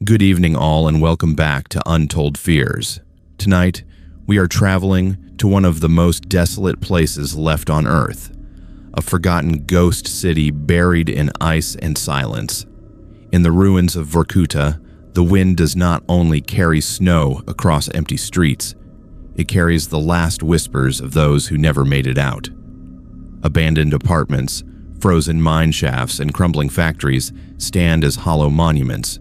Good evening all and welcome back to Untold Fears. Tonight, we are traveling to one of the most desolate places left on Earth, a forgotten ghost city buried in ice and silence. In the ruins of Vorkuta, the wind does not only carry snow across empty streets, it carries the last whispers of those who never made it out. Abandoned apartments, frozen mine shafts, and crumbling factories stand as hollow monuments,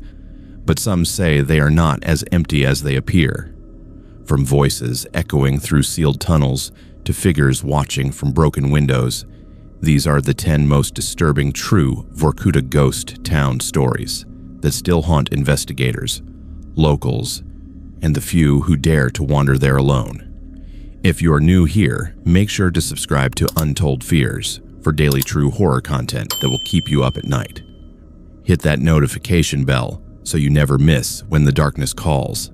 but some say they are not as empty as they appear. From voices echoing through sealed tunnels to figures watching from broken windows, these are the 10 most disturbing true Vorkuta ghost town stories that still haunt investigators, locals, and the few who dare to wander there alone. If you are new here, make sure to subscribe to Untold Fears for daily true horror content that will keep you up at night. Hit that notification bell so you never miss when the darkness calls.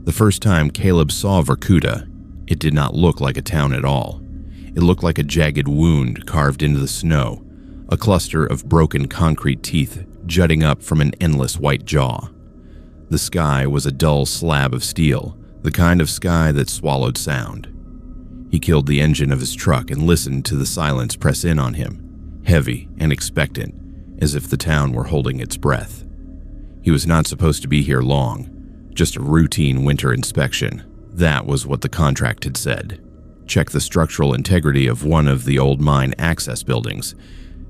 The first time Caleb saw Vorkuta, it did not look like a town at all. It looked like a jagged wound carved into the snow, a cluster of broken concrete teeth jutting up from an endless white jaw. The sky was a dull slab of steel, the kind of sky that swallowed sound. He killed the engine of his truck and listened to the silence press in on him, heavy and expectant, as if the town were holding its breath. He was not supposed to be here long, just a routine winter inspection. That was what the contract had said. Check the structural integrity of one of the old mine access buildings,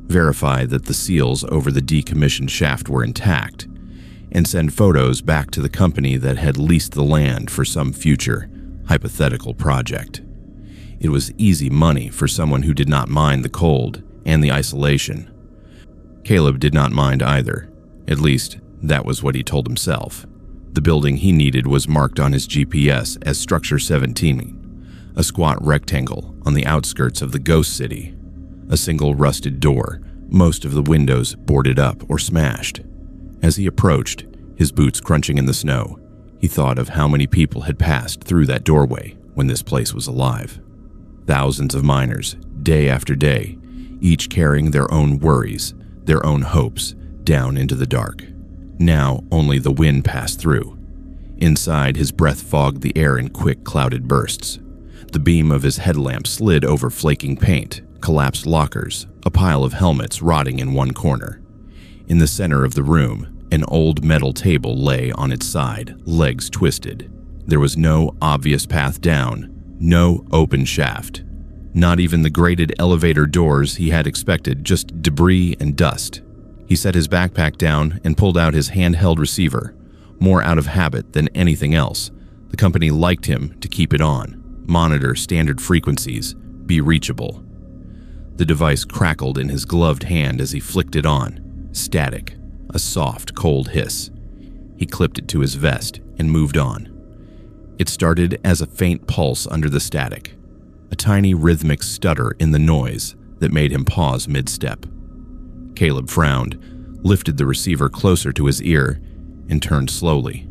verify that the seals over the decommissioned shaft were intact, and send photos back to the company that had leased the land for some future, hypothetical project. It was easy money for someone who did not mind the cold and the isolation. Caleb did not mind either. At least, that was what he told himself. The building he needed was marked on his GPS as Structure 17, a squat rectangle on the outskirts of the ghost city. A single rusted door, most of the windows boarded up or smashed. As he approached, his boots crunching in the snow, he thought of how many people had passed through that doorway when this place was alive. Thousands of miners, day after day, each carrying their own worries, their own hopes, down into the dark. Now only the wind passed through. Inside, his breath fogged the air in quick, clouded bursts. The beam of his headlamp slid over flaking paint, collapsed lockers, a pile of helmets rotting in one corner. In the center of the room, an old metal table lay on its side, legs twisted. There was no obvious path down, no open shaft. Not even the grated elevator doors he had expected, just debris and dust. He set his backpack down and pulled out his handheld receiver, more out of habit than anything else. The company liked him to keep it on, monitor standard frequencies, be reachable. The device crackled in his gloved hand as he flicked it on. Static, a soft, cold hiss. He clipped it to his vest and moved on. It started as a faint pulse under the static, a tiny rhythmic stutter in the noise that made him pause mid-step. Caleb frowned, lifted the receiver closer to his ear, and turned slowly.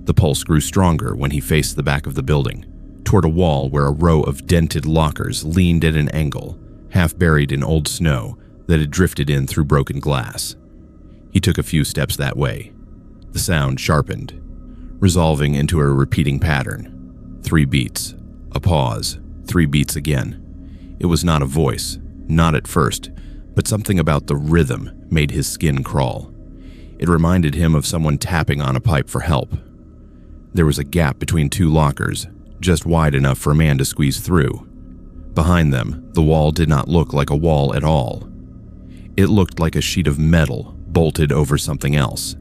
The pulse grew stronger when he faced the back of the building, toward a wall where a row of dented lockers leaned at an angle, half buried in old snow that had drifted in through broken glass. He took a few steps that way. The sound sharpened, resolving into a repeating pattern. 3 beats, a pause, 3 beats again. It was not a voice, not at first, but something about the rhythm made his skin crawl. It reminded him of someone tapping on a pipe for help. There was a gap between 2 lockers, just wide enough for a man to squeeze through. Behind them, the wall did not look like a wall at all. It looked like a sheet of metal bolted over something else.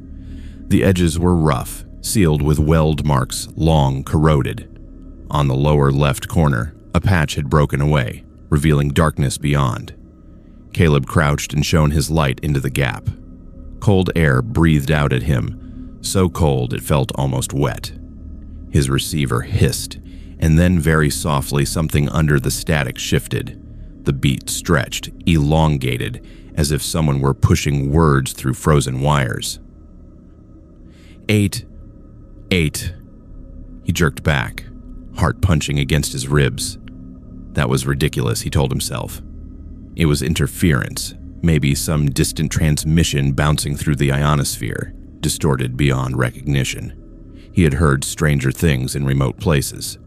The edges were rough, sealed with weld marks, long corroded. On the lower left corner, a patch had broken away, revealing darkness beyond. Caleb crouched and shone his light into the gap. Cold air breathed out at him, so cold it felt almost wet. His receiver hissed, and then very softly something under the static shifted. The beat stretched, elongated, as if someone were pushing words through frozen wires. 8. 8. He jerked back, heart punching against his ribs. That was ridiculous, he told himself. It was interference, maybe some distant transmission bouncing through the ionosphere, distorted beyond recognition. He had heard stranger things in remote places,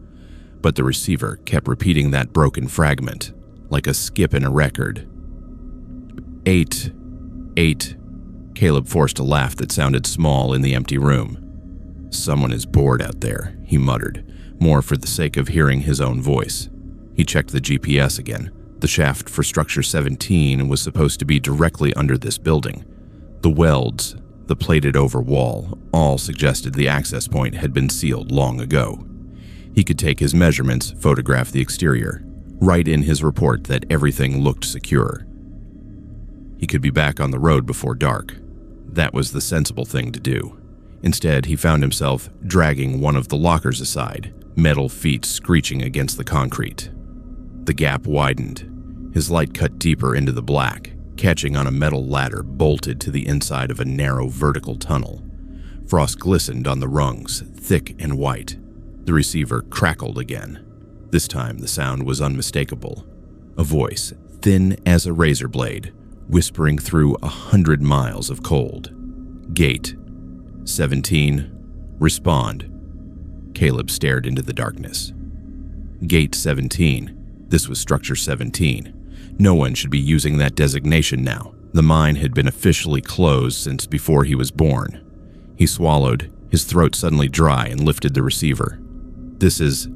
but the receiver kept repeating that broken fragment, like a skip in a record. 8, 8. Caleb forced a laugh that sounded small in the empty room. "Someone is bored out there," he muttered, more for the sake of hearing his own voice. He checked the GPS again. The shaft for Structure 17 was supposed to be directly under this building. The welds, the plated-over wall, all suggested the access point had been sealed long ago. He could take his measurements, photograph the exterior, write in his report that everything looked secure. He could be back on the road before dark. That was the sensible thing to do. Instead, he found himself dragging one of the lockers aside, metal feet screeching against the concrete. The gap widened. His light cut deeper into the black, catching on a metal ladder bolted to the inside of a narrow vertical tunnel. Frost glistened on the rungs, thick and white. The receiver crackled again. This time the sound was unmistakable. A voice, thin as a razor blade, whispering through 100 miles of cold. "Gate 17, respond." Caleb stared into the darkness. Gate 17. This was Structure 17. No one should be using that designation now. The mine had been officially closed since before he was born. He swallowed, his throat suddenly dry, and lifted the receiver. This is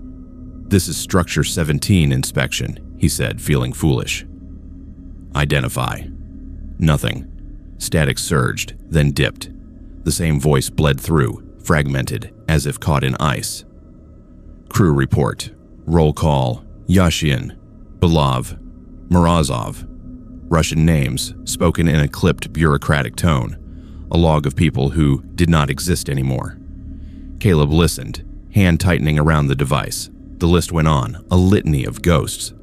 Structure 17 inspection," he said, feeling foolish. "Identify." Nothing. Static surged, then dipped. The same voice bled through, fragmented, as if caught in ice. "Crew report. Roll call. Yashin, Belov, Morozov." Russian names, spoken in a clipped, bureaucratic tone. A log of people who did not exist anymore. Caleb listened, hand tightening around the device. The list went on, a litany of ghosts.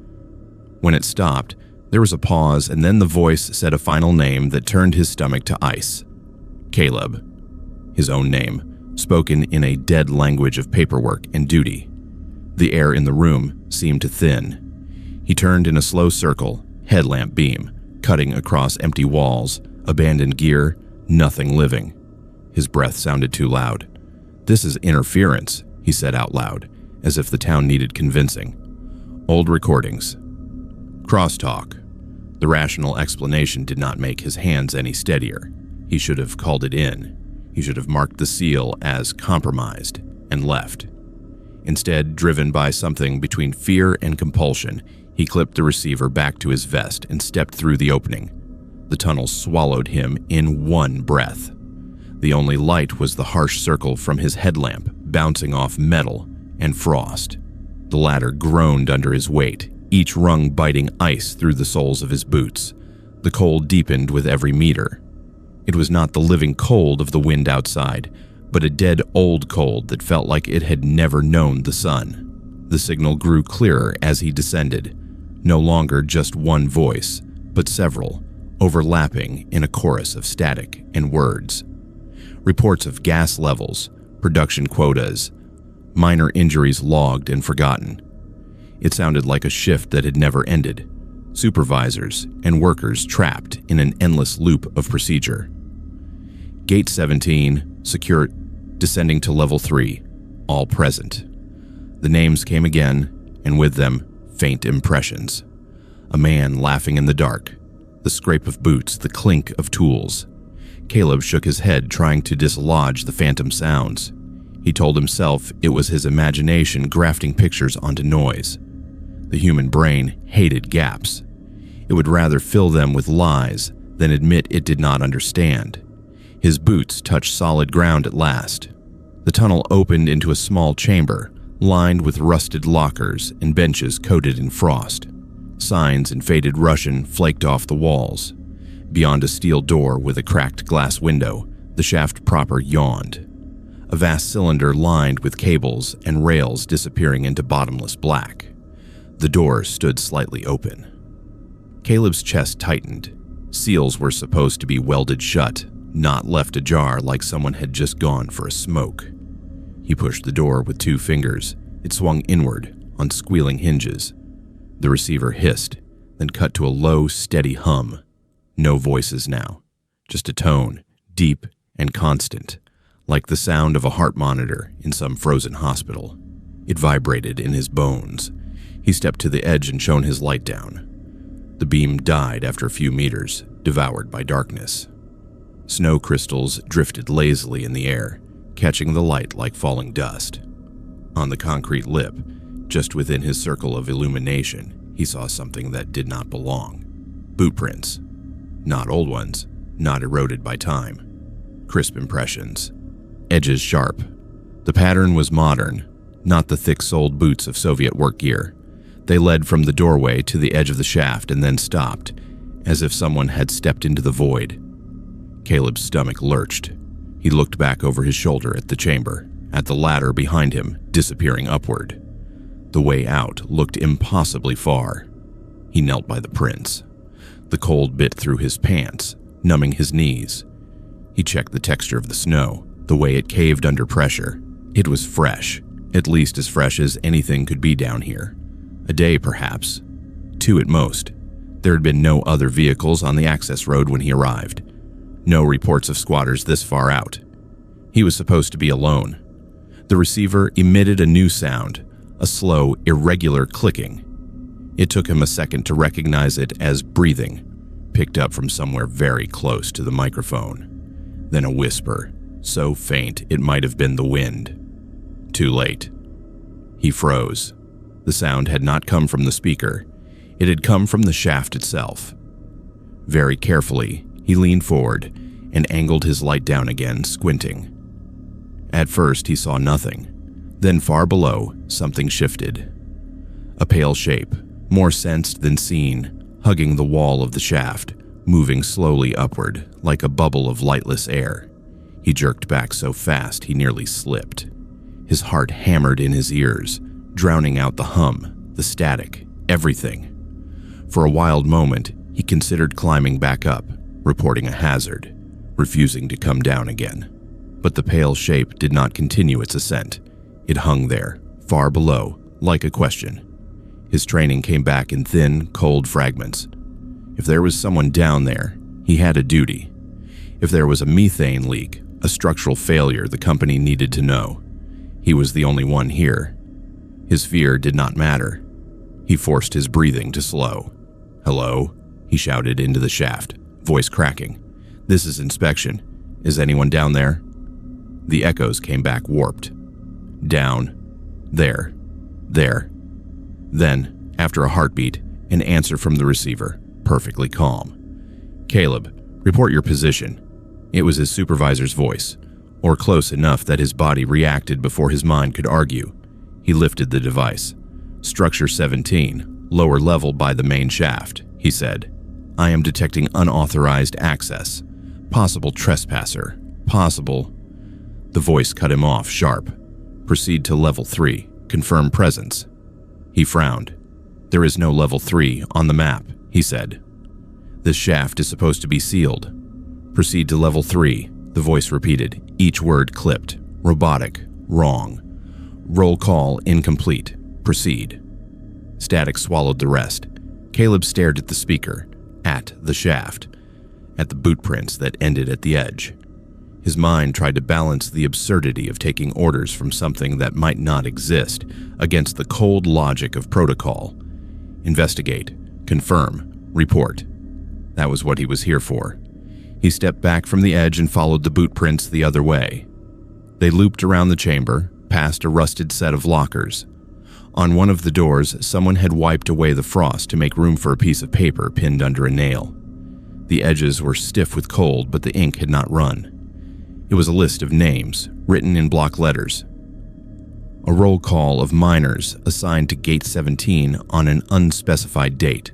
When it stopped, there was a pause, and then the voice said a final name that turned his stomach to ice. Caleb. His own name, spoken in a dead language of paperwork and duty. The air in the room seemed to thin. He turned in a slow circle, headlamp beam, cutting across empty walls, abandoned gear, nothing living. His breath sounded too loud. "This is interference," he said out loud, as if the town needed convincing. Old recordings. Crosstalk. The rational explanation did not make his hands any steadier. He should have called it in. He should have marked the seal as compromised and left. Instead, driven by something between fear and compulsion, he clipped the receiver back to his vest and stepped through the opening. The tunnel swallowed him in one breath. The only light was the harsh circle from his headlamp, bouncing off metal and frost. The ladder groaned under his weight, each rung biting ice through the soles of his boots. The cold deepened with every meter. It was not the living cold of the wind outside, but a dead old cold that felt like it had never known the sun. The signal grew clearer as he descended, no longer just one voice, but several, overlapping in a chorus of static and words. Reports of gas levels, production quotas, minor injuries logged and forgotten. It sounded like a shift that had never ended, supervisors and workers trapped in an endless loop of procedure. Gate 17, secure, descending to level 3, all present. The names came again, and with them, faint impressions. A man laughing in the dark, the scrape of boots, the clink of tools. Caleb shook his head, trying to dislodge the phantom sounds. He told himself it was his imagination grafting pictures onto noise. The human brain hated gaps. It would rather fill them with lies than admit it did not understand. His boots touched solid ground at last. The tunnel opened into a small chamber, lined with rusted lockers and benches coated in frost. Signs in faded Russian flaked off the walls. Beyond a steel door with a cracked glass window, the shaft proper yawned. A vast cylinder lined with cables and rails disappearing into bottomless black. The door stood slightly open. Caleb's chest tightened. Seals were supposed to be welded shut, not left ajar like someone had just gone for a smoke. He pushed the door with 2 fingers. It swung inward on squealing hinges. The receiver hissed, then cut to a low, steady hum. No voices now, just a tone, deep and constant, like the sound of a heart monitor in some frozen hospital. It vibrated in his bones. He stepped to the edge and shone his light down. The beam died after a few meters, devoured by darkness. Snow crystals drifted lazily in the air, catching the light like falling dust. On the concrete lip, just within his circle of illumination, he saw something that did not belong. Boot prints. Not old ones, not eroded by time. Crisp impressions. Edges sharp. The pattern was modern, not the thick-soled boots of Soviet work gear. They led from the doorway to the edge of the shaft and then stopped, as if someone had stepped into the void. Caleb's stomach lurched. He looked back over his shoulder at the chamber, at the ladder behind him, disappearing upward. The way out looked impossibly far. He knelt by the prints. The cold bit through his pants, numbing his knees. He checked the texture of the snow, the way it caved under pressure. It was fresh, at least as fresh as anything could be down here. A day, perhaps. 2 at most. There had been no other vehicles on the access road when he arrived. No reports of squatters this far out. He was supposed to be alone. The receiver emitted a new sound, a slow, irregular clicking. It took him a second to recognize it as breathing, picked up from somewhere very close to the microphone. Then a whisper, so faint it might have been the wind. Too late. He froze. The sound had not come from the speaker. It had come from the shaft itself. Very carefully, he leaned forward and angled his light down again, squinting. At first, he saw nothing. Then far below, something shifted. A pale shape, more sensed than seen, hugging the wall of the shaft, moving slowly upward, like a bubble of lightless air. He jerked back so fast he nearly slipped. His heart hammered in his ears, drowning out the hum, the static, everything. For a wild moment, he considered climbing back up, reporting a hazard, refusing to come down again. But the pale shape did not continue its ascent. It hung there, far below, like a question. His training came back in thin, cold fragments. If there was someone down there, he had a duty. If there was a methane leak, a structural failure the company needed to know, he was the only one here. His fear did not matter. He forced his breathing to slow. "Hello?" he shouted into the shaft, voice cracking. "This is inspection. Is anyone down there?" The echoes came back warped. Down. There. There. Then, after a heartbeat, an answer from the receiver, perfectly calm. "Caleb, report your position." It was his supervisor's voice, or close enough that his body reacted before his mind could argue. He lifted the device. "Structure 17, lower level by the main shaft," he said. "I am detecting unauthorized access. Possible trespasser. Possible..." The voice cut him off sharp. "Proceed to level 3. Confirm presence." He frowned. "There is no level 3 on the map," he said. "This shaft is supposed to be sealed." "Proceed to level 3, the voice repeated, each word clipped. "Robotic. Wrong. Roll call incomplete. Proceed." Static swallowed the rest. Caleb stared at the speaker, at the shaft, at the boot prints that ended at the edge. His mind tried to balance the absurdity of taking orders from something that might not exist against the cold logic of protocol. Investigate, confirm, report. That was what he was here for. He stepped back from the edge and followed the boot prints the other way. They looped around the chamber, past a rusted set of lockers. On one of the doors, someone had wiped away the frost to make room for a piece of paper pinned under a nail. The edges were stiff with cold, but the ink had not run. It was a list of names, written in block letters. A roll call of miners assigned to Gate 17 on an unspecified date.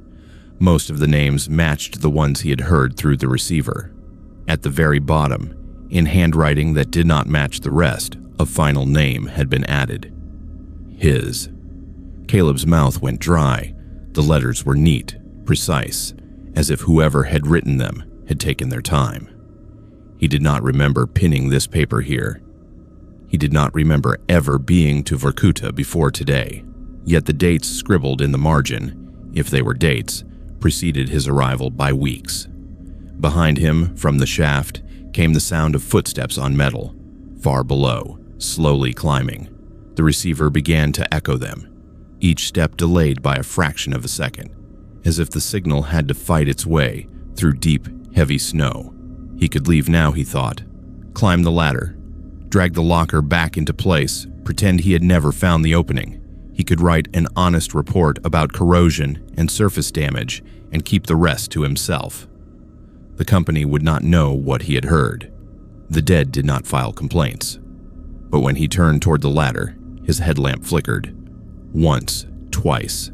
Most of the names matched the ones he had heard through the receiver. At the very bottom, in handwriting that did not match the rest, a final name had been added. His. Caleb's mouth went dry. The letters were neat, precise, as if whoever had written them had taken their time. He did not remember pinning this paper here. He did not remember ever being to Vorkuta before today, yet the dates scribbled in the margin, if they were dates, preceded his arrival by weeks. Behind him, from the shaft, came the sound of footsteps on metal, far below, slowly climbing. The receiver began to echo them, each step delayed by a fraction of a second, as if the signal had to fight its way through deep, heavy snow. He could leave now, he thought. Climb the ladder, drag the locker back into place, pretend he had never found the opening. He could write an honest report about corrosion and surface damage and keep the rest to himself. The company would not know what he had heard. The dead did not file complaints. But when he turned toward the ladder, his headlamp flickered. Once, twice,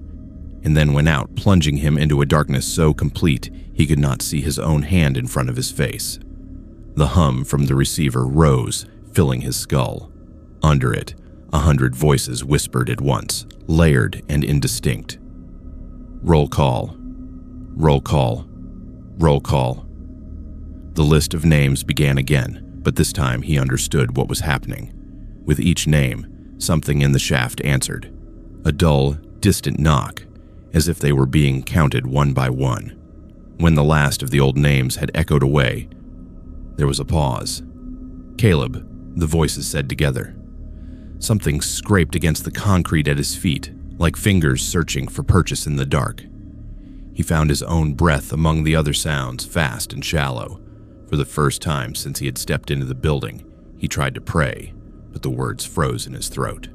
and then went out, plunging him into a darkness so complete he could not see his own hand in front of his face. The hum from the receiver rose, filling his skull. Under it, 100 voices whispered at once, layered and indistinct. Roll call. Roll call. Roll call. The list of names began again, but this time he understood what was happening. With each name, something in the shaft answered. A dull, distant knock, as if they were being counted one by one. When the last of the old names had echoed away, there was a pause. Caleb, the voices said together. Something scraped against the concrete at his feet, like fingers searching for purchase in the dark. He found his own breath among the other sounds, fast and shallow. For the first time since he had stepped into the building, he tried to pray, but the words froze in his throat.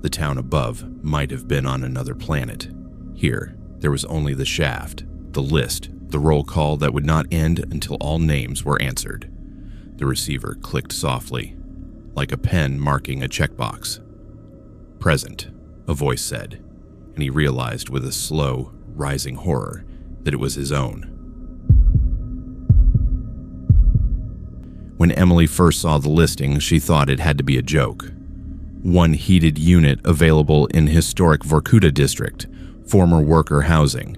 The town above might have been on another planet. Here, there was only the shaft, the list, the roll call that would not end until all names were answered. The receiver clicked softly, like a pen marking a checkbox. Present, a voice said, and he realized with a slow, rising horror that it was his own. When Emily first saw the listing, she thought it had to be a joke. One heated unit available in historic Vorkuta district, former worker housing,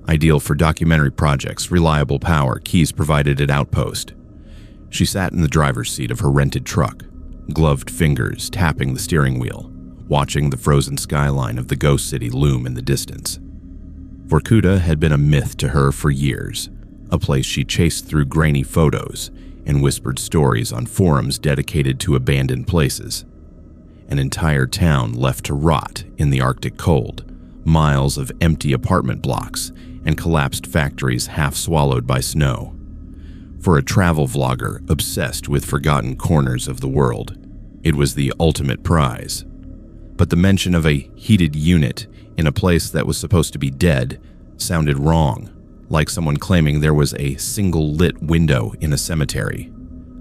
ideal for documentary projects, reliable power, keys provided at outpost. She sat in the driver's seat of her rented truck, gloved fingers tapping the steering wheel, watching the frozen skyline of the ghost city loom in the distance. Vorkuta had been a myth to her for years, a place she chased through grainy photos and whispered stories on forums dedicated to abandoned places. An entire town left to rot in the Arctic cold, miles of empty apartment blocks and collapsed factories half swallowed by snow. For a travel vlogger obsessed with forgotten corners of the world, it was the ultimate prize. But the mention of a heated unit in a place that was supposed to be dead sounded wrong, like someone claiming there was a single lit window in a cemetery.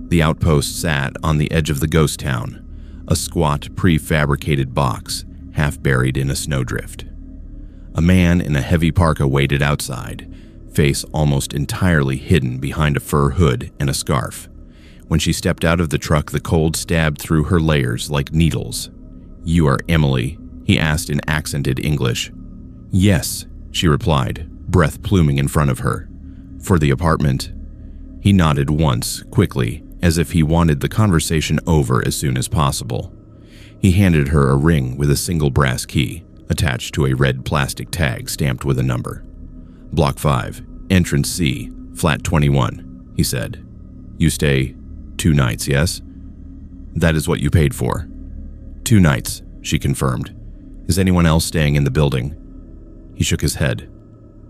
The outpost sat on the edge of the ghost town, a squat prefabricated box, half buried in a snowdrift. A man in a heavy parka waited outside, face almost entirely hidden behind a fur hood and a scarf. When she stepped out of the truck, the cold stabbed through her layers like needles. "You are Emily?" he asked in accented English. "Yes," she replied, breath pluming in front of her. "For the apartment?" He nodded once, quickly, as if he wanted the conversation over as soon as possible. He handed her a ring with a single brass key, attached to a red plastic tag stamped with a number. "Block 5, entrance C, flat 21, he said. "You stay 2 nights, yes?" "That is what you paid for." 2 nights, she confirmed. "Is anyone else staying in the building?" He shook his head.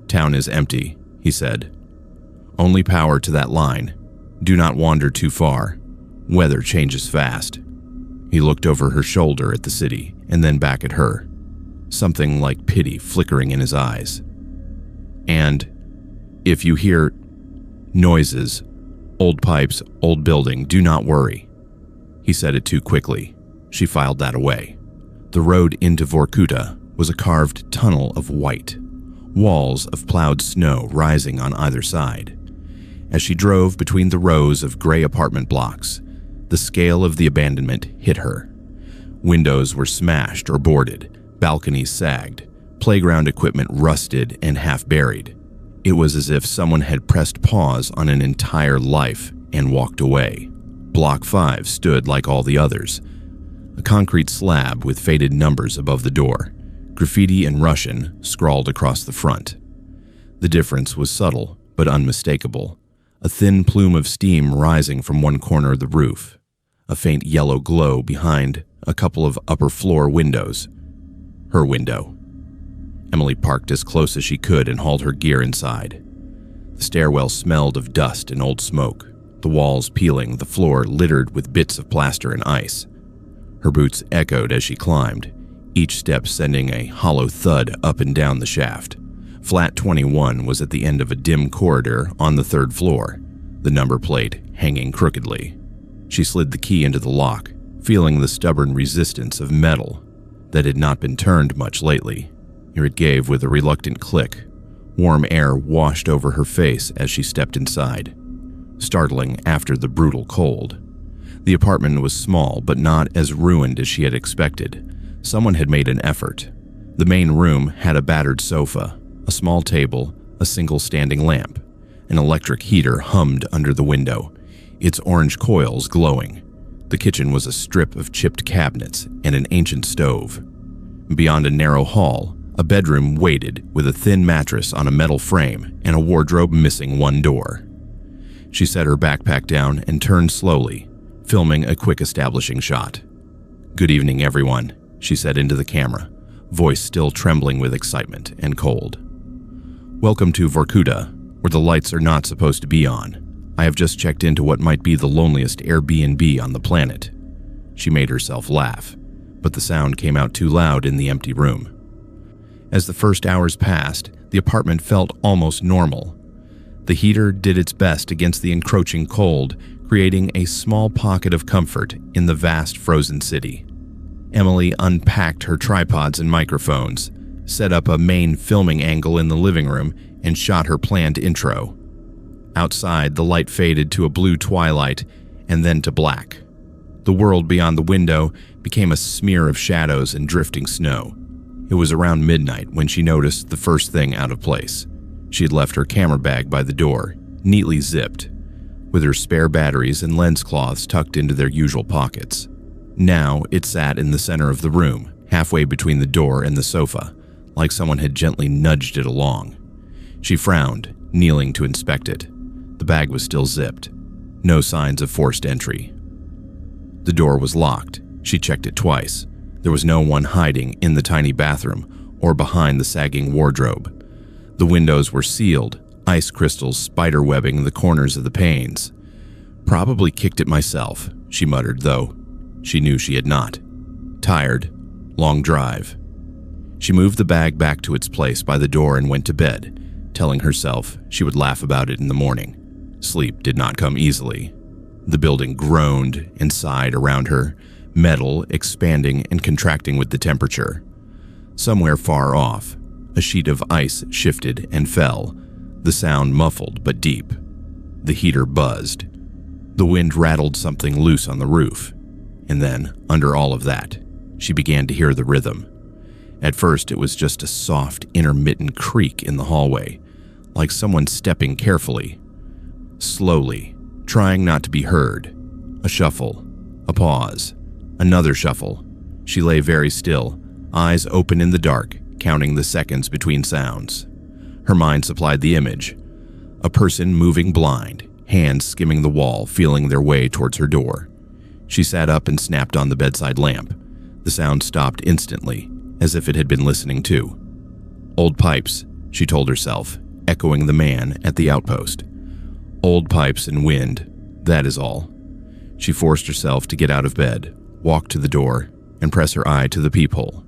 "Town is empty," he said. "Only power to that line. Do not wander too far. Weather changes fast." He looked over her shoulder at the city and then back at her, something like pity flickering in his eyes. "And if you hear noises, old pipes, old building, do not worry." He said it too quickly. She filed that away. The road into Vorkuta was a carved tunnel of white, walls of plowed snow rising on either side. As she drove between the rows of gray apartment blocks, the scale of the abandonment hit her. Windows were smashed or boarded, balconies sagged, playground equipment rusted and half buried. It was as if someone had pressed pause on an entire life and walked away. Block 5 stood like all the others, a concrete slab with faded numbers above the door, graffiti in Russian scrawled across the front. The difference was subtle but unmistakable. a thin plume of steam rising from one corner of the roof, a faint yellow glow behind a couple of upper-floor windows. Her window. Emily parked as close as she could and hauled her gear inside. The stairwell smelled of dust and old smoke, the walls peeling, the floor littered with bits of plaster and ice. Her boots echoed as she climbed, each step sending a hollow thud up and down the shaft. Flat 21 was at the end of a dim corridor on the 3rd floor, the number plate hanging crookedly. She slid the key into the lock, feeling the stubborn resistance of metal that had not been turned much lately. Here it gave with a reluctant click. Warm air washed over her face as she stepped inside, startling after the brutal cold. The apartment was small, but not as ruined as she had expected. Someone had made an effort. The main room had a battered sofa, a small table, a single standing lamp. An electric heater hummed under the window, its orange coils glowing. The kitchen was a strip of chipped cabinets and an ancient stove. Beyond a narrow hall, a bedroom waited with a thin mattress on a metal frame and a wardrobe missing one door. She set her backpack down and turned slowly, filming a quick establishing shot. "Good evening, everyone," she said into the camera, voice still trembling with excitement and cold. "Welcome to Vorkuta, where the lights are not supposed to be on. I have just checked into what might be the loneliest Airbnb on the planet." She made herself laugh, but the sound came out too loud in the empty room. As the first hours passed, the apartment felt almost normal. The heater did its best against the encroaching cold, creating a small pocket of comfort in the vast frozen city. Emily unpacked her tripods and microphones, set up a main filming angle in the living room, and shot her planned intro. Outside, the light faded to a blue twilight and then to black. The world beyond the window became a smear of shadows and drifting snow. It was around midnight when she noticed the first thing out of place. She had left her camera bag by the door, neatly zipped, with her spare batteries and lens cloths tucked into their usual pockets. Now it sat in the center of the room, halfway between the door and the sofa, like someone had gently nudged it along. She frowned, kneeling to inspect it. The bag was still zipped. No signs of forced entry. The door was locked. She checked it twice. There was no one hiding in the tiny bathroom or behind the sagging wardrobe. The windows were sealed, ice crystals spiderwebbing the corners of the panes. "Probably kicked it myself," she muttered, though she knew she had not. Tired, long drive. She moved the bag back to its place by the door and went to bed, telling herself she would laugh about it in the morning. Sleep did not come easily. The building groaned and sighed around her, metal expanding and contracting with the temperature. Somewhere far off, a sheet of ice shifted and fell, the sound muffled but deep. The heater buzzed. The wind rattled something loose on the roof. And then, under all of that, she began to hear the rhythm. At first, it was just a soft, intermittent creak in the hallway, like someone stepping carefully, slowly, trying not to be heard. A shuffle, a pause, another shuffle. She lay very still, eyes open in the dark, counting the seconds between sounds. Her mind supplied the image. A person moving blind, hands skimming the wall, feeling their way towards her door. She sat up and snapped on the bedside lamp. The sound stopped instantly, as if it had been listening too. Old pipes, she told herself, echoing the man at the outpost. Old pipes and wind, that is all. She forced herself to get out of bed, walk to the door, and press her eye to the peephole.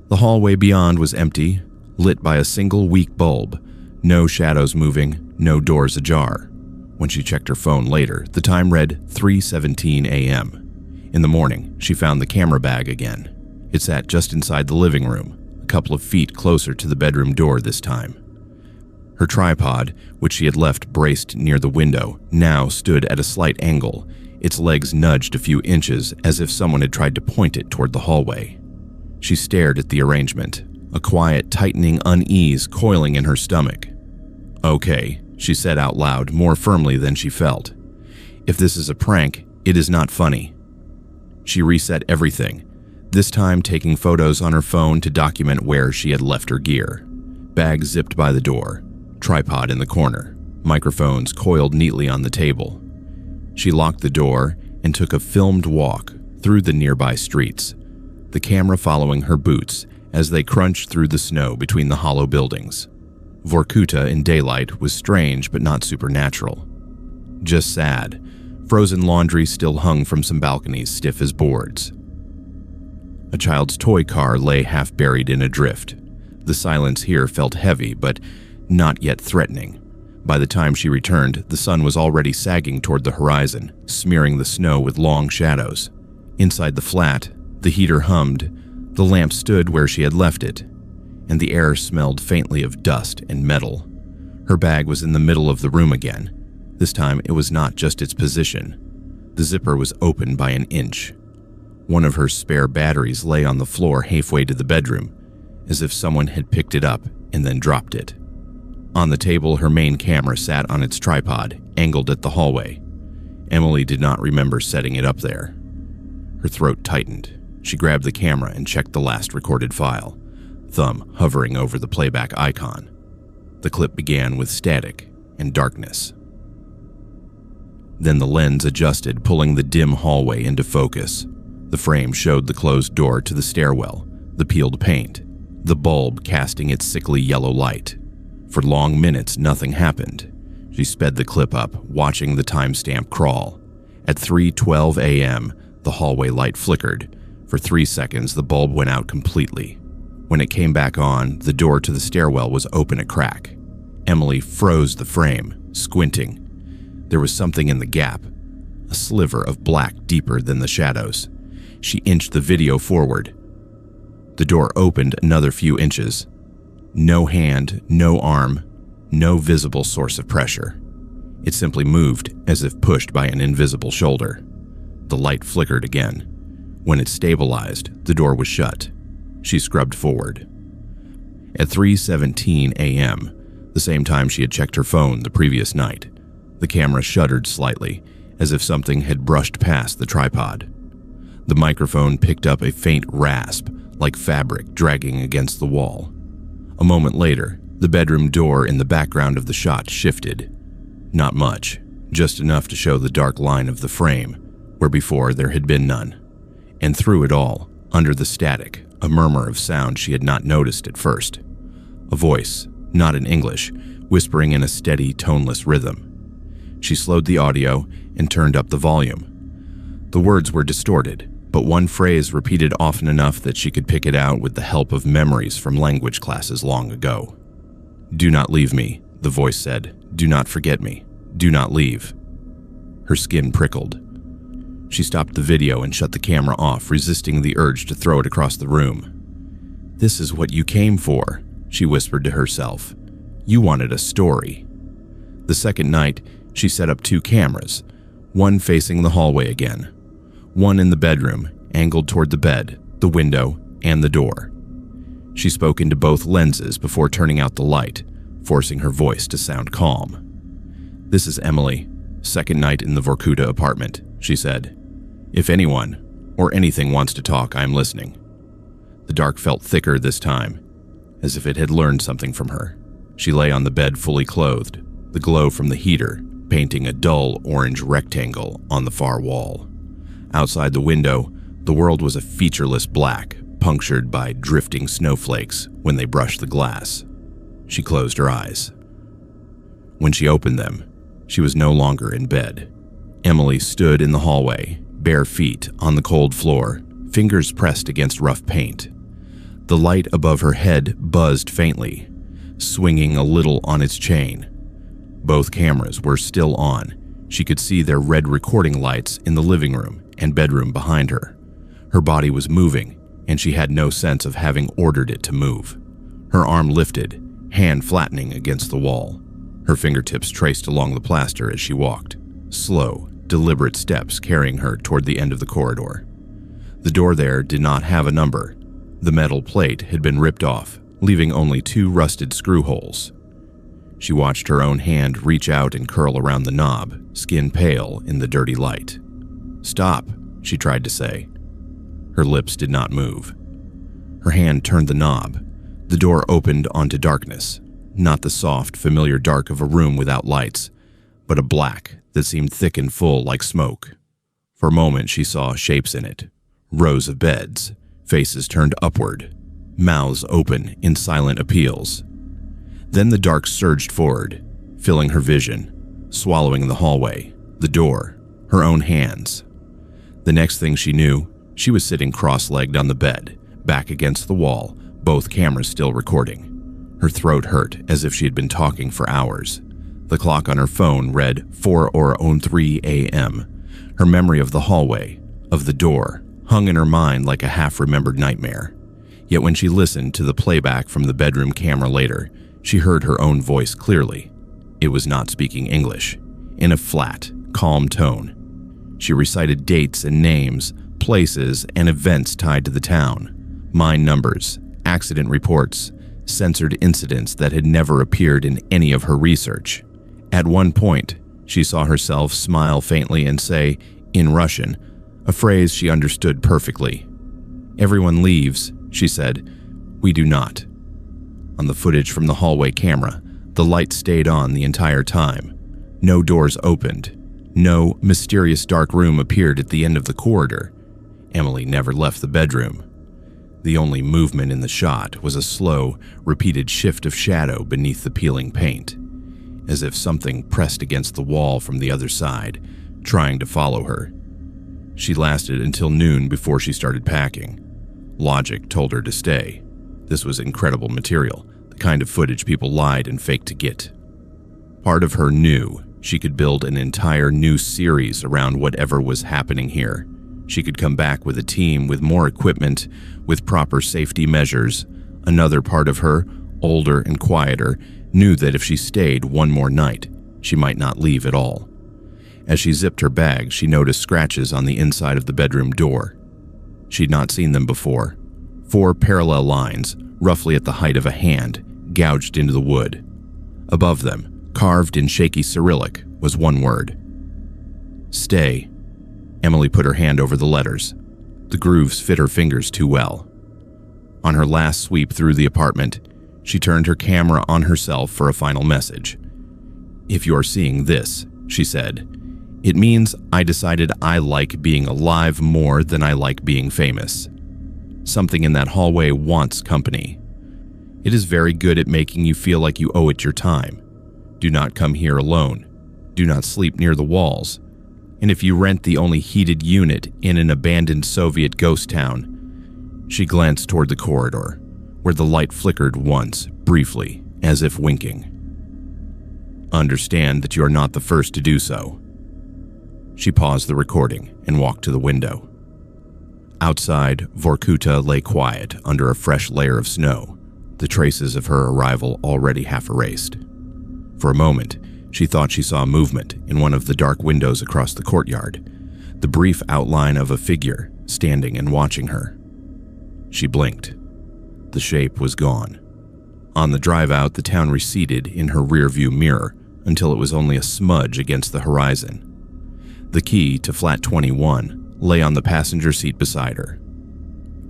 The hallway beyond was empty, lit by a single weak bulb, no shadows moving, no doors ajar. When she checked her phone later, the time read 3:17 a.m. In the morning, she found the camera bag again. It sat just inside the living room, a couple of feet closer to the bedroom door this time. Her tripod, which she had left braced near the window, now stood at a slight angle, its legs nudged a few inches as if someone had tried to point it toward the hallway. She stared at the arrangement, a quiet, tightening unease coiling in her stomach. "Okay," she said out loud, more firmly than she felt. "If this is a prank, it is not funny." She reset everything, this time taking photos on her phone to document where she had left her gear. Bag zipped by the door, tripod in the corner, microphones coiled neatly on the table. She locked the door and took a filmed walk through the nearby streets, the camera following her boots as they crunched through the snow between the hollow buildings. Vorkuta in daylight was strange but not supernatural. Just sad. Frozen laundry still hung from some balconies stiff as boards. A child's toy car lay half buried in a drift. The silence here felt heavy but not yet threatening. By the time she returned, the sun was already sagging toward the horizon, smearing the snow with long shadows. Inside the flat, the heater hummed, the lamp stood where she had left it, and the air smelled faintly of dust and metal. Her bag was in the middle of the room again. This time it was not just its position. The zipper was open by an inch. One of her spare batteries lay on the floor halfway to the bedroom, as if someone had picked it up and then dropped it. On the table, her main camera sat on its tripod, angled at the hallway. Emily did not remember setting it up there. Her throat tightened. She grabbed the camera and checked the last recorded file, thumb hovering over the playback icon. The clip began with static and darkness. Then the lens adjusted, pulling the dim hallway into focus. The frame showed the closed door to the stairwell, the peeled paint, the bulb casting its sickly yellow light. For long minutes, nothing happened. She sped the clip up, watching the timestamp crawl. At 3:12 a.m., the hallway light flickered. For 3 seconds, the bulb went out completely. When it came back on, the door to the stairwell was open a crack. Emily froze the frame, squinting. There was something in the gap, a sliver of black deeper than the shadows. She inched the video forward. The door opened another few inches. No hand, no arm, no visible source of pressure. It simply moved as if pushed by an invisible shoulder. The light flickered again. When it stabilized, the door was shut. She scrubbed forward. At 3:17 a.m., the same time she had checked her phone the previous night, the camera shuddered slightly, as if something had brushed past the tripod. The microphone picked up a faint rasp, like fabric dragging against the wall. A moment later, the bedroom door in the background of the shot shifted. Not much, just enough to show the dark line of the frame, where before there had been none. And through it all, under the static, a murmur of sound she had not noticed at first. A voice, not in English, whispering in a steady, toneless rhythm. She slowed the audio and turned up the volume. The words were distorted, but one phrase repeated often enough that she could pick it out with the help of memories from language classes long ago. "Do not leave me," the voice said. "Do not forget me. Do not leave." Her skin prickled. She stopped the video and shut the camera off, resisting the urge to throw it across the room. "This is what you came for," she whispered to herself. "You wanted a story." The second night, she set up 2 cameras, one facing the hallway again, one in the bedroom, angled toward the bed, the window, and the door. She spoke into both lenses before turning out the light, forcing her voice to sound calm. "This is Emily, second night in the Vorkuta apartment," she said. "If anyone, or anything wants to talk, I am listening." The dark felt thicker this time, as if it had learned something from her. She lay on the bed fully clothed, the glow from the heater painting a dull orange rectangle on the far wall. Outside the window, the world was a featureless black, punctured by drifting snowflakes when they brushed the glass. She closed her eyes. When she opened them, she was no longer in bed. Emily stood in the hallway, bare feet on the cold floor, fingers pressed against rough paint. The light above her head buzzed faintly, swinging a little on its chain. Both cameras were still on. She could see their red recording lights in the living room and bedroom behind her. Her body was moving, and she had no sense of having ordered it to move. Her arm lifted, hand flattening against the wall. Her fingertips traced along the plaster as she walked, slow, deliberate steps carrying her toward the end of the corridor. The door there did not have a number. The metal plate had been ripped off, leaving only 2 rusted screw holes. She watched her own hand reach out and curl around the knob, skin pale in the dirty light. "Stop," she tried to say. Her lips did not move. Her hand turned the knob. The door opened onto darkness. not the soft, familiar dark of a room without lights, but a black that seemed thick and full like smoke. For a moment she saw shapes in it, rows of beds, faces turned upward, mouths open in silent appeals. Then the dark surged forward, filling her vision, swallowing the hallway, the door, her own hands. The next thing she knew, she was sitting cross-legged on the bed, back against the wall, both cameras still recording. Her throat hurt as if she had been talking for hours. The clock on her phone read 4:03 a.m. Her memory of the hallway, of the door, hung in her mind like a half-remembered nightmare. Yet when she listened to the playback from the bedroom camera later, she heard her own voice clearly. It was not speaking English. In a flat, calm tone, she recited dates and names, places and events tied to the town, mine numbers, accident reports, censored incidents that had never appeared in any of her research. At one point, she saw herself smile faintly and say, in Russian, a phrase she understood perfectly. "Everyone leaves," she said. "We do not." On the footage from the hallway camera, the light stayed on the entire time. No doors opened. No mysterious dark room appeared at the end of the corridor. Emily never left the bedroom. The only movement in the shot was a slow, repeated shift of shadow beneath the peeling paint, as if something pressed against the wall from the other side, trying to follow her. She lasted until noon before she started packing. Logic told her to stay. This was incredible material, the kind of footage people lied and faked to get. Part of her knew she could build an entire new series around whatever was happening here. She could come back with a team with more equipment, with proper safety measures. Another part of her, older and quieter, knew that if she stayed one more night, she might not leave at all. As she zipped her bag, she noticed scratches on the inside of the bedroom door. She'd not seen them before. 4 parallel lines, roughly at the height of a hand, gouged into the wood. Above them, carved in shaky Cyrillic, was one word. "Stay." Emily put her hand over the letters. The grooves fit her fingers too well. On her last sweep through the apartment, she turned her camera on herself for a final message. "If you're seeing this," she said, "it means I decided I like being alive more than I like being famous. Something in that hallway wants company. It is very good at making you feel like you owe it your time. Do not come here alone. Do not sleep near the walls. And if you rent the only heated unit in an abandoned Soviet ghost town," she glanced toward the corridor, where the light flickered once, briefly, as if winking. "Understand that you are not the first to do so." She paused the recording and walked to the window. Outside, Vorkuta lay quiet under a fresh layer of snow, the traces of her arrival already half erased. For a moment, she thought she saw movement in one of the dark windows across the courtyard, the brief outline of a figure standing and watching her. She blinked. The shape was gone. On the drive out, the town receded in her rearview mirror until it was only a smudge against the horizon. The key to flat 21 lay on the passenger seat beside her.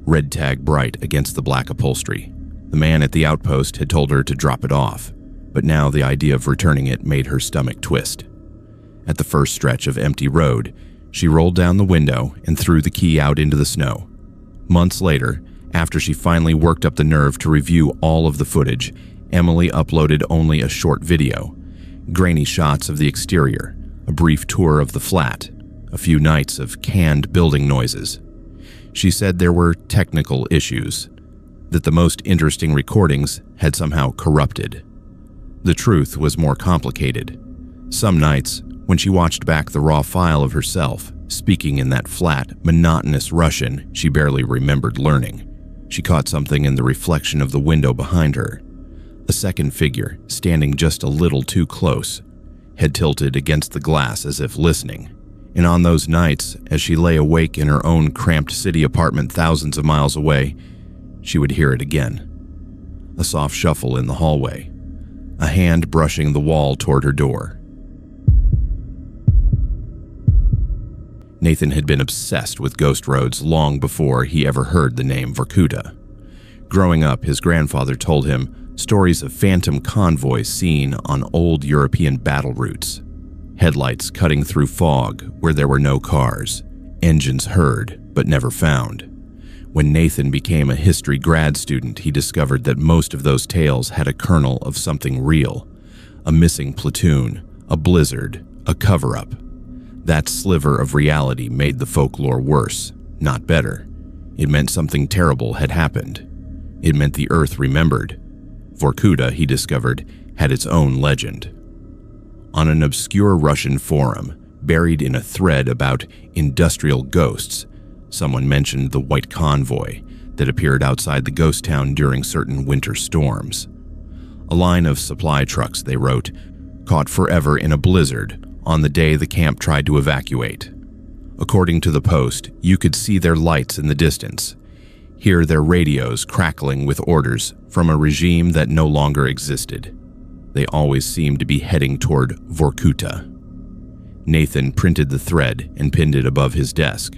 Red tag bright against the black upholstery. The man at the outpost had told her to drop it off, but now the idea of returning it made her stomach twist. At the first stretch of empty road, she rolled down the window and threw the key out into the snow. Months later, after she finally worked up the nerve to review all of the footage, Emily uploaded only a short video. Grainy shots of the exterior, a brief tour of the flat, a few nights of canned building noises. She said there were technical issues, that the most interesting recordings had somehow corrupted. The truth was more complicated. Some nights, when she watched back the raw file of herself, speaking in that flat, monotonous Russian she barely remembered learning, she caught something in the reflection of the window behind her. A second figure, standing just a little too close, head tilted against the glass as if listening. And on those nights, as she lay awake in her own cramped city apartment thousands of miles away, she would hear it again. A soft shuffle in the hallway, a hand brushing the wall toward her door. Nathan had been obsessed with ghost roads long before he ever heard the name Vorkuta. Growing up, his grandfather told him stories of phantom convoys seen on old European battle routes. Headlights cutting through fog where there were no cars, engines heard but never found. When Nathan became a history grad student, he discovered that most of those tales had a kernel of something real. A missing platoon, a blizzard, a cover-up. That sliver of reality made the folklore worse, not better. It meant something terrible had happened. It meant the earth remembered. Vorkuta, he discovered, had its own legend. On an obscure Russian forum, buried in a thread about industrial ghosts, someone mentioned the white convoy that appeared outside the ghost town during certain winter storms. A line of supply trucks, they wrote, caught forever in a blizzard on the day the camp tried to evacuate. According to the post, you could see their lights in the distance, hear their radios crackling with orders from a regime that no longer existed. They always seemed to be heading toward Vorkuta. Nathan printed the thread and pinned it above his desk.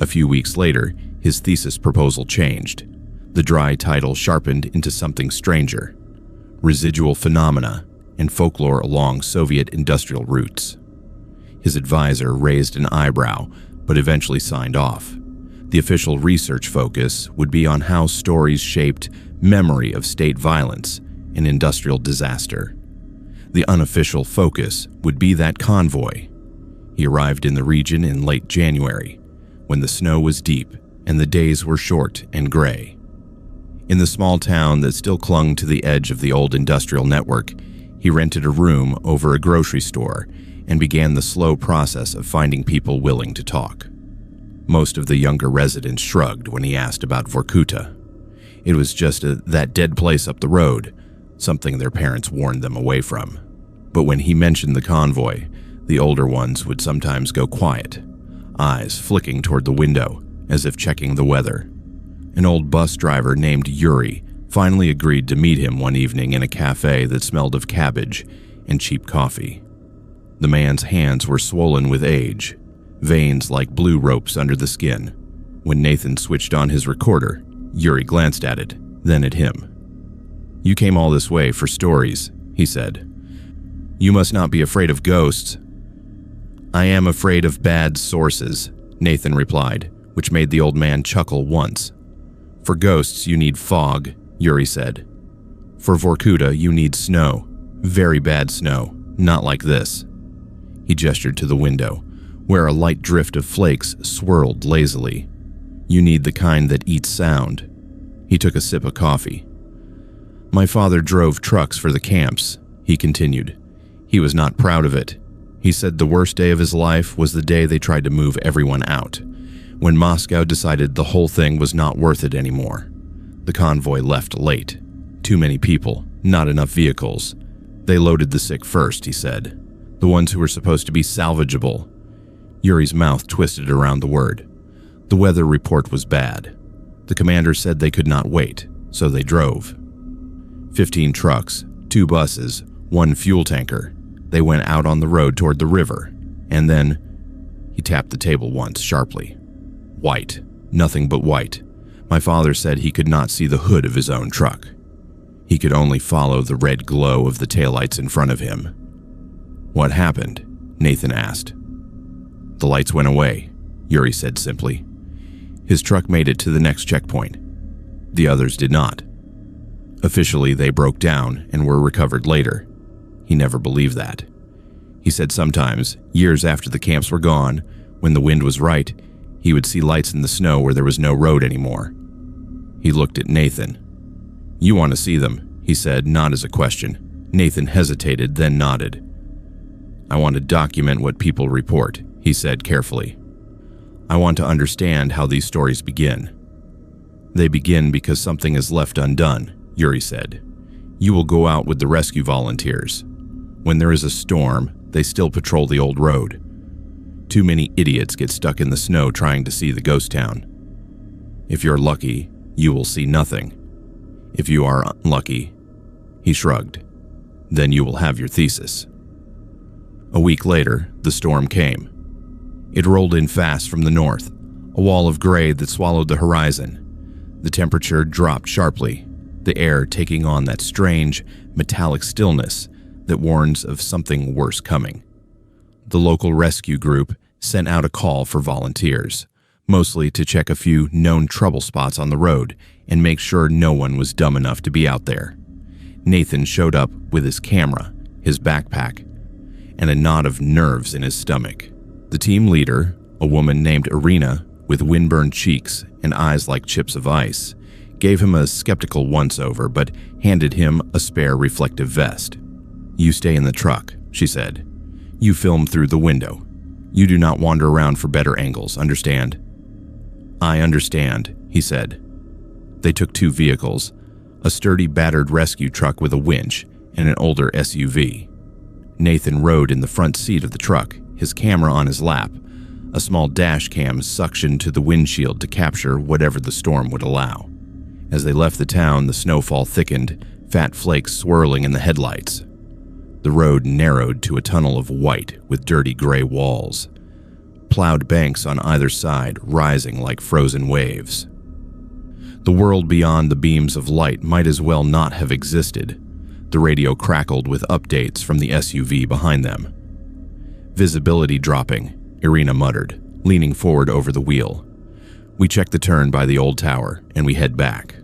A few weeks later, his thesis proposal changed. The dry title sharpened into something stranger: Residual Phenomena and Folklore Along Soviet Industrial Routes. His advisor raised an eyebrow, but eventually signed off. The official research focus would be on how stories shaped memory of state violence and industrial disaster. The unofficial focus would be that convoy. He arrived in the region in late January, when the snow was deep and the days were short and gray. In the small town that still clung to the edge of the old industrial network, he rented a room over a grocery store and began the slow process of finding people willing to talk. Most of the younger residents shrugged when he asked about Vorkuta. It was just that dead place up the road, something their parents warned them away from. But when he mentioned the convoy, the older ones would sometimes go quiet, eyes flicking toward the window as if checking the weather. An old bus driver named Yuri finally agreed to meet him one evening in a cafe that smelled of cabbage and cheap coffee. The man's hands were swollen with age, veins like blue ropes under the skin. When Nathan switched on his recorder, Yuri glanced at it, then at him. "You came all this way for stories," he said. "You must not be afraid of ghosts." "I am afraid of bad sources," Nathan replied, which made the old man chuckle once. "For ghosts, you need fog," Yuri said. "For Vorkuta, you need snow. Very bad snow, not like this." He gestured to the window, where a light drift of flakes swirled lazily. "You need the kind that eats sound." He took a sip of coffee. "My father drove trucks for the camps," he continued. "He was not proud of it. He said the worst day of his life was the day they tried to move everyone out, when Moscow decided the whole thing was not worth it anymore. The convoy left late. Too many people, not enough vehicles. They loaded the sick first," he said. "The ones who were supposed to be salvageable." Yuri's mouth twisted around the word. The weather report was bad. The commander said they could not wait, so they drove. 15 trucks, 2 buses, 1 fuel tanker. They went out on the road toward the river, and then he tapped the table once sharply. White, nothing but white. My father said he could not see the hood of his own truck. He could only follow the red glow of the taillights in front of him. "What happened?" Nathan asked. "The lights went away," Yuri said simply. "His truck made it to the next checkpoint. The others did not. Officially, they broke down and were recovered later. He never believed that. He said sometimes, years after the camps were gone, when the wind was right, he would see lights in the snow where there was no road anymore." He looked at Nathan. "You want to see them," he said, not as a question. Nathan hesitated, then nodded. "I want to document what people report," he said carefully. "I want to understand how these stories begin." "They begin because something is left undone," Yuri said. "You will go out with the rescue volunteers. When there is a storm, they still patrol the old road. Too many idiots get stuck in the snow trying to see the ghost town. If you're lucky, you will see nothing. If you are unlucky," he shrugged, "then you will have your thesis." A week later, the storm came. It rolled in fast from the north, a wall of gray that swallowed the horizon. The temperature dropped sharply, the air taking on that strange, metallic stillness that warns of something worse coming. The local rescue group sent out a call for volunteers, mostly to check a few known trouble spots on the road and make sure no one was dumb enough to be out there. Nathan showed up with his camera, his backpack, and a knot of nerves in his stomach. The team leader, a woman named Irina, with windburned cheeks and eyes like chips of ice, gave him a skeptical once-over but handed him a spare reflective vest. "You stay in the truck," she said. "You film through the window. You do not wander around for better angles, understand?" "I understand," he said. They took 2 vehicles, a sturdy battered rescue truck with a winch and an older SUV. Nathan rode in the front seat of the truck, his camera on his lap, a small dash cam suctioned to the windshield to capture whatever the storm would allow. As they left the town, the snowfall thickened, fat flakes swirling in the headlights. The road narrowed to a tunnel of white with dirty gray walls, plowed banks on either side rising like frozen waves. The world beyond the beams of light might as well not have existed. The radio crackled with updates from the SUV behind them. "Visibility dropping," Irina muttered, leaning forward over the wheel. "We check the turn by the old tower, and we head back."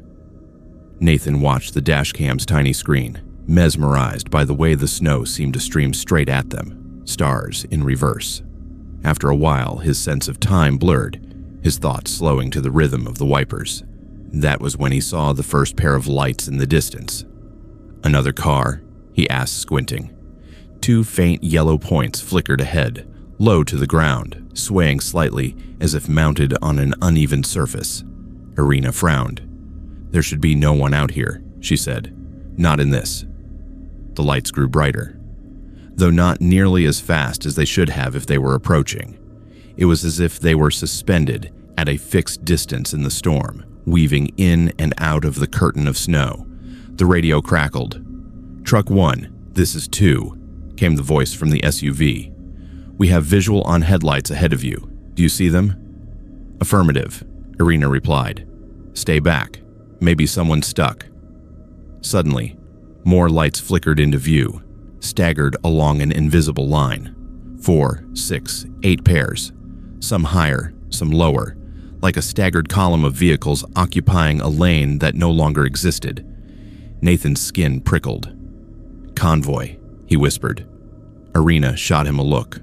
Nathan watched the dashcam's tiny screen, mesmerized by the way the snow seemed to stream straight at them, stars in reverse. After a while, his sense of time blurred, his thoughts slowing to the rhythm of the wipers. That was when he saw the first pair of lights in the distance. "Another car?" he asked, squinting. 2 faint yellow points flickered ahead, low to the ground, swaying slightly as if mounted on an uneven surface. Irina frowned. "There should be no one out here," she said. "Not in this." The lights grew brighter, though not nearly as fast as they should have if they were approaching. It was as if they were suspended at a fixed distance in the storm, weaving in and out of the curtain of snow. The radio crackled. "Truck 1, this is 2, came the voice from the SUV. "We have visual on headlights ahead of you. Do you see them?" "Affirmative," Irina replied. "Stay back. Maybe someone's stuck." Suddenly, more lights flickered into view, staggered along an invisible line. 4, 6, 8 pairs, some higher, some lower, like a staggered column of vehicles occupying a lane that no longer existed. Nathan's skin prickled. "Convoy," he whispered. Irina shot him a look.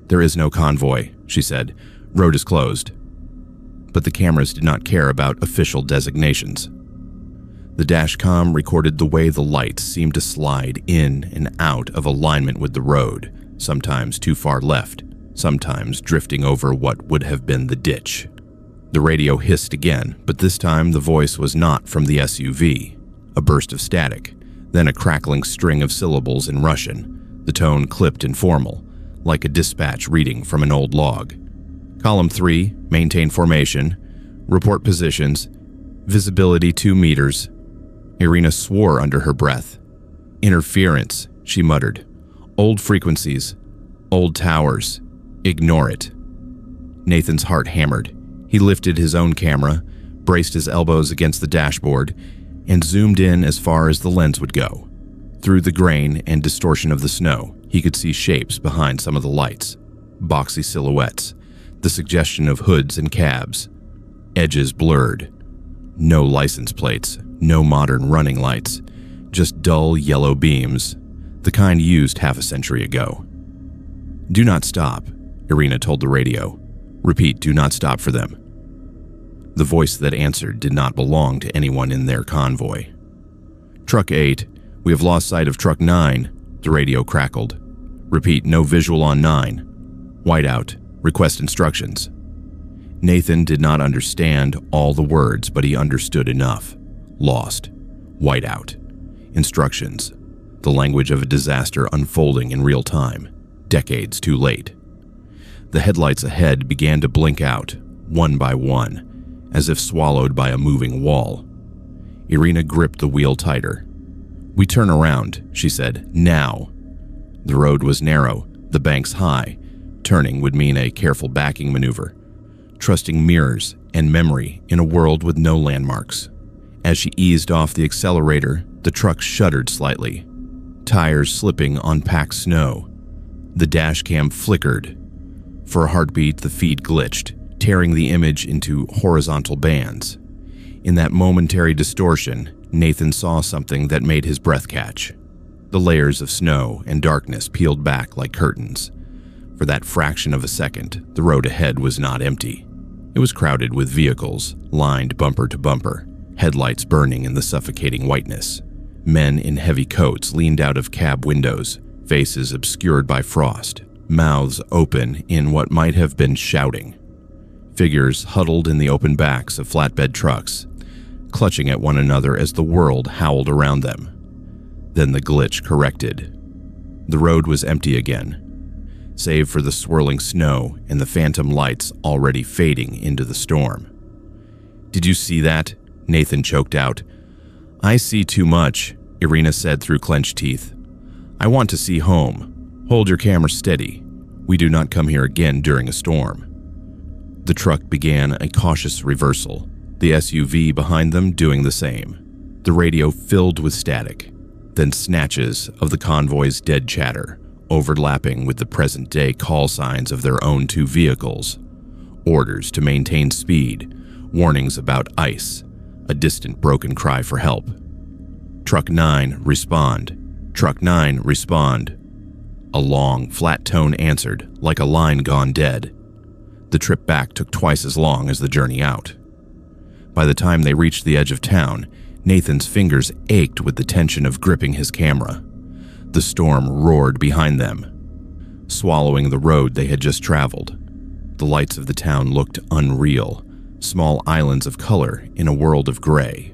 "There is no convoy," she said. "Road is closed." But the cameras did not care about official designations. The dashcam recorded the way the lights seemed to slide in and out of alignment with the road, sometimes too far left, sometimes drifting over what would have been the ditch. The radio hissed again, but this time the voice was not from the SUV. A burst of static, then a crackling string of syllables in Russian, the tone clipped and formal, like a dispatch reading from an old log. "Column 3, maintain formation. Report positions. Visibility 2 meters. Irina swore under her breath. "Interference," she muttered. "Old frequencies. Old towers. Ignore it." Nathan's heart hammered. He lifted his own camera, braced his elbows against the dashboard, and zoomed in as far as the lens would go. Through the grain and distortion of the snow, he could see shapes behind some of the lights, boxy silhouettes, the suggestion of hoods and cabs, edges blurred. No license plates, no modern running lights, just dull yellow beams, the kind used half a century ago. "Do not stop," Irina told the radio. "Repeat, do not stop for them." The voice that answered did not belong to anyone in their convoy. "Truck 8, we have lost sight of Truck 9, the radio crackled. "Repeat, no visual on 9. Whiteout, request instructions." Nathan did not understand all the words, but he understood enough. Lost. Whiteout. Instructions. The language of a disaster unfolding in real time, decades too late. The headlights ahead began to blink out, one by one, as if swallowed by a moving wall. Irina gripped the wheel tighter. "We turn around," she said. "Now." The road was narrow, the banks high. Turning would mean a careful backing maneuver. trusting mirrors and memory in a world with no landmarks. As she eased off the accelerator, the truck shuddered slightly, tires slipping on packed snow. The dash cam flickered. For a heartbeat, the feed glitched, tearing the image into horizontal bands. In that momentary distortion, Nathan saw something that made his breath catch. The layers of snow and darkness peeled back like curtains. For that fraction of a second, the road ahead was not empty. It was crowded with vehicles, lined bumper to bumper, headlights burning in the suffocating whiteness. Men in heavy coats leaned out of cab windows, faces obscured by frost, mouths open in what might have been shouting. Figures huddled in the open backs of flatbed trucks, clutching at one another as the world howled around them. Then the glitch corrected. The road was empty again, save for the swirling snow and the phantom lights already fading into the storm. "Did you see that?" Nathan choked out. "I see too much," Irina said through clenched teeth. "I want to see home. Hold your camera steady. We do not come here again during a storm." The truck began a cautious reversal, the SUV behind them doing the same. The radio filled with static, then snatches of the convoy's dead chatter, overlapping with the present-day call signs of their own two vehicles. Orders to maintain speed, warnings about ice, a distant broken cry for help. "Truck 9, respond. Truck 9, respond." A long, flat tone answered, like a line gone dead. The trip back took twice as long as the journey out. By the time they reached the edge of town, Nathan's fingers ached with the tension of gripping his camera. The storm roared behind them, swallowing the road they had just traveled. The lights of the town looked unreal, small islands of color in a world of gray.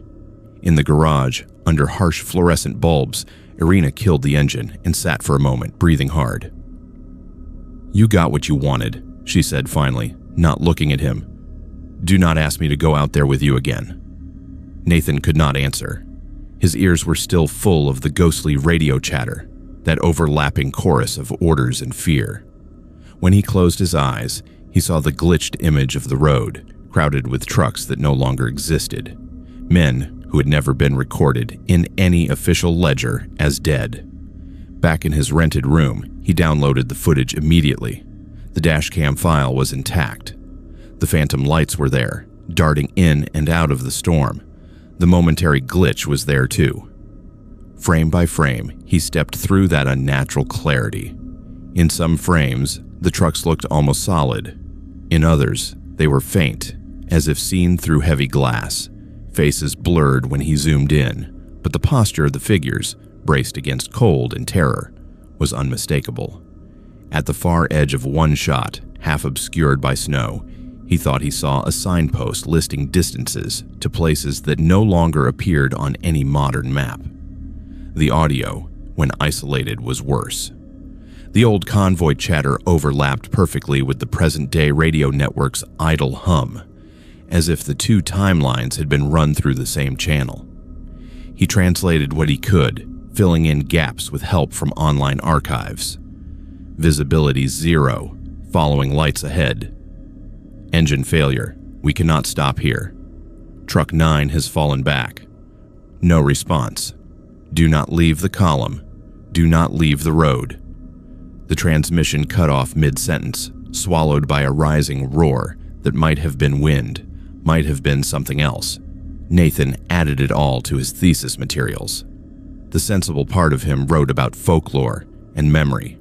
In the garage, under harsh fluorescent bulbs, Irina killed the engine and sat for a moment, breathing hard. "You got what you wanted," she said finally, not looking at him. "Do not ask me to go out there with you again." Nathan could not answer. His ears were still full of the ghostly radio chatter, that overlapping chorus of orders and fear. When he closed his eyes, he saw the glitched image of the road, crowded with trucks that no longer existed. Men who had never been recorded in any official ledger as dead. Back in his rented room, he downloaded the footage immediately. The dashcam file was intact. The phantom lights were there, darting in and out of the storm. The momentary glitch was there too. Frame by frame, he stepped through that unnatural clarity. In some frames, the trucks looked almost solid. In others, they were faint, as if seen through heavy glass. Faces blurred when he zoomed in, but the posture of the figures, braced against cold and terror, was unmistakable. At the far edge of one shot, half obscured by snow, he thought he saw a signpost listing distances to places that no longer appeared on any modern map. The audio, when isolated, was worse. The old convoy chatter overlapped perfectly with the present-day radio network's idle hum, as if the two timelines had been run through the same channel. He translated what he could, filling in gaps with help from online archives. Visibility 0, following lights ahead. Engine failure. We cannot stop here. Truck 9 has fallen back. No response. Do not leave the column. Do not leave the road. The transmission cut off mid-sentence, swallowed by a rising roar that might have been wind, might have been something else. Nathan added it all to his thesis materials. The sensible part of him wrote about folklore and memory,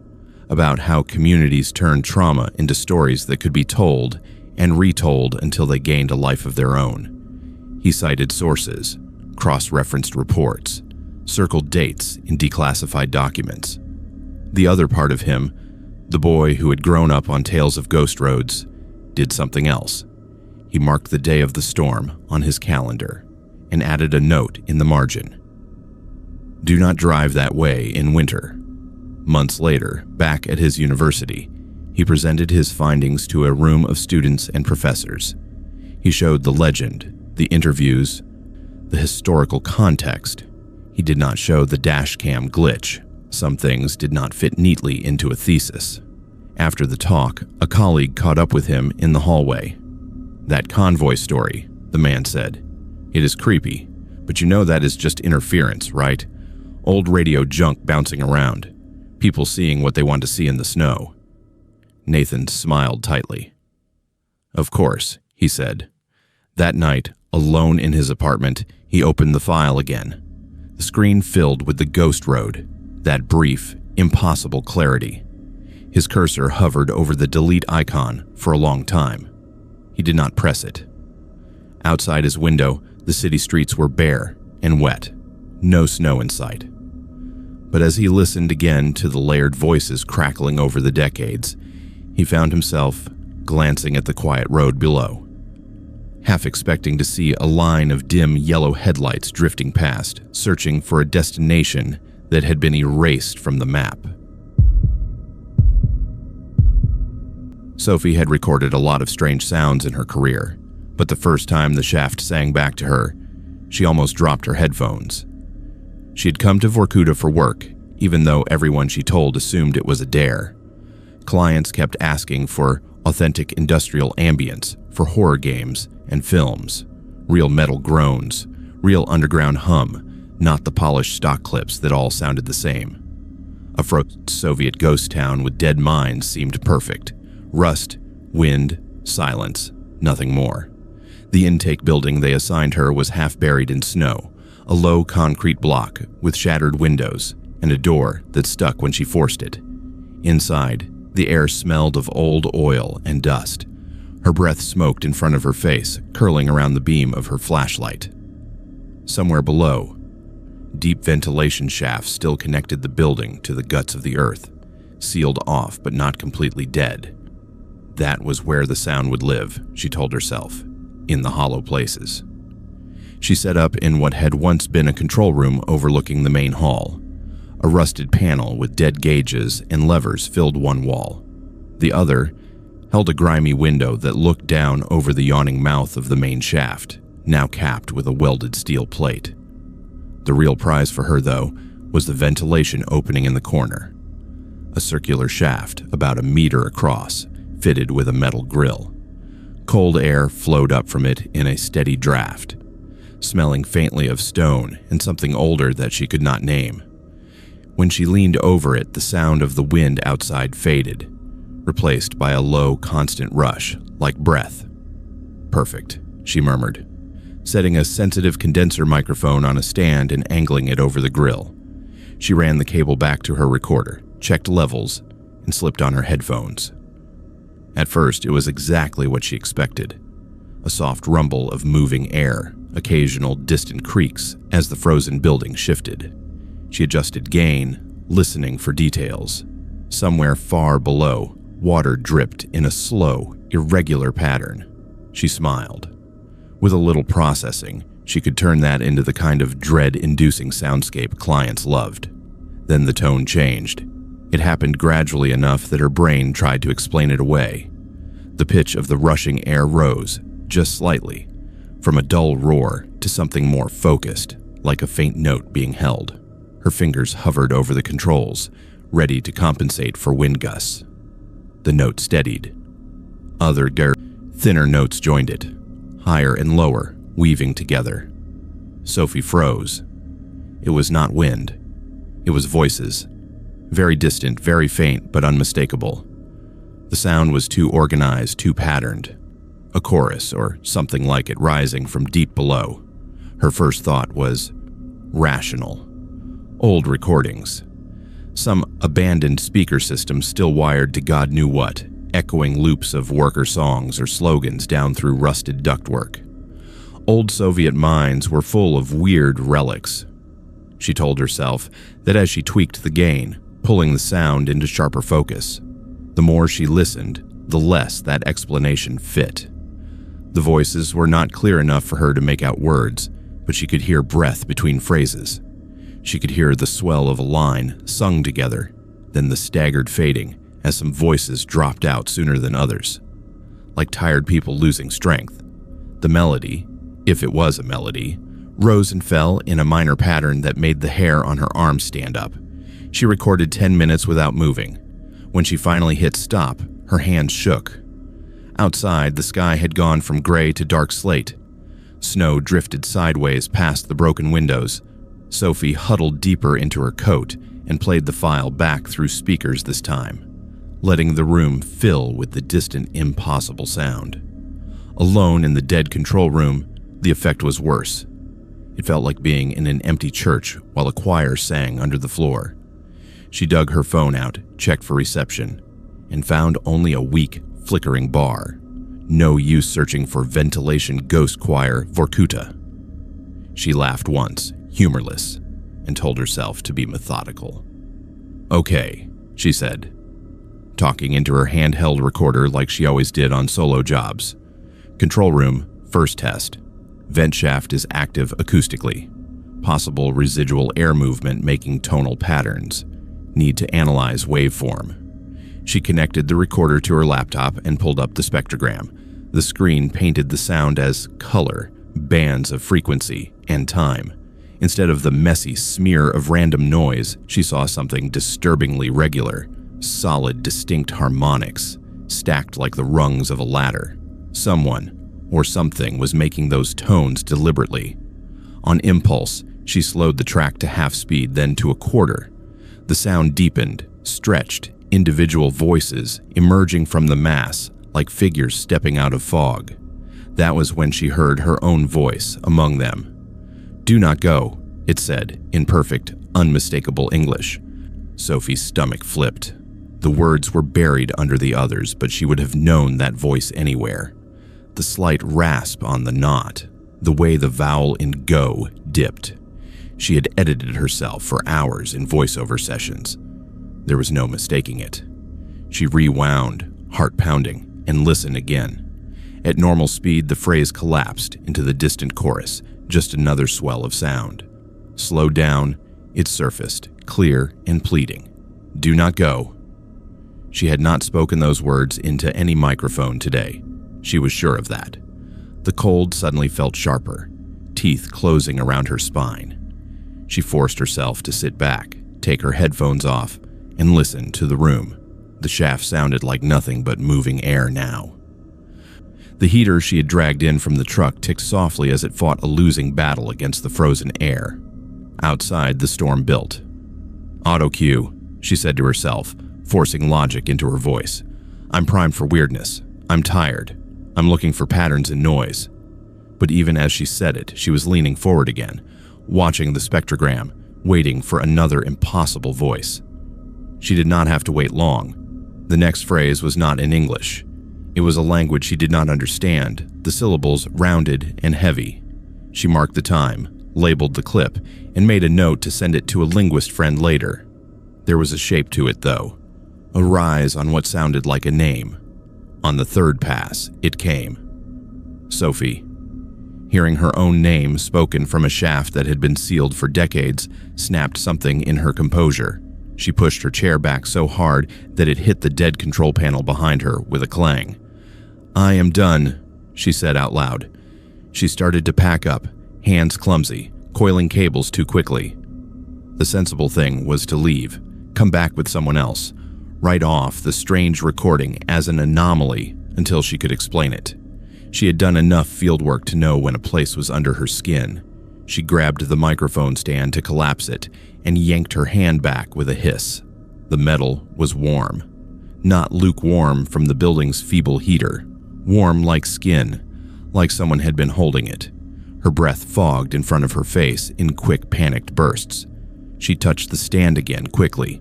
about how communities turned trauma into stories that could be told and retold until they gained a life of their own. He cited sources, cross-referenced reports, circled dates in declassified documents. The other part of him, the boy who had grown up on tales of ghost roads, did something else. He marked the day of the storm on his calendar and added a note in the margin. Do not drive that way in winter. Months later, back at his university, he presented his findings to a room of students and professors. He showed the legend, the interviews, the historical context. He did not show the dashcam glitch. Some things did not fit neatly into a thesis. After the talk, a colleague caught up with him in the hallway. "That convoy story," the man said. "It is creepy, but you know that is just interference, right? Old radio junk bouncing around. People seeing what they want to see in the snow." Nathan smiled tightly. "Of course," he said. That night, alone in his apartment, he opened the file again. The screen filled with the ghost road, that brief, impossible clarity. His cursor hovered over the delete icon for a long time. He did not press it. Outside his window, the city streets were bare and wet, no snow in sight. But as he listened again to the layered voices crackling over the decades, he found himself glancing at the quiet road below, half expecting to see a line of dim yellow headlights drifting past, searching for a destination that had been erased from the map. Sophie had recorded a lot of strange sounds in her career, but the first time the shaft sang back to her, she almost dropped her headphones. She had come to Vorkuta for work, even though everyone she told assumed it was a dare. Clients kept asking for authentic industrial ambience, for horror games and films, real metal groans, real underground hum, not the polished stock clips that all sounded the same. A frozen Soviet ghost town with dead mines seemed perfect. Rust, wind, silence, nothing more. The intake building they assigned her was half buried in snow, a low concrete block with shattered windows and a door that stuck when she forced it. Inside, the air smelled of old oil and dust. Her breath smoked in front of her face, curling around the beam of her flashlight. Somewhere below, deep ventilation shafts still connected the building to the guts of the earth, sealed off but not completely dead. That was where the sound would live, she told herself, in the hollow places. She set up in what had once been a control room overlooking the main hall. A rusted panel with dead gauges and levers filled one wall. The other held a grimy window that looked down over the yawning mouth of the main shaft, now capped with a welded steel plate. The real prize for her, though, was the ventilation opening in the corner. A circular shaft about a meter across, fitted with a metal grill. Cold air flowed up from it in a steady draft, smelling faintly of stone and something older that she could not name. When she leaned over it, the sound of the wind outside faded, replaced by a low, constant rush, like breath. "Perfect," she murmured, setting a sensitive condenser microphone on a stand and angling it over the grill. She ran the cable back to her recorder, checked levels, and slipped on her headphones. At first, it was exactly what she expected. A soft rumble of moving air, occasional distant creaks as the frozen building shifted. She adjusted gain, listening for details. Somewhere far below, water dripped in a slow, irregular pattern. She smiled. With a little processing, she could turn that into the kind of dread-inducing soundscape clients loved. Then the tone changed. It happened gradually enough that her brain tried to explain it away. The pitch of the rushing air rose, just slightly, from a dull roar to something more focused, like a faint note being held. Her fingers hovered over the controls, ready to compensate for wind gusts. The note steadied. Other, thinner notes joined it, higher and lower, weaving together. Sophie froze. It was not wind. It was voices. Very distant, very faint, but unmistakable. The sound was too organized, too patterned. A chorus, or something like it, rising from deep below. Her first thought was rational. Old recordings. Some abandoned speaker system still wired to God knew what, echoing loops of worker songs or slogans down through rusted ductwork. Old Soviet mines were full of weird relics. She told herself that as she tweaked the gain, pulling the sound into sharper focus, the more she listened, the less that explanation fit. The voices were not clear enough for her to make out words, but she could hear breath between phrases. She could hear the swell of a line sung together, then the staggered fading as some voices dropped out sooner than others. Like tired people losing strength. The melody, if it was a melody, rose and fell in a minor pattern that made the hair on her arms stand up. She recorded 10 minutes without moving. When she finally hit stop, her hands shook. Outside, the sky had gone from gray to dark slate. Snow drifted sideways past the broken windows. Sophie huddled deeper into her coat and played the file back through speakers this time, letting the room fill with the distant, impossible sound. Alone in the dead control room, the effect was worse. It felt like being in an empty church while a choir sang under the floor. She dug her phone out, checked for reception, and found only a weak, flickering bar. No use searching for ventilation ghost choir Vorkuta. She laughed once, humorless, and told herself to be methodical. "Okay," she said, talking into her handheld recorder like she always did on solo jobs. "Control room, first test. Vent shaft is active acoustically. Possible residual air movement making tonal patterns. Need to analyze waveform." She connected the recorder to her laptop and pulled up the spectrogram. The screen painted the sound as color, bands of frequency, and time. Instead of the messy smear of random noise, she saw something disturbingly regular. Solid, distinct harmonics, stacked like the rungs of a ladder. Someone, or something, was making those tones deliberately. On impulse, she slowed the track to half speed, then to a quarter. The sound deepened, stretched, individual voices emerging from the mass like figures stepping out of fog. That was when she heard her own voice among them. "Do not go," it said, in perfect, unmistakable English. Sophie's stomach flipped. The words were buried under the others, but she would have known that voice anywhere. The slight rasp on the "not," the way the vowel in "go" dipped. She had edited herself for hours in voiceover sessions. There was no mistaking it. She rewound, heart pounding, and listened again. At normal speed, the phrase collapsed into the distant chorus, just another swell of sound. Slowed down, it surfaced, clear and pleading. "Do not go." She had not spoken those words into any microphone today. She was sure of that. The cold suddenly felt sharper, teeth closing around her spine. She forced herself to sit back, take her headphones off, and listen to the room. The shaft sounded like nothing but moving air now. The heater she had dragged in from the truck ticked softly as it fought a losing battle against the frozen air. Outside, the storm built. "Auto cue," she said to herself, forcing logic into her voice. "I'm primed for weirdness. I'm tired. I'm looking for patterns in noise." But even as she said it, she was leaning forward again, watching the spectrogram, waiting for another impossible voice. She did not have to wait long. The next phrase was not in English. It was a language she did not understand, the syllables rounded and heavy. She marked the time, labeled the clip, and made a note to send it to a linguist friend later. There was a shape to it, though. A rise on what sounded like a name. On the third pass, it came. Sophie. Hearing her own name spoken from a shaft that had been sealed for decades snapped something in her composure. She pushed her chair back so hard that it hit the dead control panel behind her with a clang. "I am done," she said out loud. She started to pack up, hands clumsy, coiling cables too quickly. The sensible thing was to leave, come back with someone else, write off the strange recording as an anomaly until she could explain it. She had done enough fieldwork to know when a place was under her skin. She grabbed the microphone stand to collapse it and yanked her hand back with a hiss. The metal was warm. Not lukewarm from the building's feeble heater. Warm like skin, like someone had been holding it. Her breath fogged in front of her face in quick, panicked bursts. She touched the stand again quickly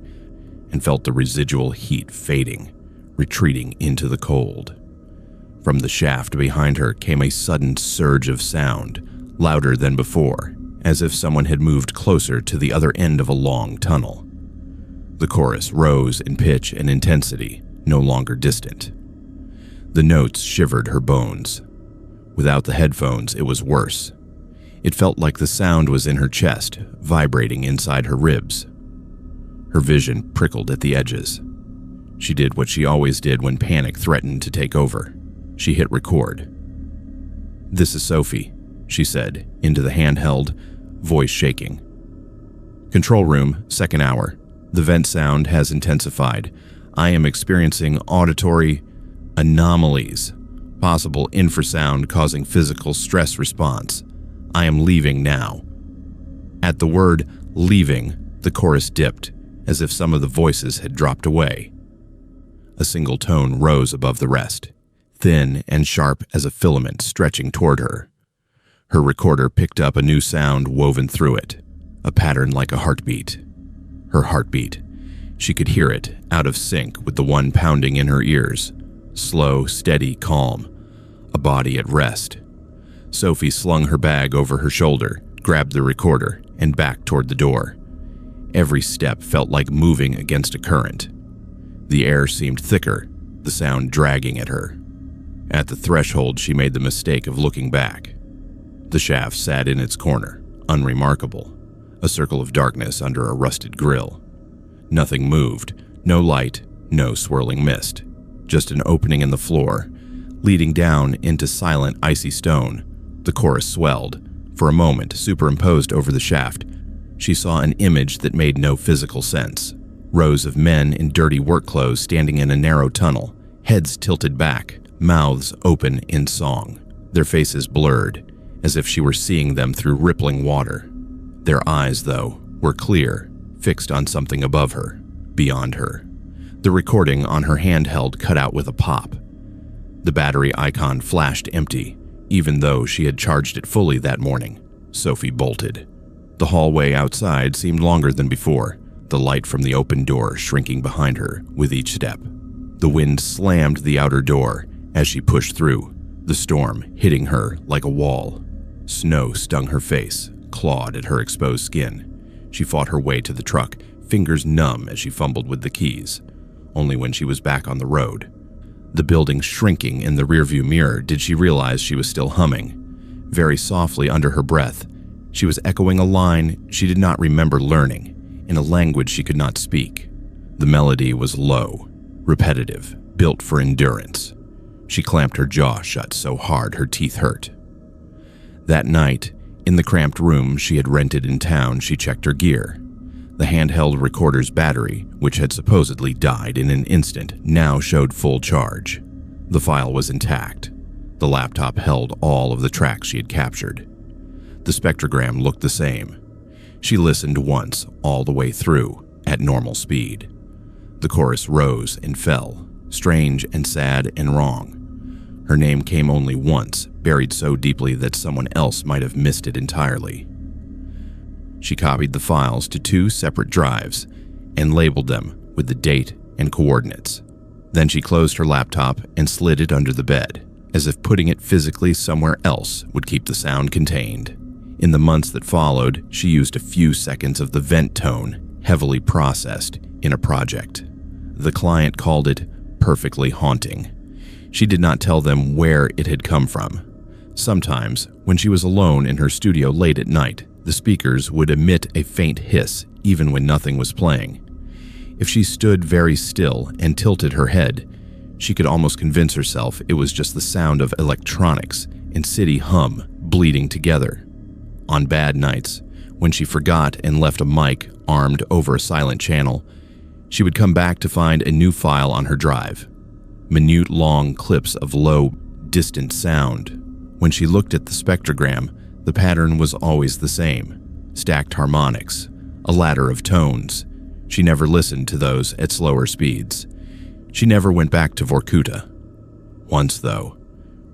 and felt the residual heat fading, retreating into the cold. From the shaft behind her came a sudden surge of sound, louder than before, as if someone had moved closer to the other end of a long tunnel. The chorus rose in pitch and intensity, no longer distant. The notes shivered her bones. Without the headphones, it was worse. It felt like the sound was in her chest, vibrating inside her ribs. Her vision prickled at the edges. She did what she always did when panic threatened to take over. She hit record. "This is Sophie," she said, into the handheld, voice shaking. "Control room, second hour. The vent sound has intensified. I am experiencing auditory anomalies. possible infrasound causing physical stress response. I am leaving now. At the word leaving, the chorus dipped, as if some of the voices had dropped away. A single tone rose above the rest, thin and sharp as a filament stretching toward her. Her recorder picked up a new sound woven through it, a pattern like a heartbeat. Her heartbeat. She could hear it, out of sync with the one pounding in her ears. Slow, steady, calm. A body at rest. Sophie slung her bag over her shoulder, grabbed the recorder, and backed toward the door. Every step felt like moving against a current. The air seemed thicker, the sound dragging at her. At the threshold, she made the mistake of looking back. The shaft sat in its corner, unremarkable, a circle of darkness under a rusted grill. Nothing moved, no light, no swirling mist, just an opening in the floor, leading down into silent, icy stone. The chorus swelled. For a moment, superimposed over the shaft, she saw an image that made no physical sense. Rows of men in dirty work clothes standing in a narrow tunnel, heads tilted back, mouths open in song, their faces blurred, as if she were seeing them through rippling water. Their eyes, though, were clear, fixed on something above her, beyond her. The recording on her handheld cut out with a pop. The battery icon flashed empty, even though she had charged it fully that morning. Sophie bolted. The hallway outside seemed longer than before, the light from the open door shrinking behind her with each step. The wind slammed the outer door as she pushed through, the storm hitting her like a wall. Snow stung her face, clawed at her exposed skin. She fought her way to the truck, fingers numb as she fumbled with the keys. Only when she was back on the road, the building shrinking in the rearview mirror, did she realize she was still humming. Very softly under her breath, she was echoing a line she did not remember learning, in a language she could not speak. The melody was low, repetitive, built for endurance. She clamped her jaw shut so hard her teeth hurt. That night, in the cramped room she had rented in town, she checked her gear. The handheld recorder's battery, which had supposedly died in an instant, now showed full charge. The file was intact. The laptop held all of the tracks she had captured. The spectrogram looked the same. She listened once, all the way through, at normal speed. The chorus rose and fell, strange and sad and wrong. Her name came only once, buried so deeply that someone else might have missed it entirely. She copied the files to 2 separate drives and labeled them with the date and coordinates. Then she closed her laptop and slid it under the bed, as if putting it physically somewhere else would keep the sound contained. In the months that followed, she used a few seconds of the vent tone, heavily processed, in a project. The client called it perfectly haunting. She did not tell them where it had come from. Sometimes, when she was alone in her studio late at night, the speakers would emit a faint hiss even when nothing was playing. If she stood very still and tilted her head, she could almost convince herself it was just the sound of electronics and city hum bleeding together. On bad nights, when she forgot and left a mic armed over a silent channel, she would come back to find a new file on her drive. Minute long clips of low, distant sound. When she looked at the spectrogram, the pattern was always the same. Stacked harmonics, a ladder of tones. She never listened to those at slower speeds. She never went back to Vorkuta. Once, though,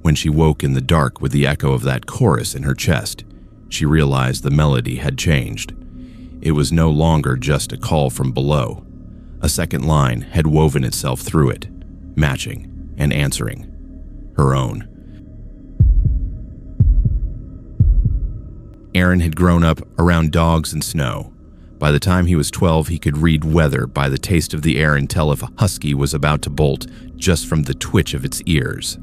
when she woke in the dark with the echo of that chorus in her chest, she realized the melody had changed. It was no longer just a call from below. A second line had woven itself through it, matching and answering her own. Aaron had grown up around dogs and snow. By the time he was 12, he could read weather by the taste of the air and tell if a husky was about to bolt just from the twitch of its ears.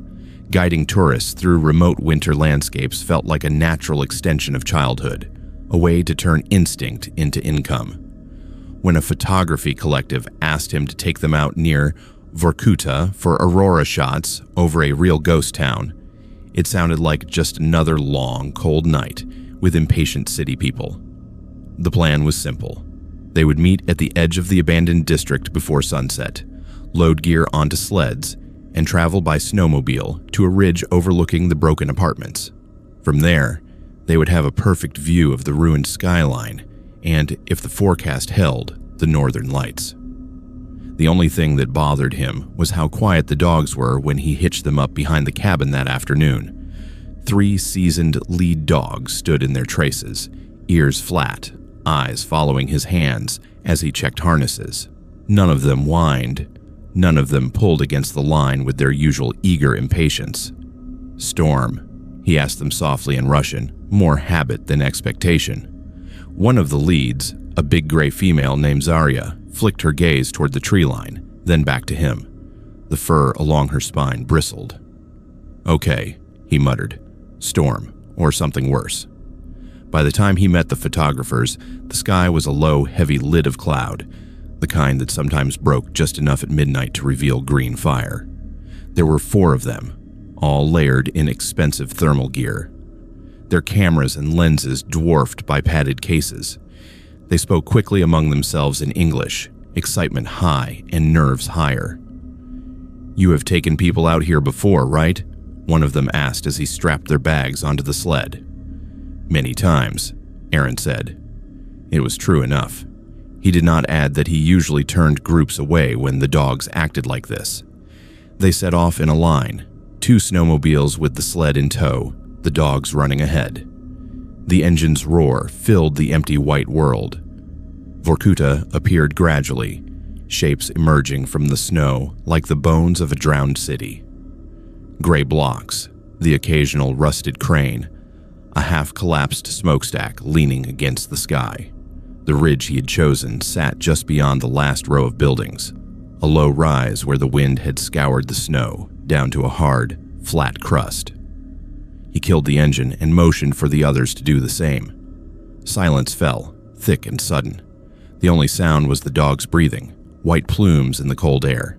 Guiding tourists through remote winter landscapes felt like a natural extension of childhood, a way to turn instinct into income. When a photography collective asked him to take them out near Vorkuta for aurora shots over a real ghost town, it sounded like just another long, cold night with impatient city people. The plan was simple. They would meet at the edge of the abandoned district before sunset, load gear onto sleds, and travel by snowmobile to a ridge overlooking the broken apartments. From there, they would have a perfect view of the ruined skyline and, if the forecast held, the northern lights. The only thing that bothered him was how quiet the dogs were when he hitched them up behind the cabin that afternoon. 3 seasoned lead dogs stood in their traces, ears flat, eyes following his hands as he checked harnesses. None of them whined. None of them pulled against the line with their usual eager impatience. "Storm?" he asked them softly in Russian, more habit than expectation. One of the leads, a big gray female named Zarya, flicked her gaze toward the tree line, then back to him. The fur along her spine bristled. "Okay," he muttered. "Storm, or something worse." By the time he met the photographers, the sky was a low, heavy lid of cloud, the kind that sometimes broke just enough at midnight to reveal green fire. There were 4 of them, all layered in expensive thermal gear, their cameras and lenses dwarfed by padded cases. They spoke quickly among themselves in English, excitement high and nerves higher. "You have taken people out here before, right?" one of them asked as he strapped their bags onto the sled. "Many times," Aaron said. It was true enough. He did not add that he usually turned groups away when the dogs acted like this. They set off in a line, 2 snowmobiles with the sled in tow, the dogs running ahead. The engine's roar filled the empty white world. Vorkuta appeared gradually, shapes emerging from the snow like the bones of a drowned city. Gray blocks, the occasional rusted crane, a half-collapsed smokestack leaning against the sky. The ridge he had chosen sat just beyond the last row of buildings, a low rise where the wind had scoured the snow down to a hard, flat crust. He killed the engine and motioned for the others to do the same. Silence fell, thick and sudden. The only sound was the dogs breathing, white plumes in the cold air.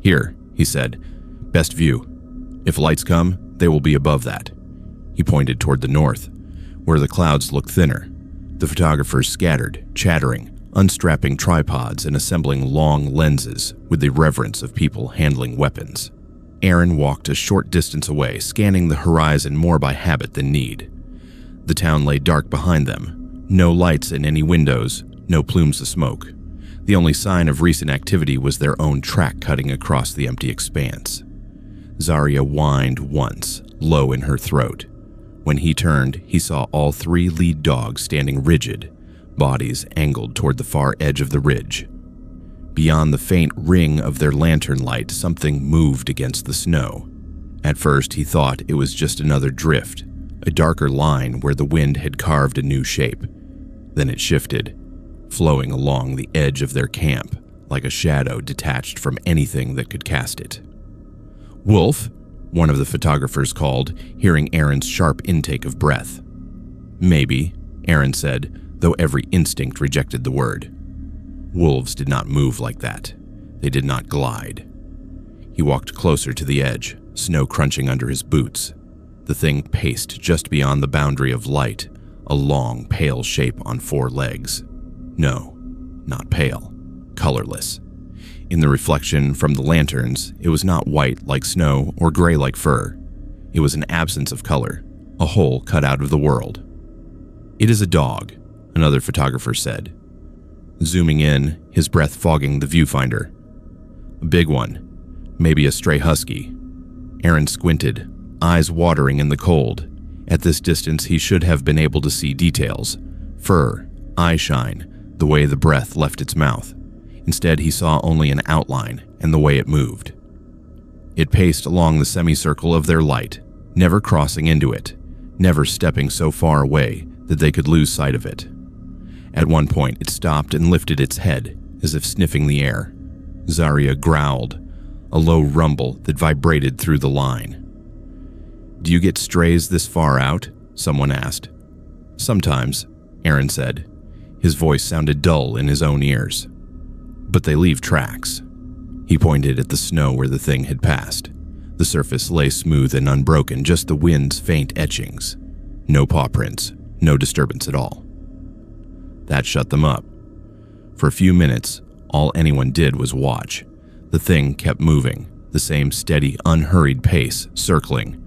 "Here," he said, "best view. If lights come, they will be above that." He pointed toward the north, where the clouds looked thinner. The photographers scattered, chattering, unstrapping tripods and assembling long lenses with the reverence of people handling weapons. Aaron walked a short distance away, scanning the horizon more by habit than need. The town lay dark behind them, no lights in any windows, no plumes of smoke. The only sign of recent activity was their own track cutting across the empty expanse. Zarya whined once, low in her throat. When he turned, he saw all 3 lead dogs standing rigid, bodies angled toward the far edge of the ridge. Beyond the faint ring of their lantern light, something moved against the snow. At first, he thought it was just another drift, a darker line where the wind had carved a new shape. Then it shifted, flowing along the edge of their camp, like a shadow detached from anything that could cast it. "Wolf?" one of the photographers called, hearing Aaron's sharp intake of breath. "Maybe," Aaron said, though every instinct rejected the word. Wolves did not move like that. They did not glide. He walked closer to the edge, snow crunching under his boots. The thing paced just beyond the boundary of light, a long, pale shape on 4 legs. No, not pale, colorless. In the reflection from the lanterns, it was not white like snow or gray like fur. It was an absence of color, a hole cut out of the world. "It is a dog," another photographer said, zooming in, his breath fogging the viewfinder. "A big one, maybe a stray husky." Aaron squinted, eyes watering in the cold. At this distance, he should have been able to see details: fur, eye shine, the way the breath left its mouth. Instead, he saw only an outline and the way it moved. It paced along the semicircle of their light, never crossing into it, never stepping so far away that they could lose sight of it. At one point, it stopped and lifted its head, as if sniffing the air. Zarya growled, a low rumble that vibrated through the line. "Do you get strays this far out?" someone asked. "Sometimes," Aaron said. His voice sounded dull in his own ears. "But they leave tracks." He pointed at the snow where the thing had passed. The surface lay smooth and unbroken, just the wind's faint etchings. No paw prints, no disturbance at all. That shut them up. For a few minutes, all anyone did was watch. The thing kept moving, the same steady, unhurried pace, circling.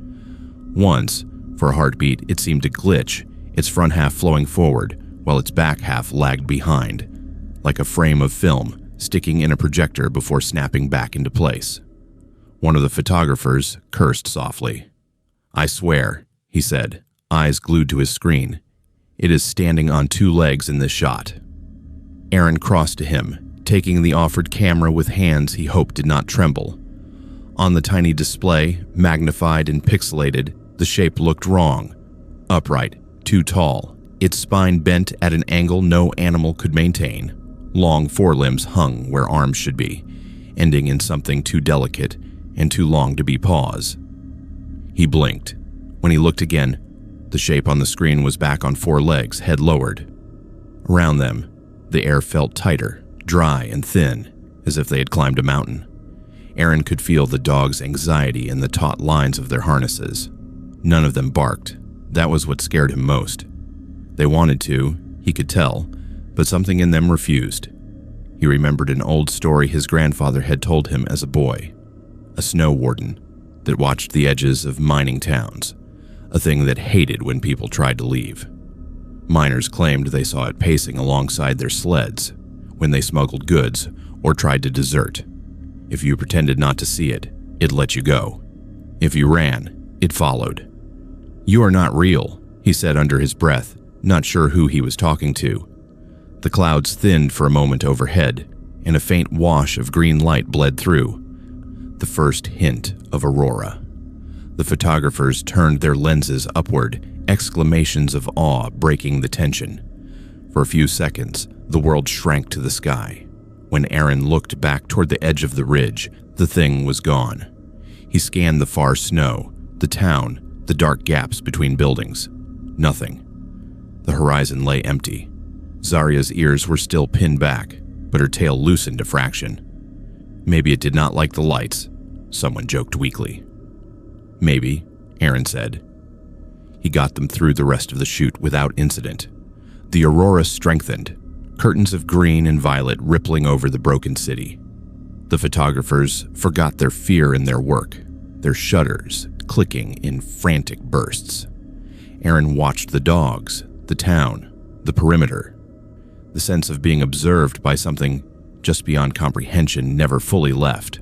Once, for a heartbeat, it seemed to glitch, its front half flowing forward, while its back half lagged behind, like a frame of film sticking in a projector before snapping back into place. One of the photographers cursed softly. "I swear," he said, eyes glued to his screen, "it is standing on two legs in this shot." Aaron crossed to him, taking the offered camera with hands he hoped did not tremble. On the tiny display, magnified and pixelated, the shape looked wrong. Upright, too tall, its spine bent at an angle no animal could maintain. Long forelimbs hung where arms should be, ending in something too delicate and too long to be paws. He blinked. When he looked again, the shape on the screen was back on four legs, head lowered. Around them, the air felt tighter, dry and thin, as if they had climbed a mountain. Aaron could feel the dog's anxiety in the taut lines of their harnesses. None of them barked. That was what scared him most. They wanted to, he could tell, but something in them refused. He remembered an old story his grandfather had told him as a boy. A snow warden that watched the edges of mining towns, a thing that hated when people tried to leave. Miners claimed they saw it pacing alongside their sleds when they smuggled goods or tried to desert. If you pretended not to see it, it let you go. If you ran, it followed. "You are not real," he said under his breath, not sure who he was talking to. The clouds thinned for a moment overhead, and a faint wash of green light bled through. The first hint of aurora. The photographers turned their lenses upward, exclamations of awe breaking the tension. For a few seconds, the world shrank to the sky. When Aaron looked back toward the edge of the ridge, the thing was gone. He scanned the far snow, the town, the dark gaps between buildings. Nothing. The horizon lay empty. Zarya's ears were still pinned back, but her tail loosened a fraction. Maybe it did not like the lights, someone joked weakly. "Maybe," Aaron said. He got them through the rest of the shoot without incident. The aurora strengthened, curtains of green and violet rippling over the broken city. The photographers forgot their fear in their work, their shutters clicking in frantic bursts. Aaron watched the dogs, the town, the perimeter. The sense of being observed by something just beyond comprehension never fully left.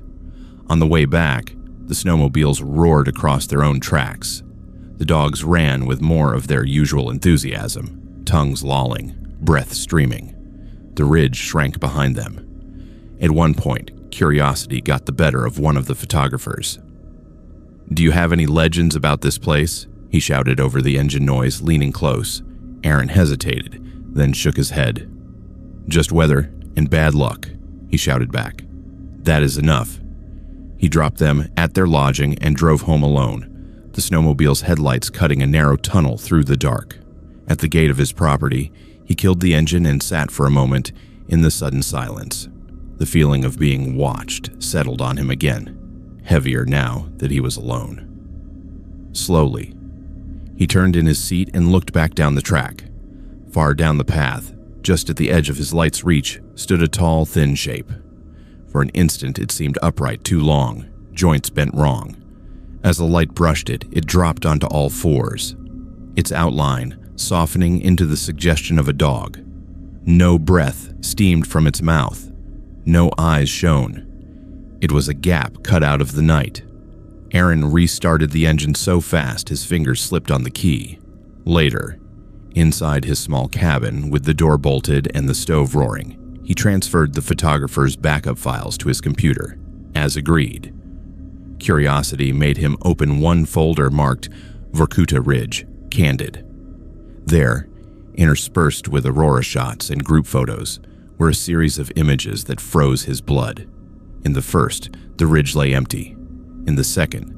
On the way back, the snowmobiles roared across their own tracks. The dogs ran with more of their usual enthusiasm, tongues lolling, breath streaming. The ridge shrank behind them. At one point, curiosity got the better of one of the photographers. "Do you have any legends about this place?" he shouted over the engine noise, leaning close. Aaron hesitated, then shook his head. "Just weather and bad luck," he shouted back. "That is enough." He dropped them at their lodging and drove home alone, the snowmobile's headlights cutting a narrow tunnel through the dark. At the gate of his property, he killed the engine and sat for a moment in the sudden silence. The feeling of being watched settled on him again, heavier now that he was alone. Slowly, he turned in his seat and looked back down the track. Far down the path, just at the edge of his light's reach, stood a tall, thin shape. For an instant it seemed upright too long, joints bent wrong. As the light brushed it, it dropped onto all fours, its outline softening into the suggestion of a dog. No breath steamed from its mouth. No eyes shone. It was a gap cut out of the night. Aaron restarted the engine so fast his fingers slipped on the key. Later, inside his small cabin with the door bolted and the stove roaring, he transferred the photographer's backup files to his computer, as agreed. Curiosity made him open one folder marked Vorkuta Ridge, Candid. There, interspersed with aurora shots and group photos, were a series of images that froze his blood. In the first, the ridge lay empty. In the second,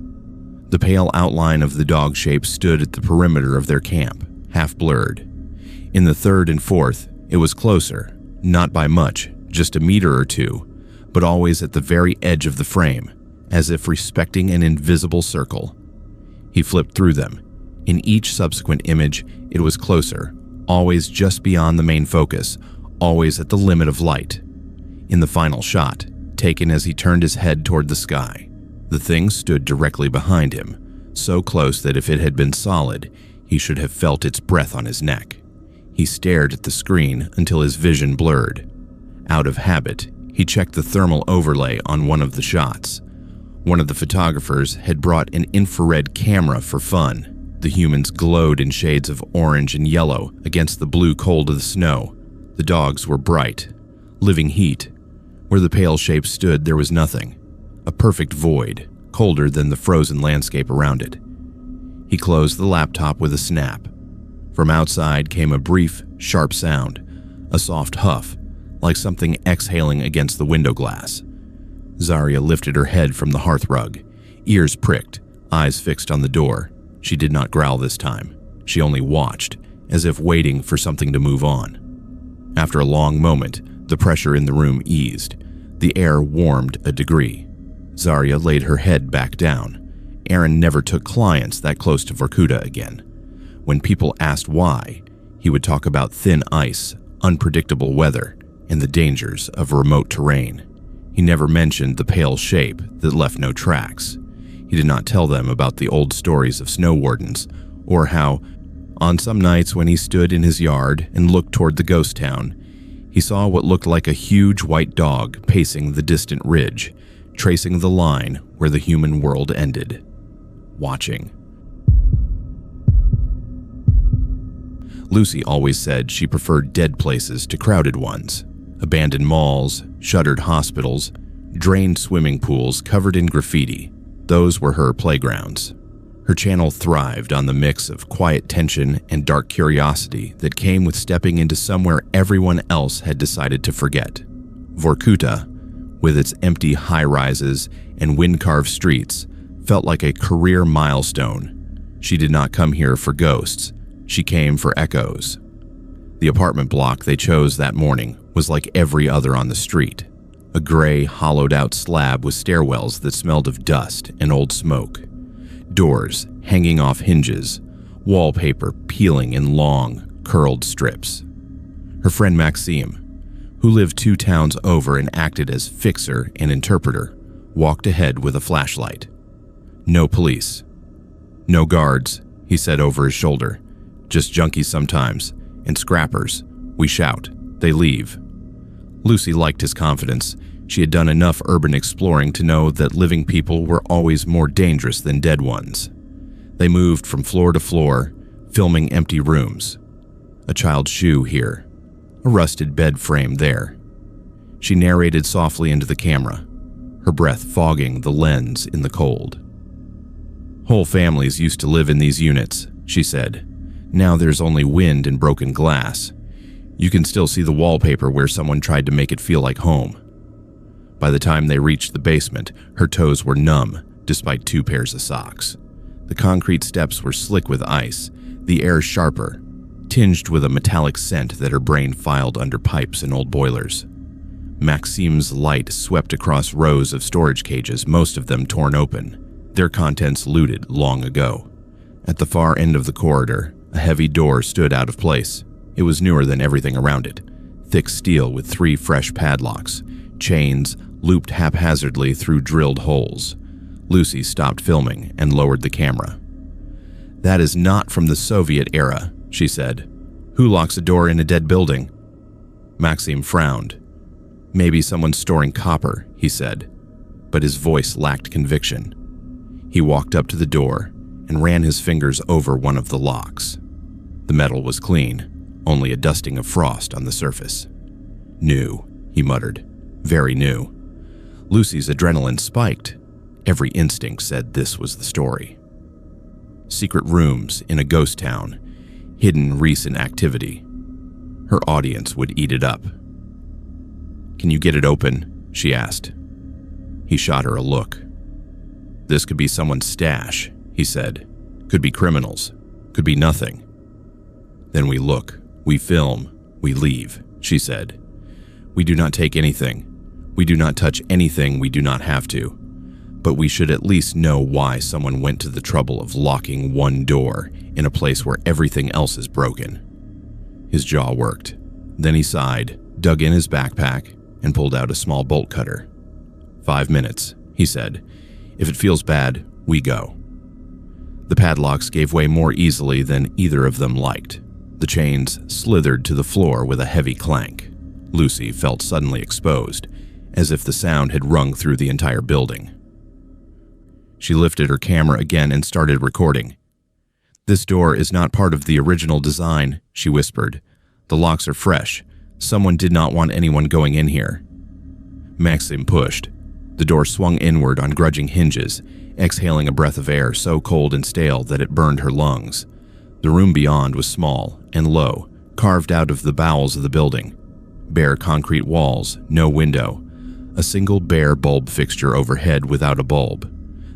the pale outline of the dog shape stood at the perimeter of their camp, half blurred. In the third and fourth, it was closer, not by much, just a meter or two, but always at the very edge of the frame, as if respecting an invisible circle. He flipped through them. In each subsequent image, it was closer, always just beyond the main focus, always at the limit of light. In the final shot, taken as he turned his head toward the sky, The thing stood directly behind him, so close that if it had been solid, he should have felt its breath on his neck. He stared at the screen until his vision blurred. Out of habit, he checked the thermal overlay on one of the shots. One of the photographers had brought an infrared camera for fun. The humans glowed in shades of orange and yellow against the blue cold of the snow. The dogs were bright, living heat. Where the pale shape stood, there was nothing. A perfect void, colder than the frozen landscape around it. He closed the laptop with a snap. From outside came a brief, sharp sound, a soft huff, like something exhaling against the window glass. Zarya lifted her head from the hearthrug, ears pricked, eyes fixed on the door. She did not growl this time. She only watched, as if waiting for something to move on. After a long moment, the pressure in the room eased. The air warmed a degree. Zarya laid her head back down. Aaron never took clients that close to Vorkuta again. When people asked why, he would talk about thin ice, unpredictable weather, and the dangers of remote terrain. He never mentioned the pale shape that left no tracks. He did not tell them about the old stories of snow wardens, or how, on some nights when he stood in his yard and looked toward the ghost town, he saw what looked like a huge white dog pacing the distant ridge, tracing the line where the human world ended. Watching. Lucy always said she preferred dead places to crowded ones. Abandoned malls, shuttered hospitals, drained swimming pools covered in graffiti. Those were her playgrounds. Her channel thrived on the mix of quiet tension and dark curiosity that came with stepping into somewhere everyone else had decided to forget. Vorkuta, with its empty high-rises and wind-carved streets, felt like a career milestone. She did not come here for ghosts. She came for echoes. The apartment block they chose that morning was like every other on the street. A gray, hollowed-out slab with stairwells that smelled of dust and old smoke. Doors hanging off hinges, wallpaper peeling in long, curled strips. Her friend Maxime, who lived 2 towns over and acted as fixer and interpreter, walked ahead with a flashlight. No police. No guards, he said over his shoulder. Just junkies sometimes, and scrappers. We shout. They leave. Lucy liked his confidence. She had done enough urban exploring to know that living people were always more dangerous than dead ones. They moved from floor to floor, filming empty rooms. A child's shoe here. A rusted bed frame there. She narrated softly into the camera, her breath fogging the lens in the cold. Whole families used to live in these units, she said. Now there's only wind and broken glass. You can still see the wallpaper where someone tried to make it feel like home. By the time they reached the basement, her toes were numb, despite 2 pairs of socks. The concrete steps were slick with ice, the air sharper, tinged with a metallic scent that her brain filed under pipes and old boilers. Maxime's light swept across rows of storage cages, most of them torn open, their contents looted long ago. At the far end of the corridor, a heavy door stood out of place. It was newer than everything around it. Thick steel with 3 fresh padlocks, chains looped haphazardly through drilled holes. Lucy stopped filming and lowered the camera. "That is not from the Soviet era," she said. "Who locks a door in a dead building?" Maxime frowned. "Maybe someone's storing copper," he said, but his voice lacked conviction. He walked up to the door and ran his fingers over one of the locks. The metal was clean, only a dusting of frost on the surface. "New," he muttered. "Very new." Lucy's adrenaline spiked. Every instinct said this was the story. Secret rooms in a ghost town, hidden recent activity. Her audience would eat it up. "Can you get it open?" she asked. He shot her a look. "This could be someone's stash," he said. "Could be criminals. Could be nothing." "Then we look, we film, we leave," she said. "We do not take anything. We do not touch anything we do not have to. But we should at least know why someone went to the trouble of locking one door in a place where everything else is broken." His jaw worked. Then he sighed, dug in his backpack, and pulled out a small bolt cutter. 5 minutes, he said. If it feels bad, we go." The padlocks gave way more easily than either of them liked. The chains slithered to the floor with a heavy clank. Lucy felt suddenly exposed, as if the sound had rung through the entire building. She lifted her camera again and started recording. "This door is not part of the original design," she whispered. "The locks are fresh. Someone did not want anyone going in here." Maxim pushed. The door swung inward on grudging hinges, exhaling a breath of air so cold and stale that it burned her lungs. The room beyond was small and low, carved out of the bowels of the building. Bare concrete walls, no window. A single bare bulb fixture overhead without a bulb.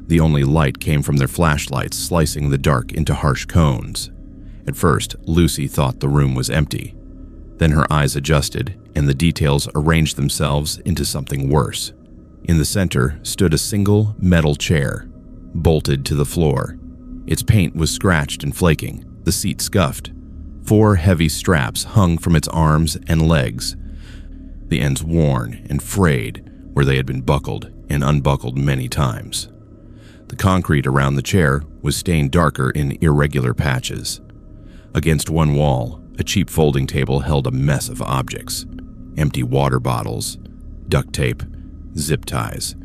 The only light came from their flashlights, slicing the dark into harsh cones. At first, Lucy thought the room was empty. Then her eyes adjusted, and the details arranged themselves into something worse. In the center stood a single metal chair, bolted to the floor. Its paint was scratched and flaking, the seat scuffed. 4 heavy straps hung from its arms and legs, the ends worn and frayed where they had been buckled and unbuckled many times. The concrete around the chair was stained darker in irregular patches. Against one wall, a cheap folding table held a mess of objects. Empty water bottles, duct tape, zip ties,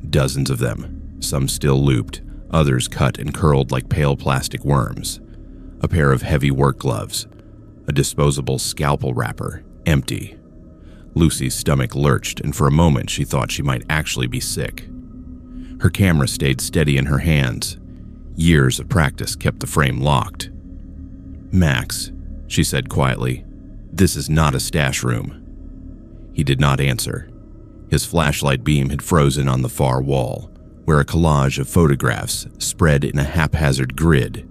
dozens of them, some still looped, others cut and curled like pale plastic worms. A pair of heavy work gloves, a disposable scalpel wrapper, empty. Lucy's stomach lurched, and for a moment she thought she might actually be sick. Her camera stayed steady in her hands. Years of practice kept the frame locked. "Max," she said quietly, "this is not a stash room." He did not answer. His flashlight beam had frozen on the far wall, where a collage of photographs spread in a haphazard grid.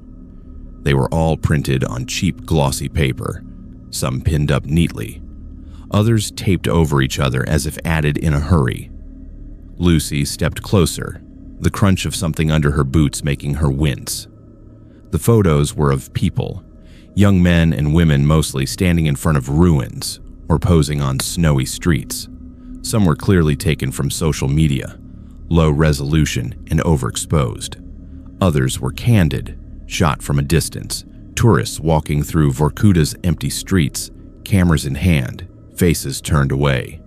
They were all printed on cheap glossy paper, some pinned up neatly, others taped over each other as if added in a hurry. Lucy stepped closer, the crunch of something under her boots making her wince. The photos were of people, young men and women mostly, standing in front of ruins or posing on snowy streets. Some were clearly taken from social media, low resolution and overexposed. Others were candid, shot from a distance, tourists walking through Vorkuta's empty streets, cameras in hand, faces turned away.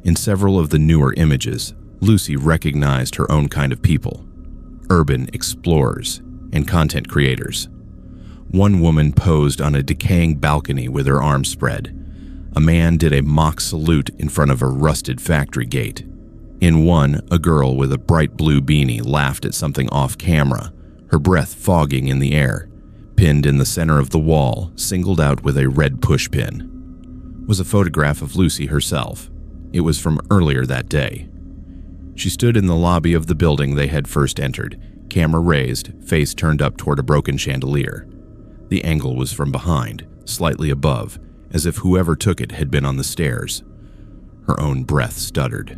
In several of the newer images, Lucy recognized her own kind of people, urban explorers and content creators. One woman posed on a decaying balcony with her arms spread. A man did a mock salute in front of a rusted factory gate. In one, a girl with a bright blue beanie laughed at something off camera, her breath fogging in the air. Pinned in the center of the wall, singled out with a red pushpin, was a photograph of Lucy herself. It was from earlier that day. She stood in the lobby of the building they had first entered, camera raised, face turned up toward a broken chandelier. The angle was from behind, slightly above, as if whoever took it had been on the stairs. Her own breath stuttered.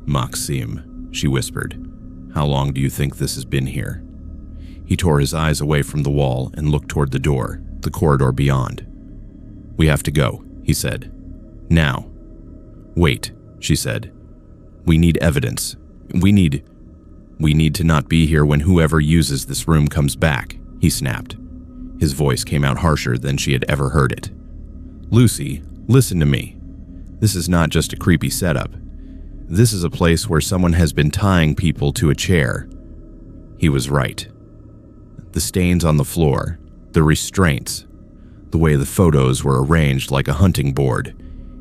"Maxim," she whispered, "how long do you think this has been here?" He tore his eyes away from the wall and looked toward the door, the corridor beyond. "We have to go," he said. "Now." "Wait," she said. "We need evidence. We need to not be here when whoever uses this room comes back," he snapped. His voice came out harsher than she had ever heard it. "Lucy, listen to me. This is not just a creepy setup. This is a place where someone has been tying people to a chair." He was right. The stains on the floor, the restraints, the way the photos were arranged like a hunting board,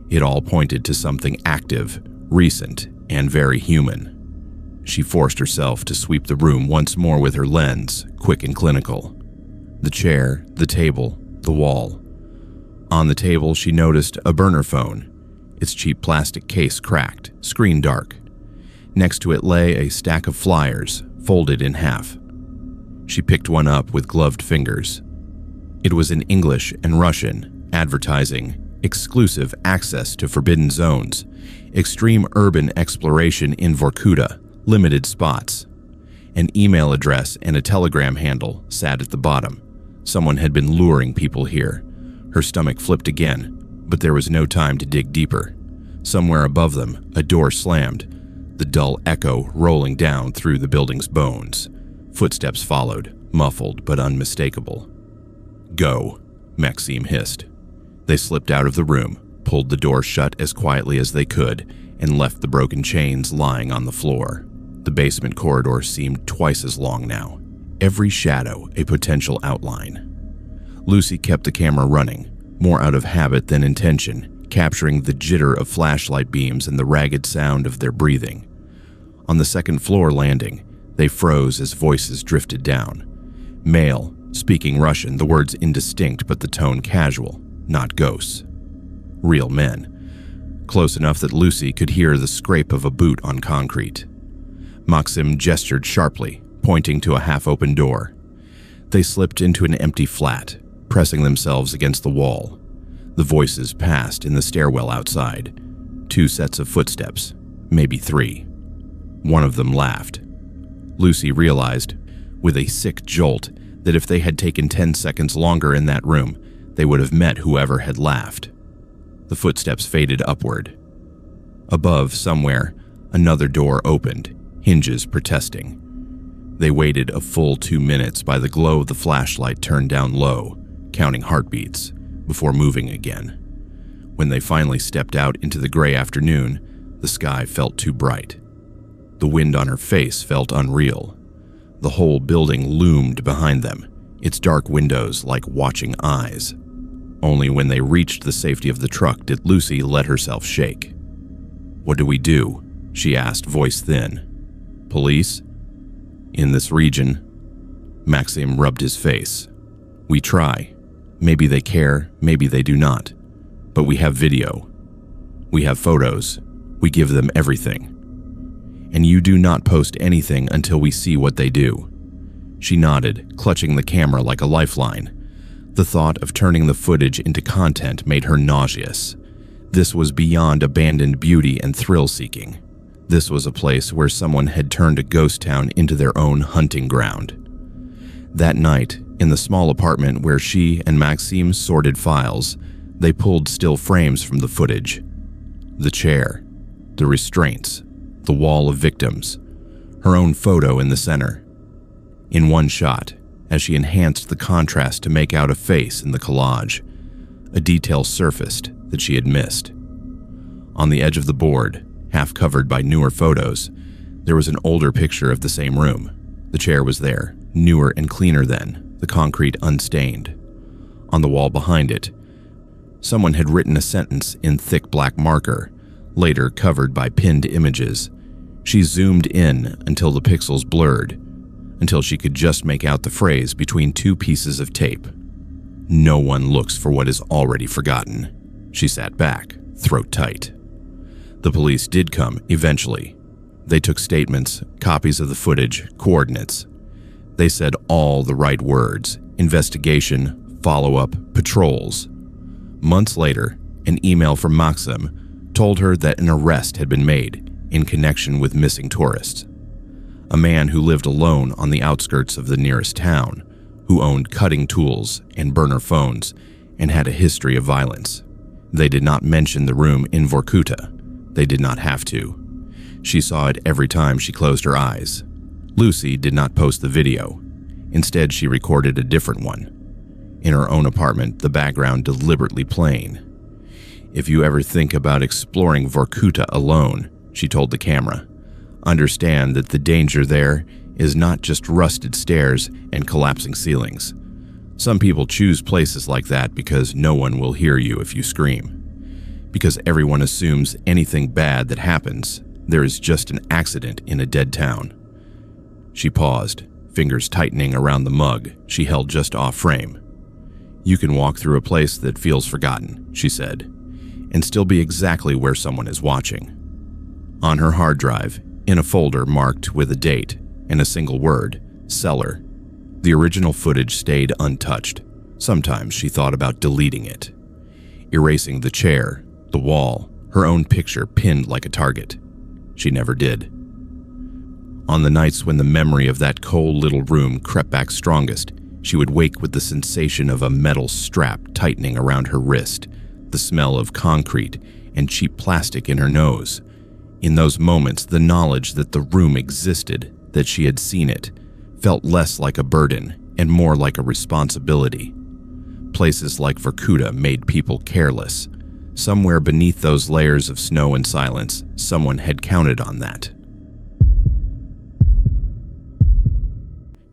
it all pointed to something active, recent, and very human. She forced herself to sweep the room once more with her lens, quick and clinical. The chair, the table, the wall. On the table, she noticed a burner phone, its cheap plastic case cracked, screen dark. Next to it lay a stack of flyers, folded in half. She picked one up with gloved fingers. It was in English and Russian, advertising exclusive access to forbidden zones, extreme urban exploration in Vorkuta, limited spots. An email address and a telegram handle sat at the bottom. Someone had been luring people here. Her stomach flipped again, but there was no time to dig deeper. Somewhere above them, a door slammed. the dull echo rolling down through the building's bones. Footsteps followed, muffled but unmistakable. "Go," Maxime hissed. They slipped out of the room, pulled the door shut as quietly as they could, and left the broken chains lying on the floor. The basement corridor seemed twice as long now, every shadow a potential outline. Lucy kept the camera running, more out of habit than intention, capturing the jitter of flashlight beams and the ragged sound of their breathing. On the second floor landing, they froze as voices drifted down. Male, speaking Russian, the words indistinct but the tone casual, not ghosts. Real men. Close enough that Lucy could hear the scrape of a boot on concrete. Maxim gestured sharply, pointing to a half-open door. They slipped into an empty flat, pressing themselves against the wall. The voices passed in the stairwell outside. 2 sets of footsteps, maybe 3. One of them laughed. Lucy realized, with a sick jolt, that if they had taken 10 seconds longer in that room, they would have met whoever had laughed. The footsteps faded upward. Above, somewhere, another door opened, hinges protesting. They waited a full 2 minutes by the glow of the flashlight turned down low, counting heartbeats, before moving again. When they finally stepped out into the gray afternoon, the sky felt too bright. The wind on her face felt unreal. The whole building loomed behind them, its dark windows like watching eyes. Only when they reached the safety of the truck did Lucy let herself shake. "What do we do?" she asked, voice thin. "Police? In this region?" Maxim rubbed his face. "We try. Maybe they care, maybe they do not. But we have video. We have photos. We give them everything. And you do not post anything until we see what they do." She nodded, clutching the camera like a lifeline. The thought of turning the footage into content made her nauseous. This was beyond abandoned beauty and thrill-seeking. This was a place where someone had turned a ghost town into their own hunting ground. That night, in the small apartment where she and Maxime sorted files, they pulled still frames from the footage. The chair, the restraints, the wall of victims, her own photo in the center. In one shot, as she enhanced the contrast to make out a face in the collage, a detail surfaced that she had missed. On the edge of the board, half covered by newer photos, there was an older picture of the same room. The chair was there, newer and cleaner then, the concrete unstained. On the wall behind it, someone had written a sentence in thick black marker, later covered by pinned images. She zoomed in until the pixels blurred, until she could just make out the phrase between 2 pieces of tape. "No one looks for what is already forgotten." She sat back, throat tight. The police did come, eventually. They took statements, copies of the footage, coordinates. They said all the right words: investigation, follow-up, patrols. Months later, an email from Maxim told her that an arrest had been made in connection with missing tourists. A man who lived alone on the outskirts of the nearest town, who owned cutting tools and burner phones, and had a history of violence. They did not mention the room in Vorkuta. They did not have to. She saw it every time she closed her eyes. Lucy did not post the video. Instead, she recorded a different one. In her own apartment, the background deliberately plain. "If you ever think about exploring Vorkuta alone," she told the camera, "understand that the danger there is not just rusted stairs and collapsing ceilings. Some people choose places like that because no one will hear you if you scream. Because everyone assumes anything bad that happens, there is just an accident in a dead town." She paused, fingers tightening around the mug she held just off frame. "You can walk through a place that feels forgotten," she said, "and still be exactly where someone is watching." On her hard drive, in a folder marked with a date and a single word, "Cellar," the original footage stayed untouched. Sometimes she thought about deleting it, erasing the chair, the wall, her own picture pinned like a target. She never did. On the nights when the memory of that cold little room crept back strongest, she would wake with the sensation of a metal strap tightening around her wrist, the smell of concrete and cheap plastic in her nose, In those moments, the knowledge that the room existed, that she had seen it, felt less like a burden and more like a responsibility. Places like Vorkuta made people careless. Somewhere beneath those layers of snow and silence, someone had counted on that.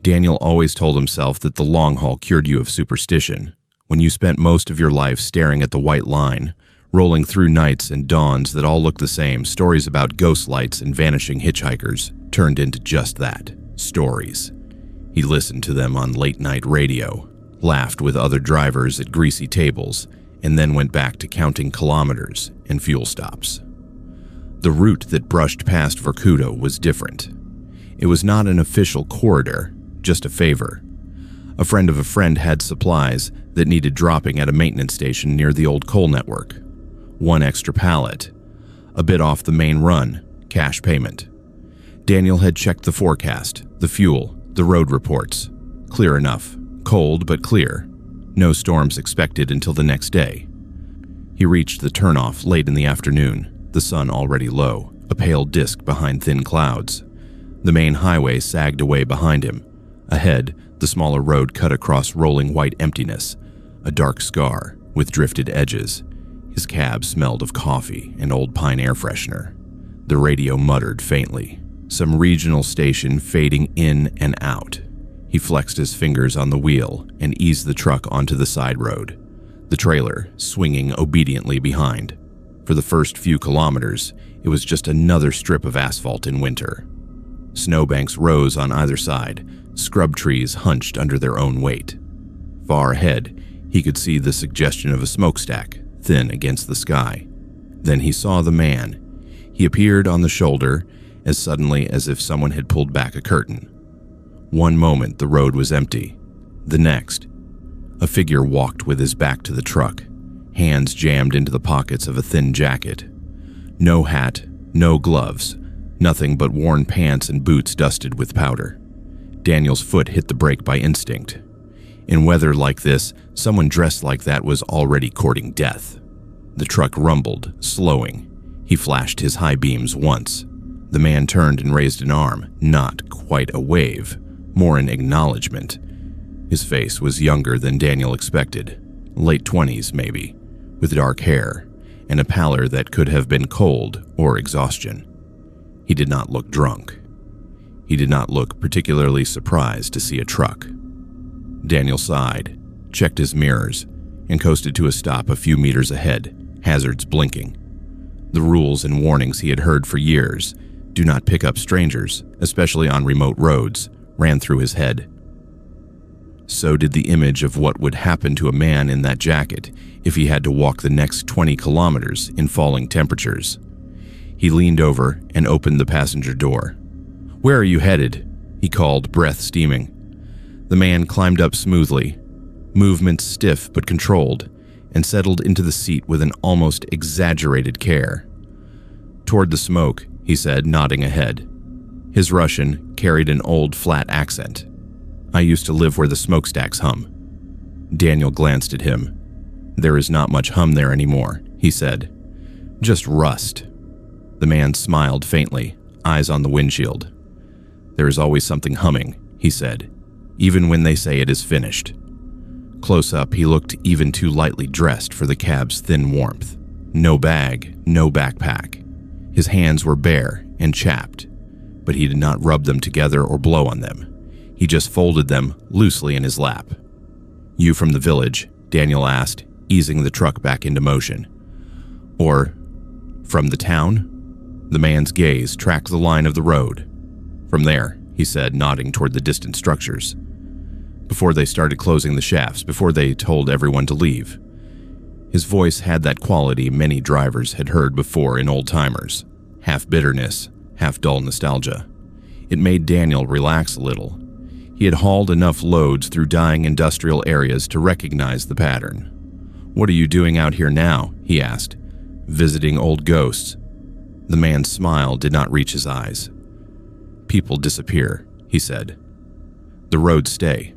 Daniel always told himself that the long haul cured you of superstition. When you spent most of your life staring at the white line, rolling through nights and dawns that all looked the same, stories about ghost lights and vanishing hitchhikers turned into just that, stories. He listened to them on late-night radio, laughed with other drivers at greasy tables, and then went back to counting kilometers and fuel stops. The route that brushed past Vorkuta was different. It was not an official corridor, just a favor. A friend of a friend had supplies that needed dropping at a maintenance station near the old coal network. One extra pallet, a bit off the main run, cash payment. Daniel had checked the forecast, the fuel, the road reports. Clear enough, cold but clear. No storms expected until the next day. He reached the turnoff late in the afternoon, the sun already low, a pale disk behind thin clouds. The main highway sagged away behind him. Ahead, the smaller road cut across rolling white emptiness, a dark scar with drifted edges. His cab smelled of coffee and old pine air freshener. The radio muttered faintly, some regional station fading in and out. He flexed his fingers on the wheel and eased the truck onto the side road, the trailer swinging obediently behind. For the first few kilometers, it was just another strip of asphalt in winter. Snowbanks rose on either side, scrub trees hunched under their own weight. Far ahead, he could see the suggestion of a smokestack, thin against the sky. Then he saw the man. He appeared on the shoulder as suddenly as if someone had pulled back a curtain. One moment the road was empty. The next, a figure walked with his back to the truck, hands jammed into the pockets of a thin jacket. No hat, no gloves, nothing but worn pants and boots dusted with powder. Daniel's foot hit the brake by instinct. In weather like this, someone dressed like that was already courting death. The truck rumbled, slowing. He flashed his high beams once. The man turned and raised an arm, not quite a wave, more an acknowledgement. His face was younger than Daniel expected, late 20s maybe, with dark hair and a pallor that could have been cold or exhaustion. He did not look drunk. He did not look particularly surprised to see a truck. Daniel sighed, checked his mirrors, and coasted to a stop a few meters ahead, hazards blinking. The rules and warnings he had heard for years, do not pick up strangers, especially on remote roads, ran through his head. So did the image of what would happen to a man in that jacket if he had to walk the next 20 kilometers in falling temperatures. He leaned over and opened the passenger door. "Where are you headed?" he called, breath steaming. The man climbed up smoothly, movements stiff but controlled, and settled into the seat with an almost exaggerated care. "Toward the smoke," he said, nodding ahead. His Russian carried an old, flat accent. "I used to live where the smokestacks hum." Daniel glanced at him. "There is not much hum there anymore," he said. "Just rust." The man smiled faintly, eyes on the windshield. "There is always something humming," he said, "even when they say it is finished." Close up, he looked even too lightly dressed for the cab's thin warmth. No bag, no backpack. His hands were bare and chapped, but he did not rub them together or blow on them. He just folded them loosely in his lap. "You from the village?" Daniel asked, easing the truck back into motion. "Or from the town?" The man's gaze tracked the line of the road. "From there," he said, nodding toward the distant structures. "Before they started closing the shafts, before they told everyone to leave." His voice had that quality many drivers had heard before in old-timers, half bitterness, half dull nostalgia. It made Daniel relax a little. He had hauled enough loads through dying industrial areas to recognize the pattern. "What are you doing out here now?" he asked. "Visiting old ghosts." The man's smile did not reach his eyes. "People disappear," he said. "The roads stay.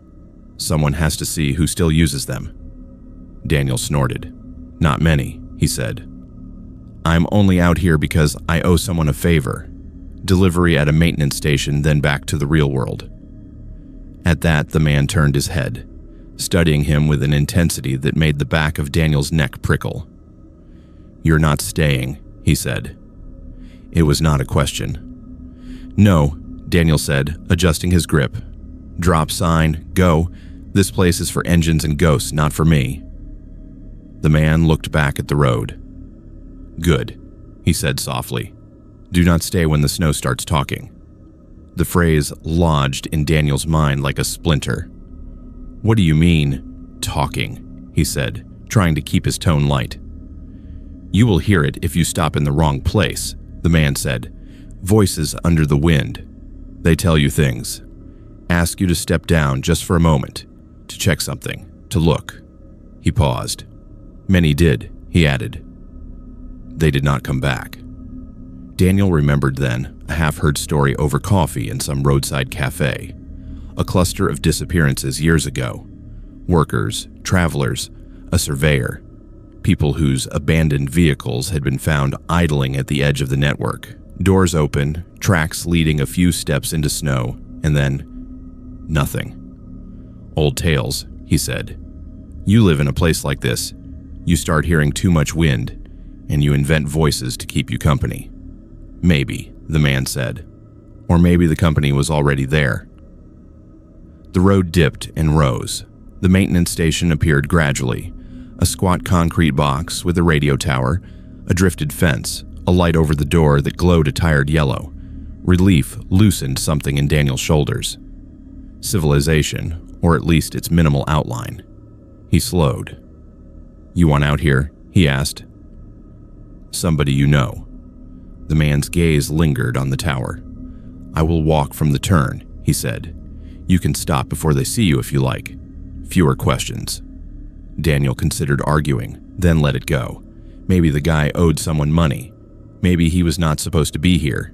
Someone has to see who still uses them." Daniel snorted. "Not many," he said. I'm only out here because I owe someone a favor. Delivery at a maintenance station, then back to the real world." At that, the man turned his head, studying him with an intensity that made the back of Daniel's neck prickle. "You're not staying," he said. It was not a question. "No," Daniel said, adjusting his grip. "Drop sign, go. This place is for engines and ghosts, not for me." The man looked back at the road. "Good," he said softly. "Do not stay when the snow starts talking." The phrase lodged in Daniel's mind like a splinter. "What do you mean, talking?" he said, trying to keep his tone light. "You will hear it if you stop in the wrong place," the man said. "Voices under the wind. They tell you things. Ask you to step down just for a moment, to check something, to look." He paused. "Many did," he added. "They did not come back." Daniel remembered then a half-heard story over coffee in some roadside cafe. A cluster of disappearances years ago. Workers, travelers, a surveyor. People whose abandoned vehicles had been found idling at the edge of the network. Doors open, tracks leading a few steps into snow, and then nothing. "Old tales," he said. "You live in a place like this. You start hearing too much wind, and you invent voices to keep you company." "Maybe," the man said. "Or maybe the company was already there." The road dipped and rose. The maintenance station appeared gradually. A squat concrete box with a radio tower, a drifted fence, a light over the door that glowed a tired yellow. Relief loosened something in Daniel's shoulders. Civilization, or at least its minimal outline. He slowed. "You want out here?" he asked. "Somebody you know." The man's gaze lingered on the tower. "I will walk from the turn," he said. "You can stop before they see you if you like. Fewer questions." Daniel considered arguing, then let it go. Maybe the guy owed someone money. Maybe he was not supposed to be here.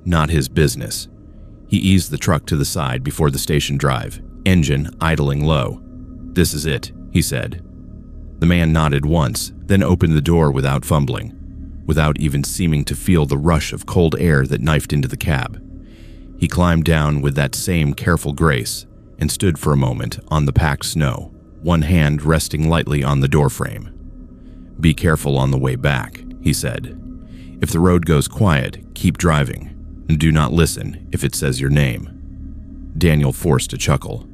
Not his business. He eased the truck to the side before the station drive, engine idling low. "This is it," he said. The man nodded once, then opened the door without fumbling, without even seeming to feel the rush of cold air that knifed into the cab. He climbed down with that same careful grace and stood for a moment on the packed snow, one hand resting lightly on the doorframe. "Be careful on the way back," he said. "If the road goes quiet, keep driving, and do not listen if it says your name." Daniel forced a chuckle.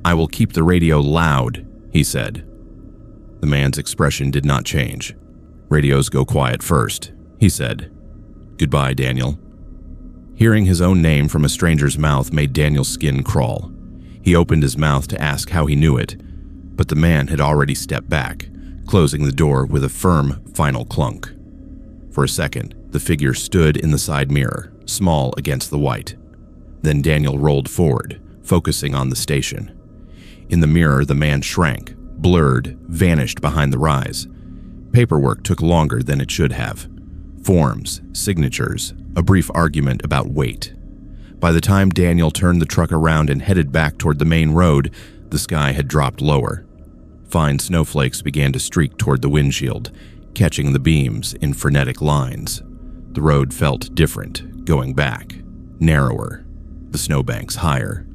"I will keep the radio loud," he said. The man's expression did not change. "Radios go quiet first," he said. "Goodbye, Daniel." Hearing his own name from a stranger's mouth made Daniel's skin crawl. He opened his mouth to ask how he knew it, but the man had already stepped back, closing the door with a firm, final clunk. For a second, the figure stood in the side mirror, small against the white. Then Daniel rolled forward, focusing on the station. In the mirror, the man shrank, blurred, vanished behind the rise. Paperwork took longer than it should have. Forms, signatures, a brief argument about weight. By the time Daniel turned the truck around and headed back toward the main road, the sky had dropped lower. Fine snowflakes began to streak toward the windshield, catching the beams in frenetic lines. The road felt different, going back, narrower, the snowbanks higher.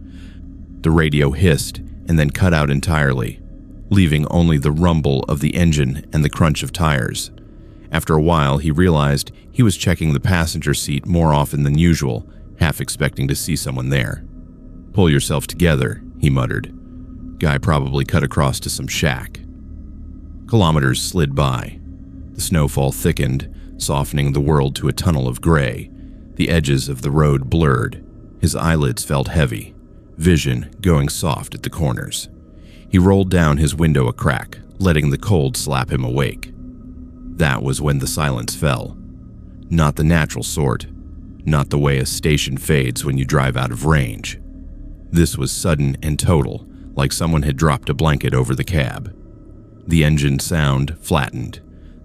The radio hissed and then cut out entirely, leaving only the rumble of the engine and the crunch of tires. After a while, he realized he was checking the passenger seat more often than usual, half expecting to see someone there. "Pull yourself together," he muttered. "Guy probably cut across to some shack." Kilometers slid by. The snowfall thickened, softening the world to a tunnel of gray. The edges of the road blurred. His eyelids felt heavy, vision going soft at the corners. He rolled down his window a crack, letting the cold slap him awake. That was when the silence fell. Not the natural sort, not the way a station fades when you drive out of range. This was sudden and total, like someone had dropped a blanket over the cab. The engine sound flattened.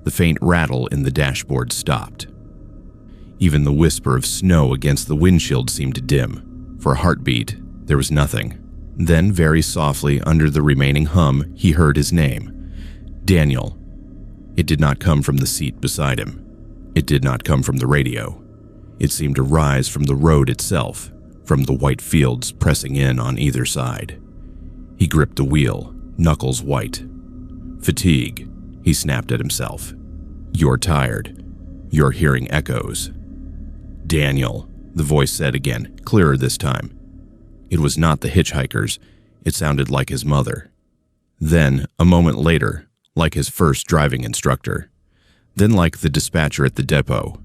The faint rattle in the dashboard stopped. Even the whisper of snow against the windshield seemed to dim. For a heartbeat, there was nothing. Then, very softly, under the remaining hum, he heard his name. Daniel. It did not come from the seat beside him. It did not come from the radio. It seemed to rise from the road itself, from the white fields pressing in on either side. He gripped the wheel, knuckles white. Fatigue, he snapped at himself. You're tired. You're hearing echoes. Daniel, the voice said again, clearer this time. It was not the hitchhikers. It sounded like his mother. Then, a moment later, like his first driving instructor. Then like the dispatcher at the depot.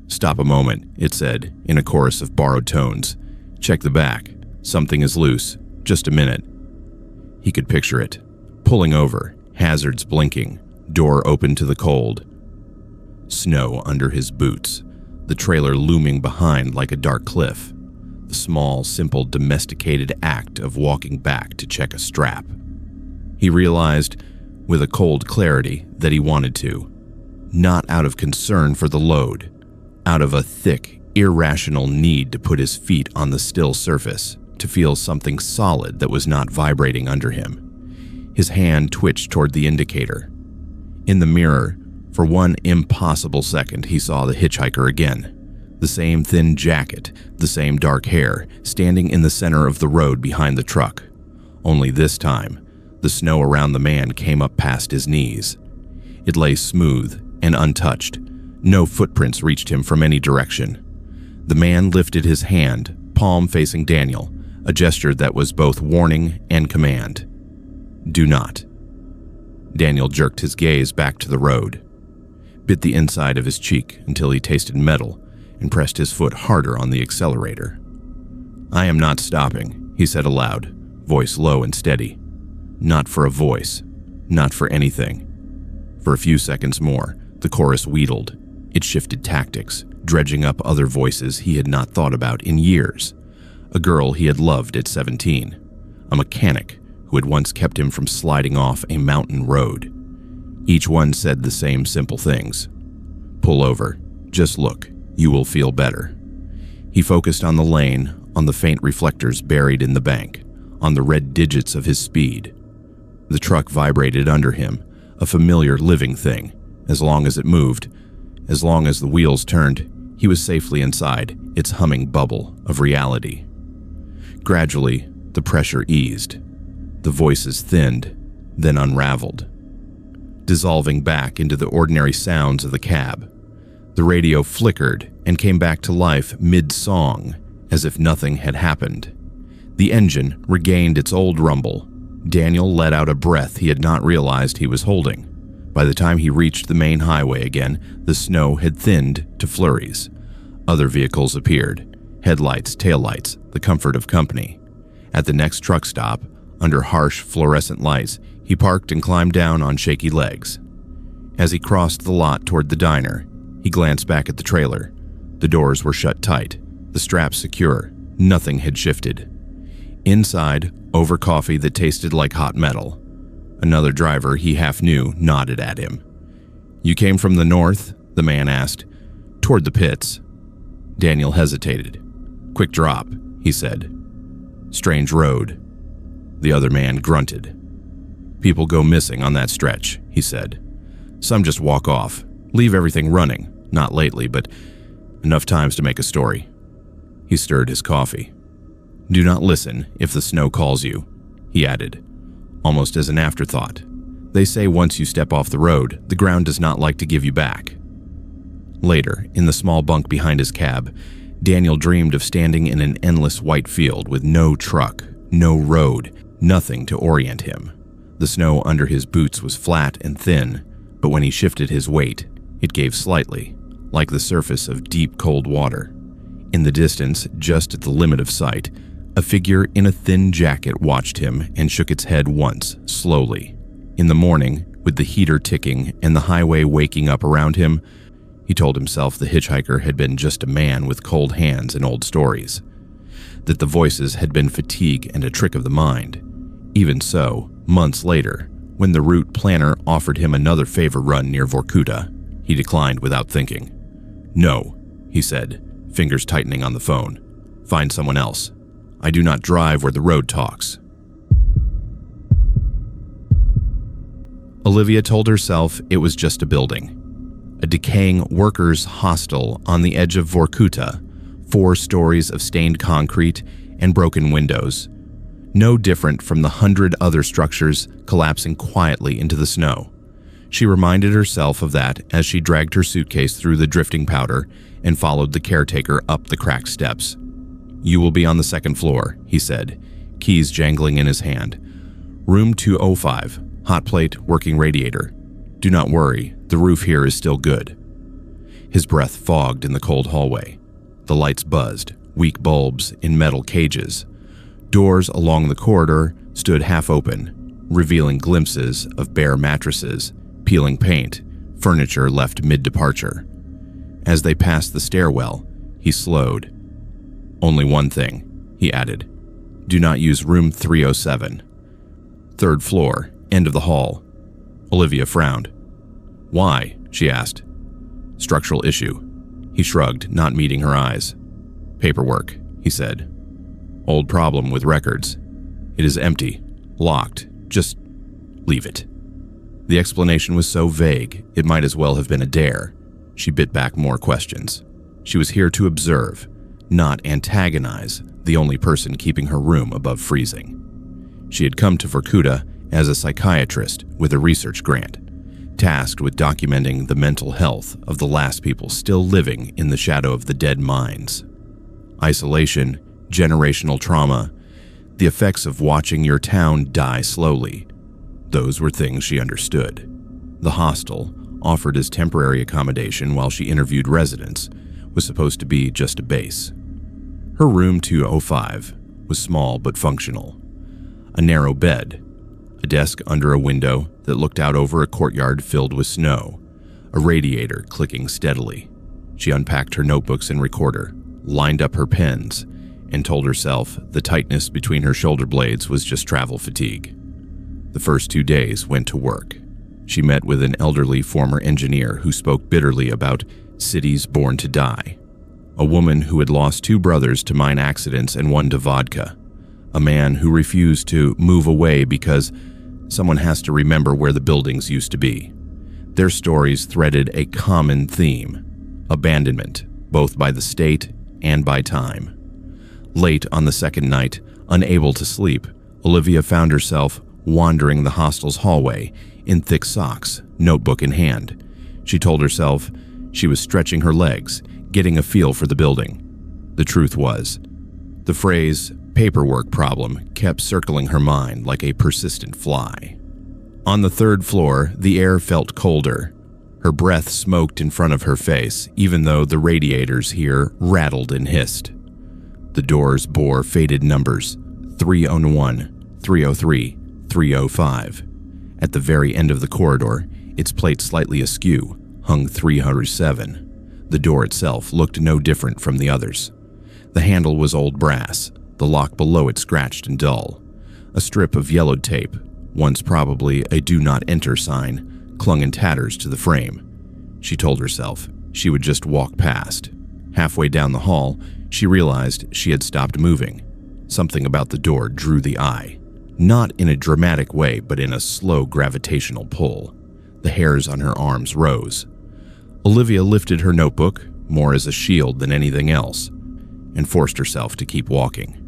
Stop a moment, it said, in a chorus of borrowed tones. Check the back. Something is loose. Just a minute. He could picture it. Pulling over, hazards blinking, door open to the cold. Snow under his boots, the trailer looming behind like a dark cliff. The small, simple, domesticated act of walking back to check a strap. He realized, with a cold clarity, that he wanted to. Not out of concern for the load, out of a thick, irrational need to put his feet on the still surface, to feel something solid that was not vibrating under him. His hand twitched toward the indicator. In the mirror, for one impossible second, he saw the hitchhiker again. The same thin jacket, the same dark hair, standing in the center of the road behind the truck. Only this time, the snow around the man came up past his knees. It lay smooth and untouched. No footprints reached him from any direction. The man lifted his hand, palm facing Daniel, a gesture that was both warning and command. Do not. Daniel jerked his gaze back to the road, bit the inside of his cheek until he tasted metal, and pressed his foot harder on the accelerator. I am not stopping, he said aloud, voice low and steady. Not for a voice, not for anything. For a few seconds more, the chorus wheedled. It shifted tactics, dredging up other voices he had not thought about in years. A girl he had loved at 17, a mechanic who had once kept him from sliding off a mountain road. Each one said the same simple things. Pull over, just look, you will feel better. He focused on the lane, on the faint reflectors buried in the bank, on the red digits of his speed. The truck vibrated under him, a familiar living thing. As long as it moved, as long as the wheels turned, he was safely inside its humming bubble of reality. Gradually, the pressure eased. The voices thinned, then unraveled, dissolving back into the ordinary sounds of the cab. The radio flickered and came back to life mid-song, as if nothing had happened. The engine regained its old rumble. Daniel let out a breath he had not realized he was holding. By the time he reached the main highway again, the snow had thinned to flurries. Other vehicles appeared, headlights, taillights, the comfort of company. At the next truck stop, under harsh fluorescent lights, he parked and climbed down on shaky legs. As he crossed the lot toward the diner, he glanced back at the trailer. The doors were shut tight, the straps secure, nothing had shifted. Inside, over coffee that tasted like hot metal. Another driver he half knew nodded at him. You came from the north? The man asked. Toward the pits. Daniel hesitated. Quick drop, he said. Strange road. The other man grunted. People go missing on that stretch, he said. Some just walk off, leave everything running. Not lately, but enough times to make a story. He stirred his coffee. Do not listen if the snow calls you, he added, almost as an afterthought. They say once you step off the road, the ground does not like to give you back. Later, in the small bunk behind his cab, Daniel dreamed of standing in an endless white field with no truck, no road, nothing to orient him. The snow under his boots was flat and thin, but when he shifted his weight, it gave slightly, like the surface of deep cold water. In the distance, just at the limit of sight, a figure in a thin jacket watched him and shook its head once, slowly. In the morning, with the heater ticking and the highway waking up around him, he told himself the hitchhiker had been just a man with cold hands and old stories, that the voices had been fatigue and a trick of the mind. Even so, months later, when the route planner offered him another favor run near Vorkuta, he declined without thinking. No, he said, fingers tightening on the phone. Find someone else. I do not drive where the road talks. Olivia told herself it was just a building. A decaying workers' hostel on the edge of Vorkuta, 4 stories of stained concrete and broken windows. No different from the 100 other structures collapsing quietly into the snow. She reminded herself of that as she dragged her suitcase through the drifting powder and followed the caretaker up the cracked steps. "You will be on the 2nd floor," he said, keys jangling in his hand. "Room 205, hot plate, working radiator. Do not worry, the roof here is still good." His breath fogged in the cold hallway. The lights buzzed, weak bulbs in metal cages. Doors along the corridor stood half open, revealing glimpses of bare mattresses, peeling paint, furniture left mid-departure. As they passed the stairwell, he slowed. "Only one thing," he added. "Do not use room 307. 3rd floor, end of the hall." Olivia frowned. "Why?" she asked. "Structural issue." He shrugged, not meeting her eyes. "Paperwork," he said. "Old problem with records. It is empty, locked. Just leave it." The explanation was so vague, it might as well have been a dare. She bit back more questions. She was here to observe, not antagonize the only person keeping her room above freezing. She had come to Vorkuta as a psychiatrist with a research grant, tasked with documenting the mental health of the last people still living in the shadow of the dead mines. Isolation, generational trauma, the effects of watching your town die slowly. Those were things she understood. The hostel, offered as temporary accommodation while she interviewed residents, was supposed to be just a base. Her room 205 was small but functional. A narrow bed, a desk under a window that looked out over a courtyard filled with snow, a radiator clicking steadily. She unpacked her notebooks and recorder, lined up her pens, and told herself the tightness between her shoulder blades was just travel fatigue. The first 2 days went to work. She met with an elderly former engineer who spoke bitterly about cities born to die. A woman who had lost 2 brothers to mine accidents and 1 to vodka. A man who refused to move away because someone has to remember where the buildings used to be. Their stories threaded a common theme: abandonment, both by the state and by time. Late on the 2nd night, unable to sleep, Olivia found herself wandering the hostel's hallway in thick socks, notebook in hand. She told herself she was stretching her legs, getting a feel for the building. The truth was, the phrase paperwork problem kept circling her mind like a persistent fly. On the 3rd floor, the air felt colder. Her breath smoked in front of her face, even though the radiators here rattled and hissed. The doors bore faded numbers: 301, 303, 305. At the very end of the corridor, its plate slightly askew, hung 307. The door itself looked no different from the others. The handle was old brass, the lock below it scratched and dull. A strip of yellowed tape, once probably a "Do Not Enter" sign, clung in tatters to the frame. She told herself she would just walk past. Halfway down the hall, she realized she had stopped moving. Something about the door drew the eye. Not in a dramatic way, but in a slow gravitational pull. The hairs on her arms rose. Olivia lifted her notebook, more as a shield than anything else, and forced herself to keep walking.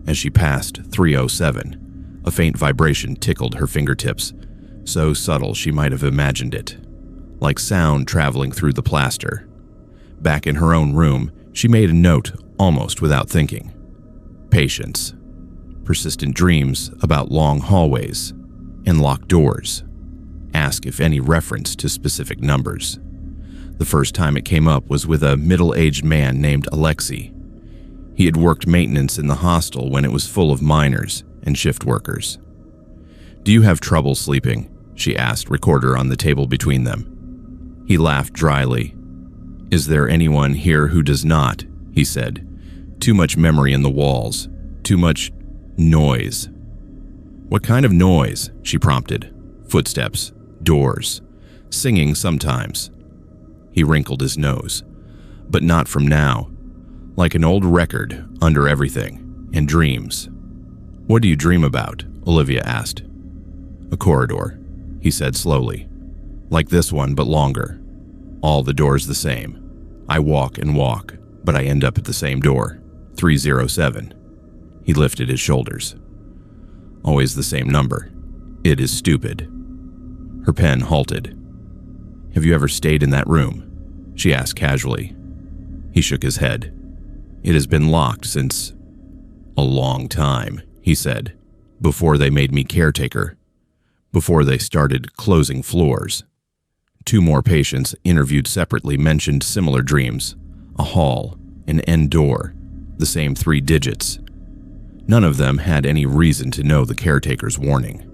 As she passed 307, a faint vibration tickled her fingertips, so subtle she might have imagined it, like sound traveling through the plaster. Back in her own room, she made a note almost without thinking. Patience. Persistent dreams about long hallways and locked doors. Ask if any reference to specific numbers. The first time it came up was with a middle-aged man named Alexei. He had worked maintenance in the hostel when it was full of miners and shift workers. "Do you have trouble sleeping?" she asked, recorder on the table between them. He laughed dryly. "Is there anyone here who does not?" he said. "Too much memory in the walls. Too much noise." "What kind of noise?" she prompted. "Footsteps, doors, singing sometimes." He wrinkled his nose. "But not from now. Like an old record under everything, and dreams." "What do you dream about?" Olivia asked. "A corridor," he said slowly. "Like this one, but longer. All the doors the same. I walk and walk, but I end up at the same door. 307. He lifted his shoulders. Always the same number. It is stupid. Her pen halted. Have you ever stayed in that room? She asked casually. He shook his head. It has been locked since a long time, he said, before they made me caretaker, before they started closing floors. 2 more patients interviewed separately mentioned similar dreams, a hall, an end door, the same 3 digits. None of them had any reason to know the caretaker's warning.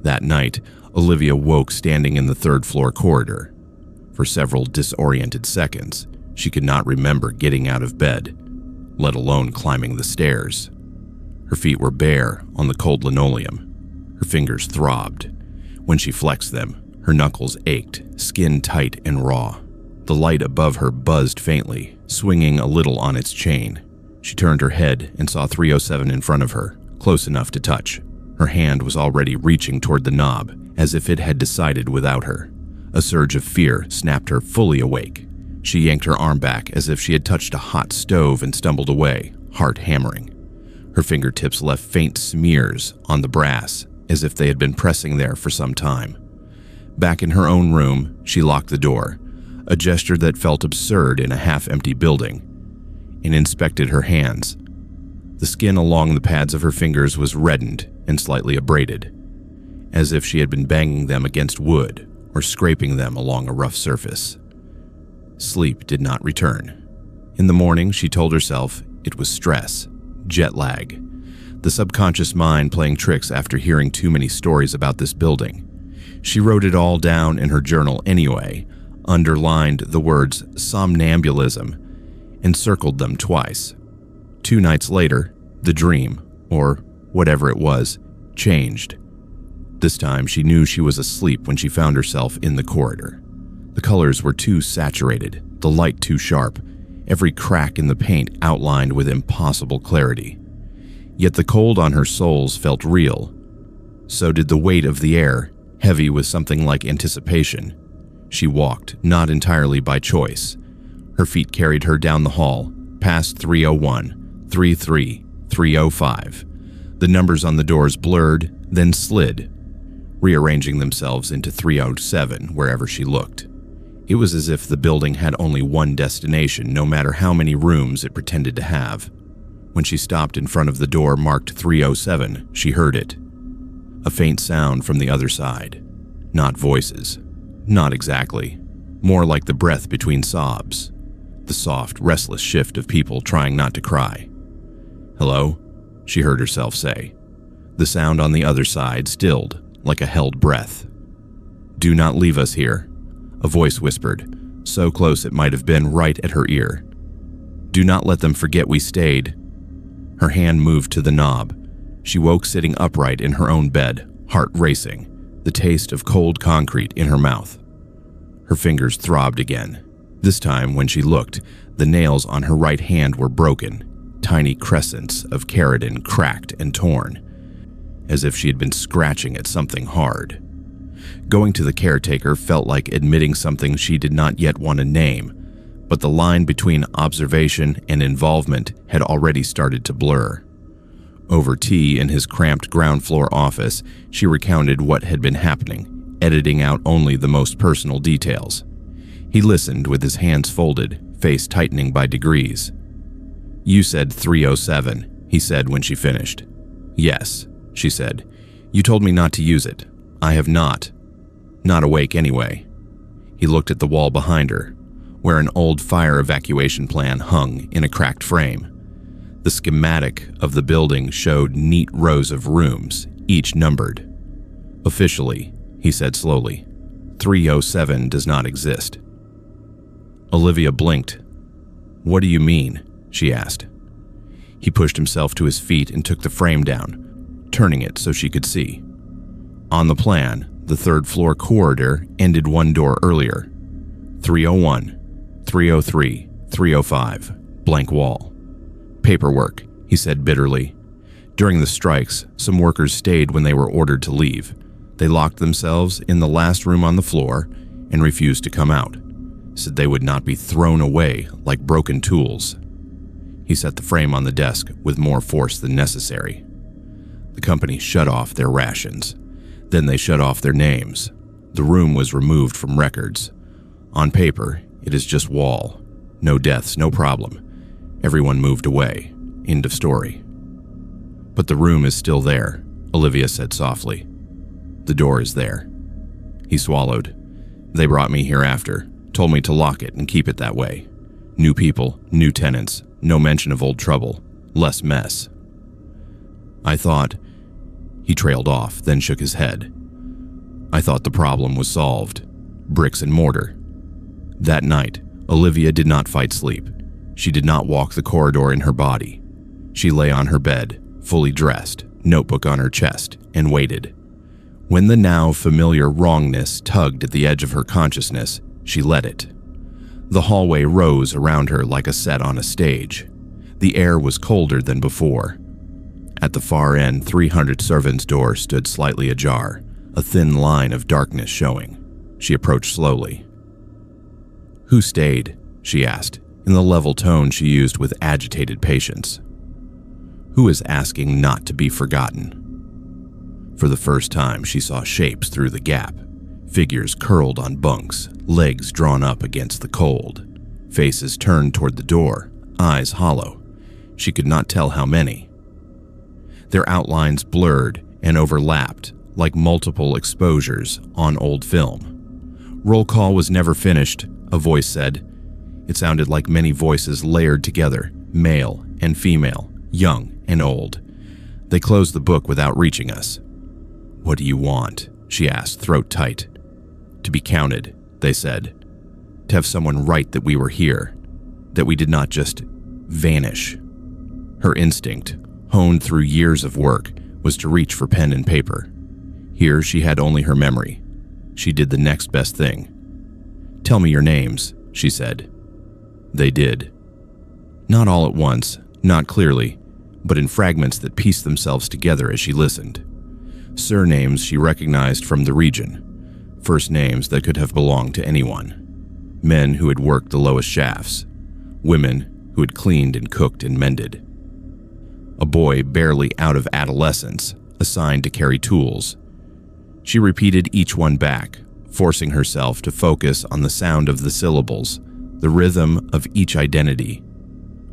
That night, Olivia woke standing in the 3rd floor corridor. For several disoriented seconds, she could not remember getting out of bed, let alone climbing the stairs. Her feet were bare on the cold linoleum. Her fingers throbbed. When she flexed them, her knuckles ached, skin tight and raw. The light above her buzzed faintly, swinging a little on its chain. She turned her head and saw 307 in front of her, close enough to touch. Her hand was already reaching toward the knob, as if it had decided without her. A surge of fear snapped her fully awake. She yanked her arm back as if she had touched a hot stove and stumbled away, heart hammering. Her fingertips left faint smears on the brass, as if they had been pressing there for some time. Back in her own room, she locked the door, a gesture that felt absurd in a half-empty building, and inspected her hands. The skin along the pads of her fingers was reddened and slightly abraded, as if she had been banging them against wood or scraping them along a rough surface. Sleep did not return. In the morning, she told herself it was stress, jet lag, the subconscious mind playing tricks after hearing too many stories about this building. She wrote it all down in her journal anyway, underlined the words somnambulism, and circled them twice. 2 nights later, the dream, or whatever it was, changed. This time, she knew she was asleep when she found herself in the corridor. The colors were too saturated, the light too sharp, every crack in the paint outlined with impossible clarity. Yet the cold on her soles felt real. So did the weight of the air, heavy with something like anticipation. She walked, not entirely by choice. Her feet carried her down the hall, past 301, 33, 305. The numbers on the doors blurred, then slid, rearranging themselves into 307 wherever she looked. It was as if the building had only one destination, no matter how many rooms it pretended to have. When she stopped in front of the door marked 307, she heard it. A faint sound from the other side. Not voices. Not exactly. More like the breath between sobs. The soft, restless shift of people trying not to cry. "Hello?" she heard herself say. The sound on the other side stilled, like a held breath. "Do not leave us here," a voice whispered, so close it might have been right at her ear. "Do not let them forget we stayed." Her hand moved to the knob. She woke sitting upright in her own bed, heart racing, the taste of cold concrete in her mouth. Her fingers throbbed again. This time, when she looked, the nails on her right hand were broken, tiny crescents of keratin cracked and torn, as if she had been scratching at something hard. Going to the caretaker felt like admitting something she did not yet want to name, but the line between observation and involvement had already started to blur. Over tea in his cramped ground floor office, she recounted what had been happening, editing out only the most personal details. He listened with his hands folded, face tightening by degrees. "You said 307, he said when she finished. "Yes," she said. "You told me not to use it. I have not. Not awake anyway." He looked at the wall behind her, where an old fire evacuation plan hung in a cracked frame. The schematic of the building showed neat rows of rooms, each numbered. "Officially," he said slowly, 307 does not exist. Olivia blinked. "What do you mean?" she asked. He pushed himself to his feet and took the frame down, turning it so she could see. On the plan, the 3rd floor corridor ended one door earlier. 301, 303, 305, blank wall. "Paperwork," he said bitterly. During the strikes, some workers stayed when they were ordered to leave. They locked themselves in the last room on the floor and refused to come out. said they would not be thrown away like broken tools. He set the frame on the desk with more force than necessary. The company shut off their rations. Then they shut off their names. The room was removed from records. On paper, it is just wall. No deaths, no problem. Everyone moved away. End of story. But the room is still there, Olivia said softly. The door is there. He swallowed. They brought me here after, told me to lock it and keep it that way. New people, new tenants, no mention of old trouble, less mess. I thought... He trailed off, then shook his head. I thought the problem was solved. Bricks and mortar. That night, Olivia did not fight sleep. She did not walk the corridor in her body. She lay on her bed, fully dressed, notebook on her chest, and waited. When the now familiar wrongness tugged at the edge of her consciousness, she let it. The hallway rose around her like a set on a stage. The air was colder than before. At the far end, 300 servants' door stood slightly ajar, a thin line of darkness showing. She approached slowly. "Who stayed?" she asked, in the level tone she used with agitated patience. "Who is asking not to be forgotten?" For the first time, she saw shapes through the gap. Figures curled on bunks, legs drawn up against the cold. Faces turned toward the door, eyes hollow. She could not tell how many. Their outlines blurred and overlapped like multiple exposures on old film. Roll call was never finished, a voice said. It sounded like many voices layered together, male and female, young and old. They closed the book without reaching us. "What do you want?" she asked, throat tight. "To be counted," they said. "To have someone write that we were here, that we did not just vanish." Her instinct, honed through years of work, was to reach for pen and paper. Here she had only her memory. She did the next best thing. "Tell me your names," she said. They did. Not all at once, not clearly, but in fragments that pieced themselves together as she listened. Surnames she recognized from the region, first names that could have belonged to anyone. Men who had worked the lowest shafts, women who had cleaned and cooked and mended. A boy barely out of adolescence, assigned to carry tools. She repeated each one back, forcing herself to focus on the sound of the syllables, the rhythm of each identity.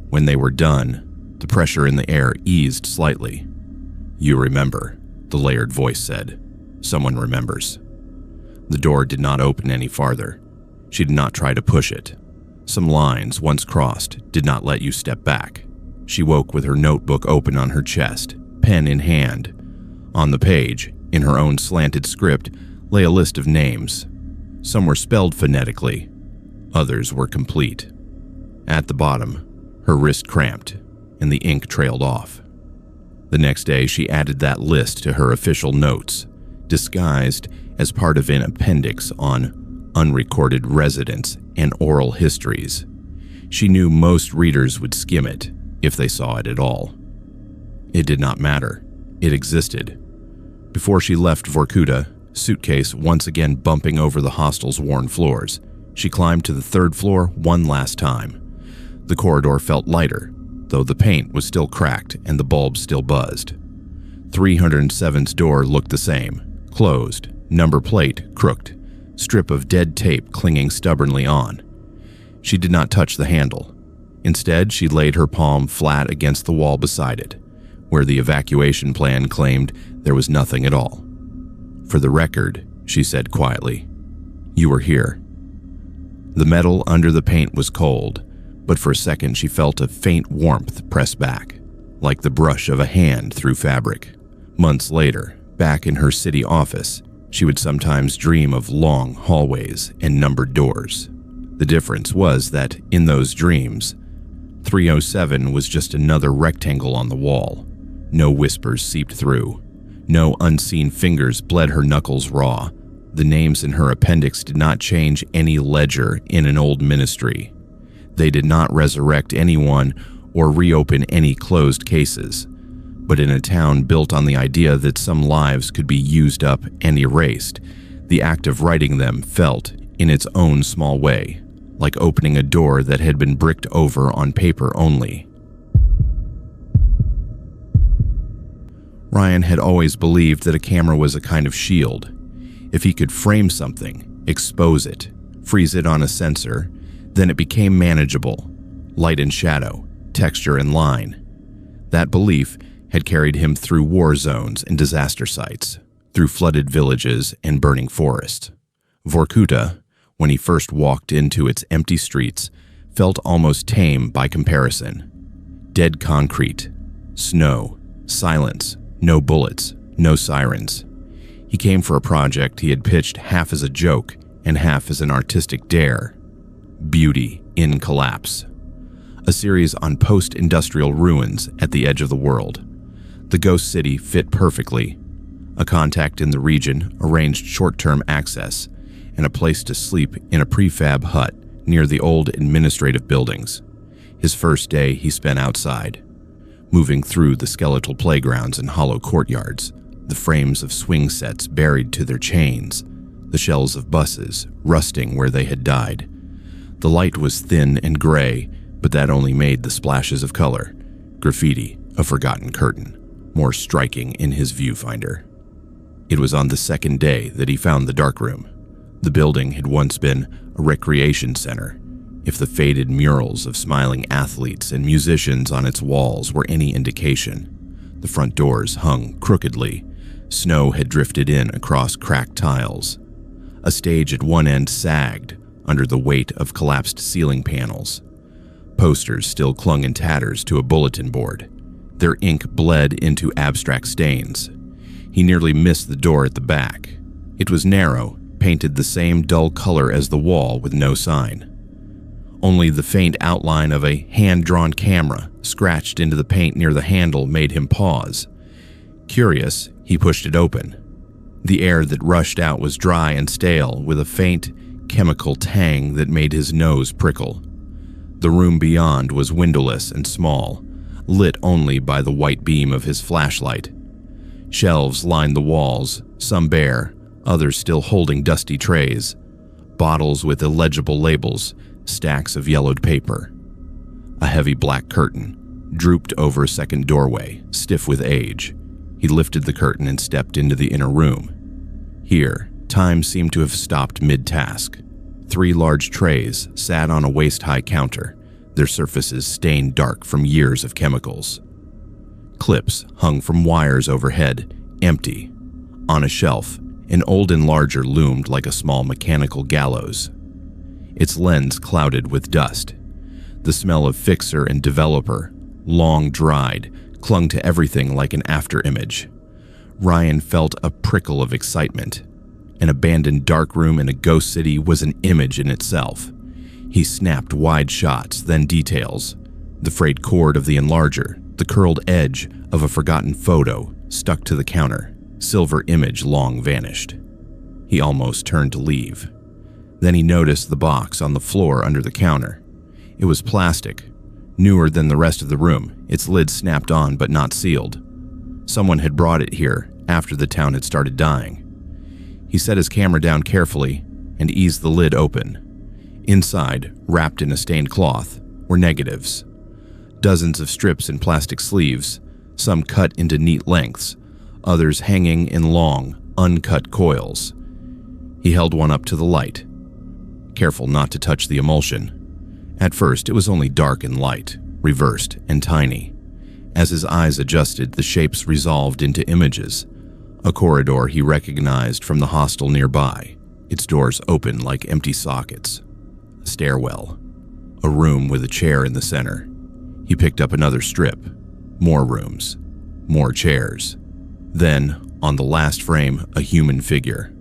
When they were done, the pressure in the air eased slightly. "You remember," the layered voice said. "Someone remembers." The door did not open any farther. She did not try to push it. Some lines, once crossed, did not let you step back. She woke with her notebook open on her chest, pen in hand. On the page, in her own slanted script, lay a list of names. Some were spelled phonetically. Others were complete. At the bottom, her wrist cramped, and the ink trailed off. The next day, she added that list to her official notes, disguised as part of an appendix on unrecorded residents and oral histories. She knew most readers would skim it, if they saw it at all. It did not matter. It existed. Before she left Vorkuta, suitcase once again bumping over the hostel's worn floors, she climbed to the third floor one last time. The corridor felt lighter, though the paint was still cracked and the bulbs still buzzed. 307's door looked the same, closed, number plate crooked, strip of dead tape clinging stubbornly on. She did not touch the handle. Instead, she laid her palm flat against the wall beside it, where the evacuation plan claimed there was nothing at all. "For the record," she said quietly, "you were here." The metal under the paint was cold, but for a second she felt a faint warmth press back, like the brush of a hand through fabric. Months later, back in her city office, she would sometimes dream of long hallways and numbered doors. The difference was that, in those dreams, 307 was just another rectangle on the wall. No whispers seeped through. No unseen fingers bled her knuckles raw. The names in her appendix did not change any ledger in an old ministry. They did not resurrect anyone or reopen any closed cases. But in a town built on the idea that some lives could be used up and erased, the act of writing them felt, in its own small way, like opening a door that had been bricked over on paper only. Ryan had always believed that a camera was a kind of shield. If he could frame something, expose it, freeze it on a sensor, then it became manageable. Light and shadow, texture and line. That belief had carried him through war zones and disaster sites, through flooded villages and burning forests. Vorkuta, when he first walked into its empty streets, felt almost tame by comparison. Dead concrete, snow, silence, no bullets, no sirens. He came for a project he had pitched half as a joke and half as an artistic dare. Beauty in Collapse. A series on post-industrial ruins at the edge of the world. The ghost city fit perfectly. A contact in the region arranged short-term access and a place to sleep in a prefab hut near the old administrative buildings. His first day he spent outside, moving through the skeletal playgrounds and hollow courtyards, the frames of swing sets buried to their chains, the shells of buses rusting where they had died. The light was thin and gray, but that only made the splashes of color, graffiti, a forgotten curtain, more striking in his viewfinder. It was on the second day that he found the darkroom. The building had once been a recreation center, if the faded murals of smiling athletes and musicians on its walls were any indication. The front doors hung crookedly. Snow had drifted in across cracked tiles. A stage at one end sagged under the weight of collapsed ceiling panels. Posters still clung in tatters to a bulletin board. Their ink bled into abstract stains. He nearly missed the door at the back. It was narrow, painted the same dull color as the wall with no sign. Only the faint outline of a hand-drawn camera scratched into the paint near the handle made him pause. Curious, he pushed it open. The air that rushed out was dry and stale, with a faint chemical tang that made his nose prickle. The room beyond was windowless and small, lit only by the white beam of his flashlight. Shelves lined the walls, some bare, others still holding dusty trays. Bottles with illegible labels, stacks of yellowed paper. A heavy black curtain drooped over a second doorway, stiff with age. He lifted the curtain and stepped into the inner room. Here, time seemed to have stopped mid-task. 3 large trays sat on a waist-high counter, their surfaces stained dark from years of chemicals. Clips hung from wires overhead, empty. On a shelf, an old enlarger loomed like a small mechanical gallows. Its lens clouded with dust. The smell of fixer and developer, long dried, clung to everything like an afterimage. Ryan felt a prickle of excitement. An abandoned darkroom in a ghost city was an image in itself. He snapped wide shots, then details. The frayed cord of the enlarger, the curled edge of a forgotten photo stuck to the counter, silver image long vanished. He almost turned to leave. Then he noticed the box on the floor under the counter. It was plastic, newer than the rest of the room, its lid snapped on but not sealed. Someone had brought it here after the town had started dying. He set his camera down carefully and eased the lid open. Inside, wrapped in a stained cloth, were negatives. Dozens of strips in plastic sleeves, some cut into neat lengths, others hanging in long, uncut coils. He held one up to the light, careful not to touch the emulsion. At first, it was only dark and light, reversed and tiny. As his eyes adjusted, the shapes resolved into images. A corridor he recognized from the hostel nearby, its doors open like empty sockets. A stairwell. A room with a chair in the center. He picked up another strip. More rooms. More chairs. Then, on the last frame, a human figure.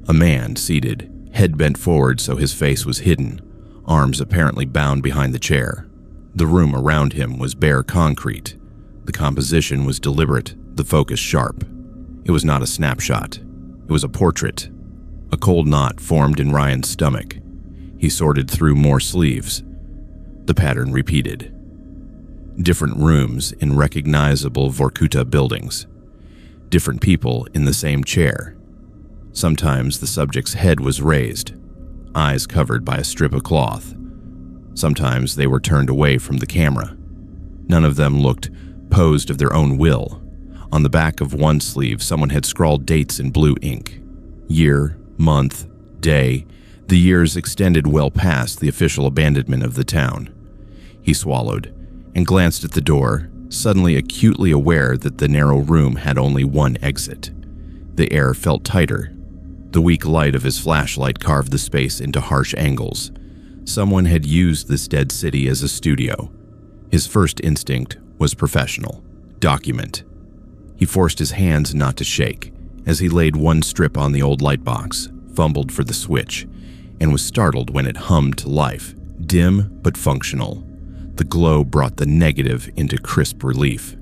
A man seated, head bent forward so his face was hidden, arms apparently bound behind the chair. The room around him was bare concrete. The composition was deliberate, the focus sharp. It was not a snapshot. It was a portrait. A cold knot formed in Ryan's stomach. He sorted through more sleeves. The pattern repeated. Different rooms in recognizable Vorkuta buildings. Different people in the same chair. Sometimes the subject's head was raised, eyes covered by a strip of cloth, Sometimes they were turned away from the camera. None of them looked posed of their own will. On the back of one sleeve, someone had scrawled dates in blue ink. Year, month, day. The years extended well past the official abandonment of the town. He swallowed and glanced at the door, suddenly acutely aware that the narrow room had only one exit. The air felt tighter. The weak light of his flashlight carved the space into harsh angles. Someone had used this dead city as a studio. His first instinct was professional. Document. He forced his hands not to shake as he laid one strip on the old light box, fumbled for the switch, and was startled when it hummed to life, dim but functional. The glow brought the negative into crisp relief.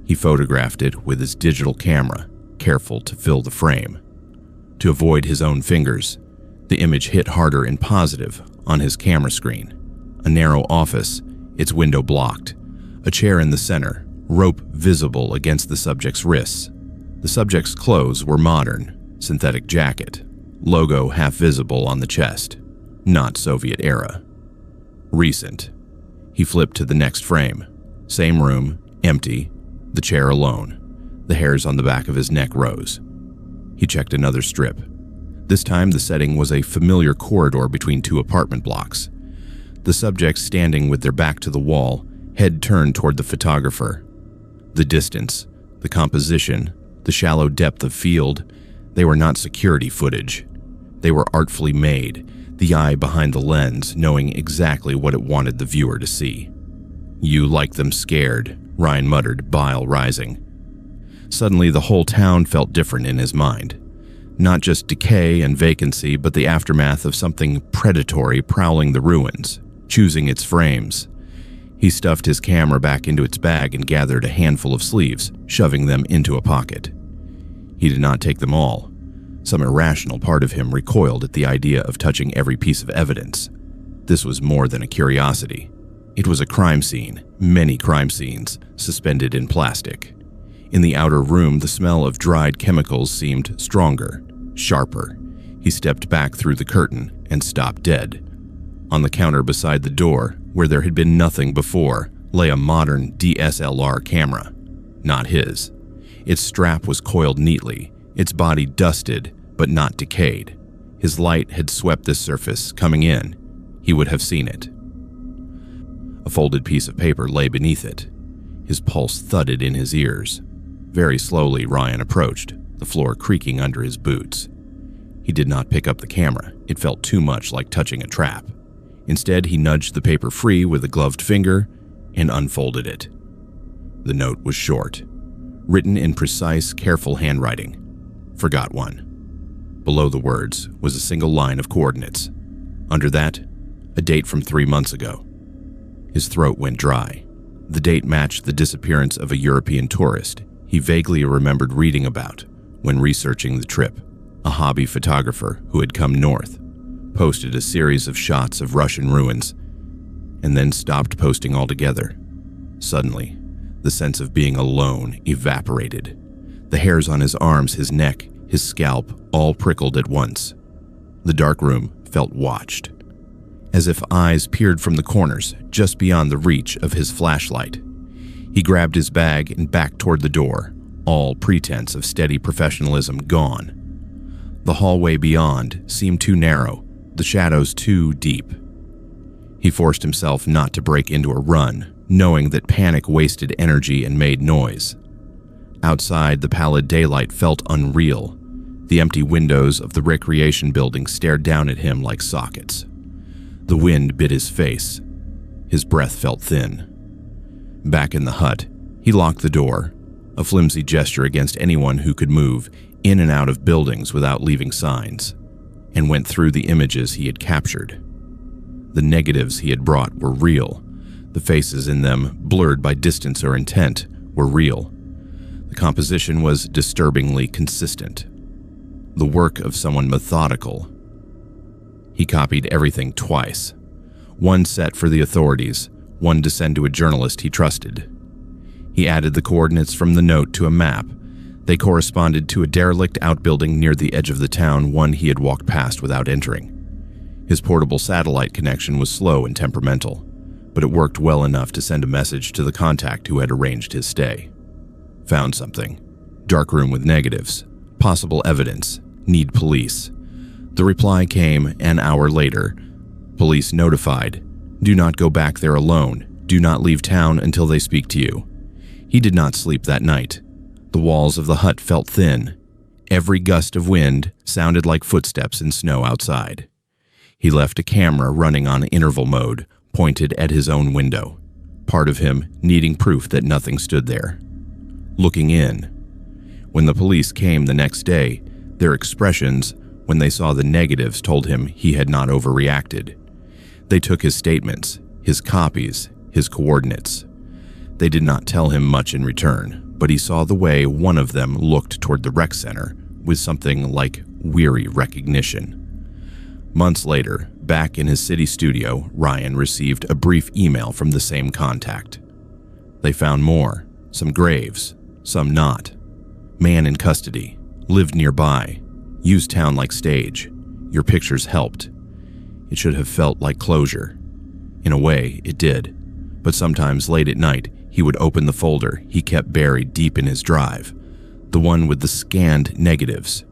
He photographed it with his digital camera, careful to fill the frame. To avoid his own fingers, the image hit harder and positive on his camera screen. A narrow office, its window blocked. A chair in the center, rope visible against the subject's wrists. The subject's clothes were modern, synthetic jacket, logo half visible on the chest, not Soviet era. Recent. He flipped to the next frame. Same room, empty, the chair alone. The hairs on the back of his neck rose. He checked another strip. This time the setting was a familiar corridor between two apartment blocks. The subjects standing with their back to the wall, head turned toward the photographer. The distance, the composition, the shallow depth of field, they were not security footage. They were artfully made, the eye behind the lens knowing exactly what it wanted the viewer to see. "You like them scared," Ryan muttered, bile rising. Suddenly the whole town felt different in his mind. Not just decay and vacancy, but the aftermath of something predatory prowling the ruins, choosing its frames. He stuffed his camera back into its bag and gathered a handful of sleeves, shoving them into a pocket. He did not take them all. Some irrational part of him recoiled at the idea of touching every piece of evidence. This was more than a curiosity. It was a crime scene, many crime scenes, suspended in plastic. In the outer room, the smell of dried chemicals seemed stronger, sharper. He stepped back through the curtain and stopped dead. On the counter beside the door, where there had been nothing before, lay a modern DSLR camera. Not his. Its strap was coiled neatly, its body dusted but not decayed. His light had swept this surface. Coming in, he would have seen it. A folded piece of paper lay beneath it. His pulse thudded in his ears. Very slowly, Ryan approached, the floor creaking under his boots. He did not pick up the camera. It felt too much like touching a trap. Instead, he nudged the paper free with a gloved finger and unfolded it. The note was short, written in precise, careful handwriting. Forgot one. Below the words was a single line of coordinates. Under that, a date from 3 months ago. His throat went dry. The date matched the disappearance of a European tourist he vaguely remembered reading about when researching the trip. A hobby photographer who had come north, posted a series of shots of Russian ruins, and then stopped posting altogether. Suddenly, the sense of being alone evaporated. The hairs on his arms, his neck, his scalp all prickled at once. The dark room felt watched, as if eyes peered from the corners just beyond the reach of his flashlight. He grabbed his bag and backed toward the door, all pretense of steady professionalism gone. The hallway beyond seemed too narrow, the shadows too deep. He forced himself not to break into a run, knowing that panic wasted energy and made noise. Outside, the pallid daylight felt unreal. The empty windows of the recreation building stared down at him like sockets. The wind bit his face. His breath felt thin. Back in the hut, he locked the door, a flimsy gesture against anyone who could move in and out of buildings without leaving signs, and went through the images he had captured. The negatives he had brought were real. The faces in them, blurred by distance or intent, were real. The composition was disturbingly consistent. The work of someone methodical. He copied everything twice. One set for the authorities, one to send to a journalist he trusted. He added the coordinates from the note to a map. They corresponded to a derelict outbuilding near the edge of the town, one he had walked past without entering. His portable satellite connection was slow and temperamental, but it worked well enough to send a message to the contact who had arranged his stay. Found something. Dark room with negatives. Possible evidence. Need police. The reply came an hour later. Police notified. Do not go back there alone. Do not leave town until they speak to you. He did not sleep that night. The walls of the hut felt thin. Every gust of wind sounded like footsteps in snow outside. He left a camera running on interval mode, pointed at his own window, part of him needing proof that nothing stood there. Looking in. When the police came the next day, their expressions when they saw the negatives told him he had not overreacted. They took his statements, his copies, his coordinates. They did not tell him much in return, but he saw the way one of them looked toward the rec center with something like weary recognition. Months later, back in his city studio, Ryan received a brief email from the same contact. They found more, some graves, some not. Man in custody, lived nearby, used town like stage. Your pictures helped. It should have felt like closure. In a way, it did. But sometimes late at night, he would open the folder he kept buried deep in his drive, the one with the scanned negatives.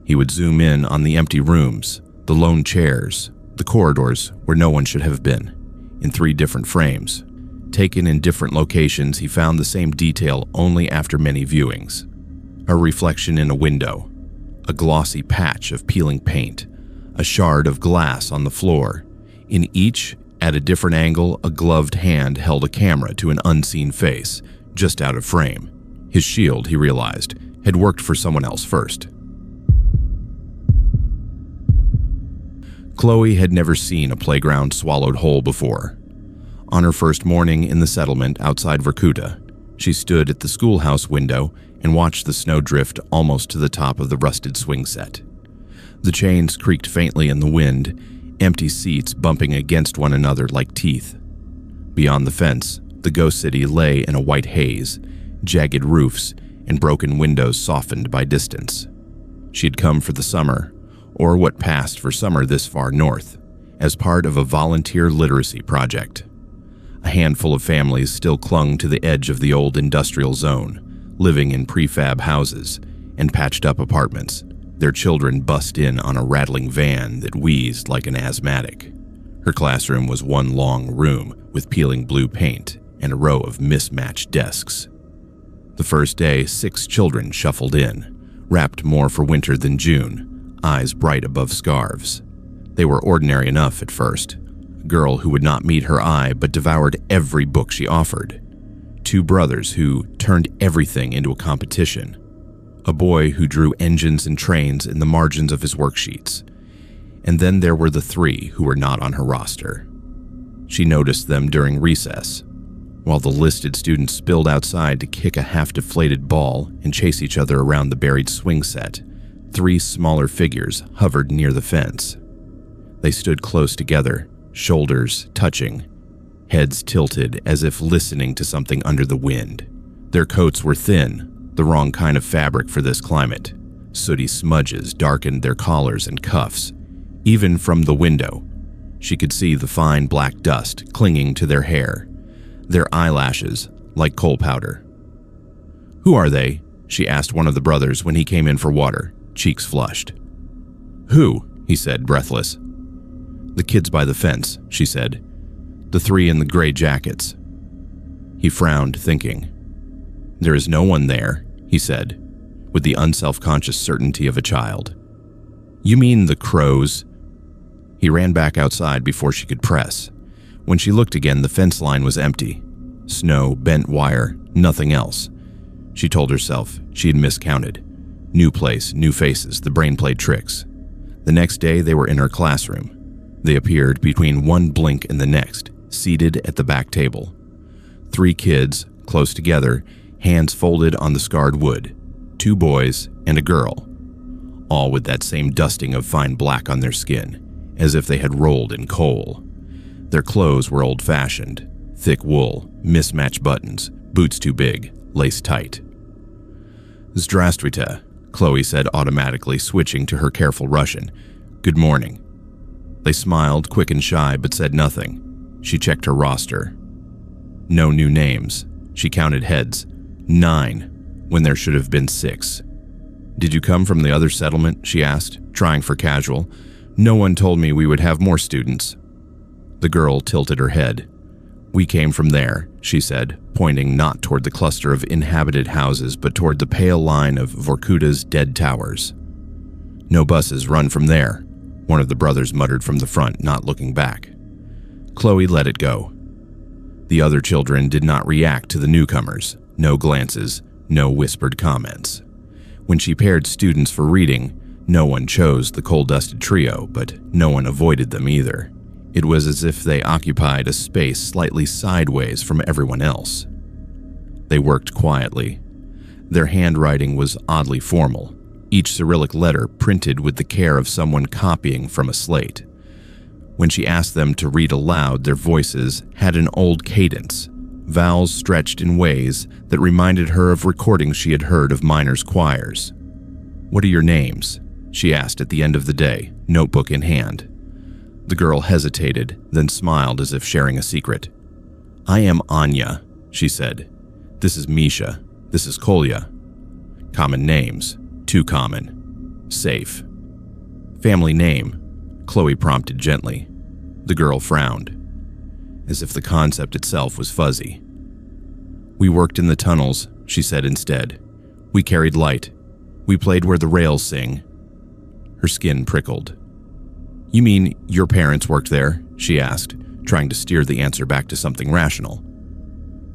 He would zoom in on the empty rooms, the lone chairs, the corridors where no one should have been, in 3 different frames. Taken in different locations, he found the same detail only after many viewings. A reflection in a window, a glossy patch of peeling paint, a shard of glass on the floor. In each, at a different angle, a gloved hand held a camera to an unseen face, just out of frame. His shield, he realized, had worked for someone else first. Chloe had never seen a playground swallowed whole before. On her first morning in the settlement outside Vorkuta, she stood at the schoolhouse window and watched the snow drift almost to the top of the rusted swing set. The chains creaked faintly in the wind, empty seats bumping against one another like teeth. Beyond the fence, the ghost city lay in a white haze, jagged roofs and broken windows softened by distance. She had come for the summer, or what passed for summer this far north, as part of a volunteer literacy project. A handful of families still clung to the edge of the old industrial zone, living in prefab houses and patched up apartments. Their children bussed in on a rattling van that wheezed like an asthmatic. Her classroom was one long room with peeling blue paint and a row of mismatched desks. The first day, 6 children shuffled in, wrapped more for winter than June, eyes bright above scarves. They were ordinary enough at first. A girl who would not meet her eye but devoured every book she offered. 2 brothers who turned everything into a competition. A boy who drew engines and trains in the margins of his worksheets. And then there were the 3 who were not on her roster. She noticed them during recess, while the listed students spilled outside to kick a half-deflated ball and chase each other around the buried swing set. 3 smaller figures hovered near the fence. They stood close together, shoulders touching, heads tilted as if listening to something under the wind. Their coats were thin, the wrong kind of fabric for this climate. Sooty smudges darkened their collars and cuffs. Even from the window, she could see the fine black dust clinging to their hair, their eyelashes like coal powder. "Who are they?" she asked one of the brothers when he came in for water, cheeks flushed. "Who?" he said, breathless. "The kids by the fence," she said. "The 3 in the gray jackets." He frowned, thinking. "There is no one there," he said, with the unself-conscious certainty of a child. "You mean the crows?" He ran back outside before she could press. When she looked again, the fence line was empty. Snow, bent wire, nothing else. She told herself she had miscounted. New place, new faces, the brain played tricks. The next day, they were in her classroom. They appeared between one blink and the next, seated at the back table. 3 kids, close together, hands folded on the scarred wood. 2 boys and a girl, all with that same dusting of fine black on their skin, as if they had rolled in coal. Their clothes were old-fashioned, thick wool, mismatched buttons, boots too big, laced tight. "Здравствуйте," Chloe said automatically, switching to her careful Russian. "Good morning." They smiled, quick and shy, but said nothing. She checked her roster. No new names. She counted heads. 9, when there should have been 6. "Did you come from the other settlement?" she asked, trying for casual. "No one told me we would have more students." The girl tilted her head. "We came from there," she said, pointing not toward the cluster of inhabited houses but toward the pale line of Vorkuta's dead towers. "No buses run from there," one of the brothers muttered from the front, not looking back. Chloe let it go. The other children did not react to the newcomers. No glances, no whispered comments. When she paired students for reading, no one chose the coal-dusted trio, but no one avoided them either. It was as if they occupied a space slightly sideways from everyone else. They worked quietly. Their handwriting was oddly formal, each Cyrillic letter printed with the care of someone copying from a slate. When she asked them to read aloud, their voices had an old cadence, vowels stretched in ways that reminded her of recordings she had heard of miners' choirs. "What are your names?" she asked at the end of the day, notebook in hand. The girl hesitated, then smiled as if sharing a secret. "I am Anya," she said. "This is Misha. This is Kolya. Common names. Too common. Safe." "Family name," Chloe prompted gently. The girl frowned, as if the concept itself was fuzzy. "We worked in the tunnels," she said instead. "We carried light. We played where the rails sing." Her skin prickled. "You mean your parents worked there?" she asked, trying to steer the answer back to something rational.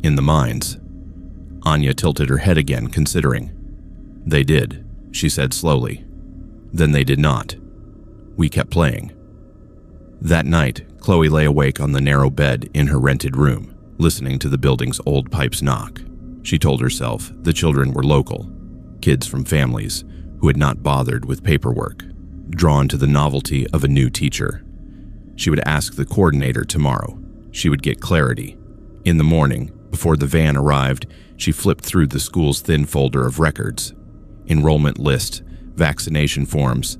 "In the mines." Anya tilted her head again, considering. "They did," she said slowly. "Then they did not. We kept playing." That night, Chloe lay awake on the narrow bed in her rented room, listening to the building's old pipes knock. She told herself the children were local, kids from families who had not bothered with paperwork, drawn to the novelty of a new teacher. She would ask the coordinator tomorrow. She would get clarity. In the morning, before the van arrived, she flipped through the school's thin folder of records. Enrollment lists, vaccination forms,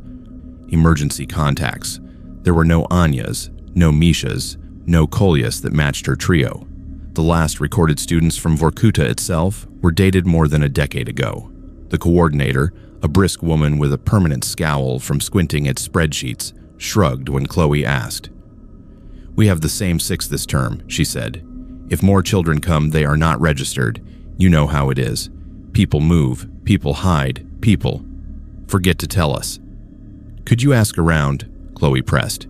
emergency contacts. There were no Anyas, no Mishas, no Kolyas that matched her trio. The last recorded students from Vorkuta itself were dated more than a decade ago. The coordinator, a brisk woman with a permanent scowl from squinting at spreadsheets, shrugged when Chloe asked. "We have the same 6 this term," she said. "If more children come, they are not registered. You know how it is. People move, people hide, people forget to tell us." "Could you ask around?" Chloe pressed.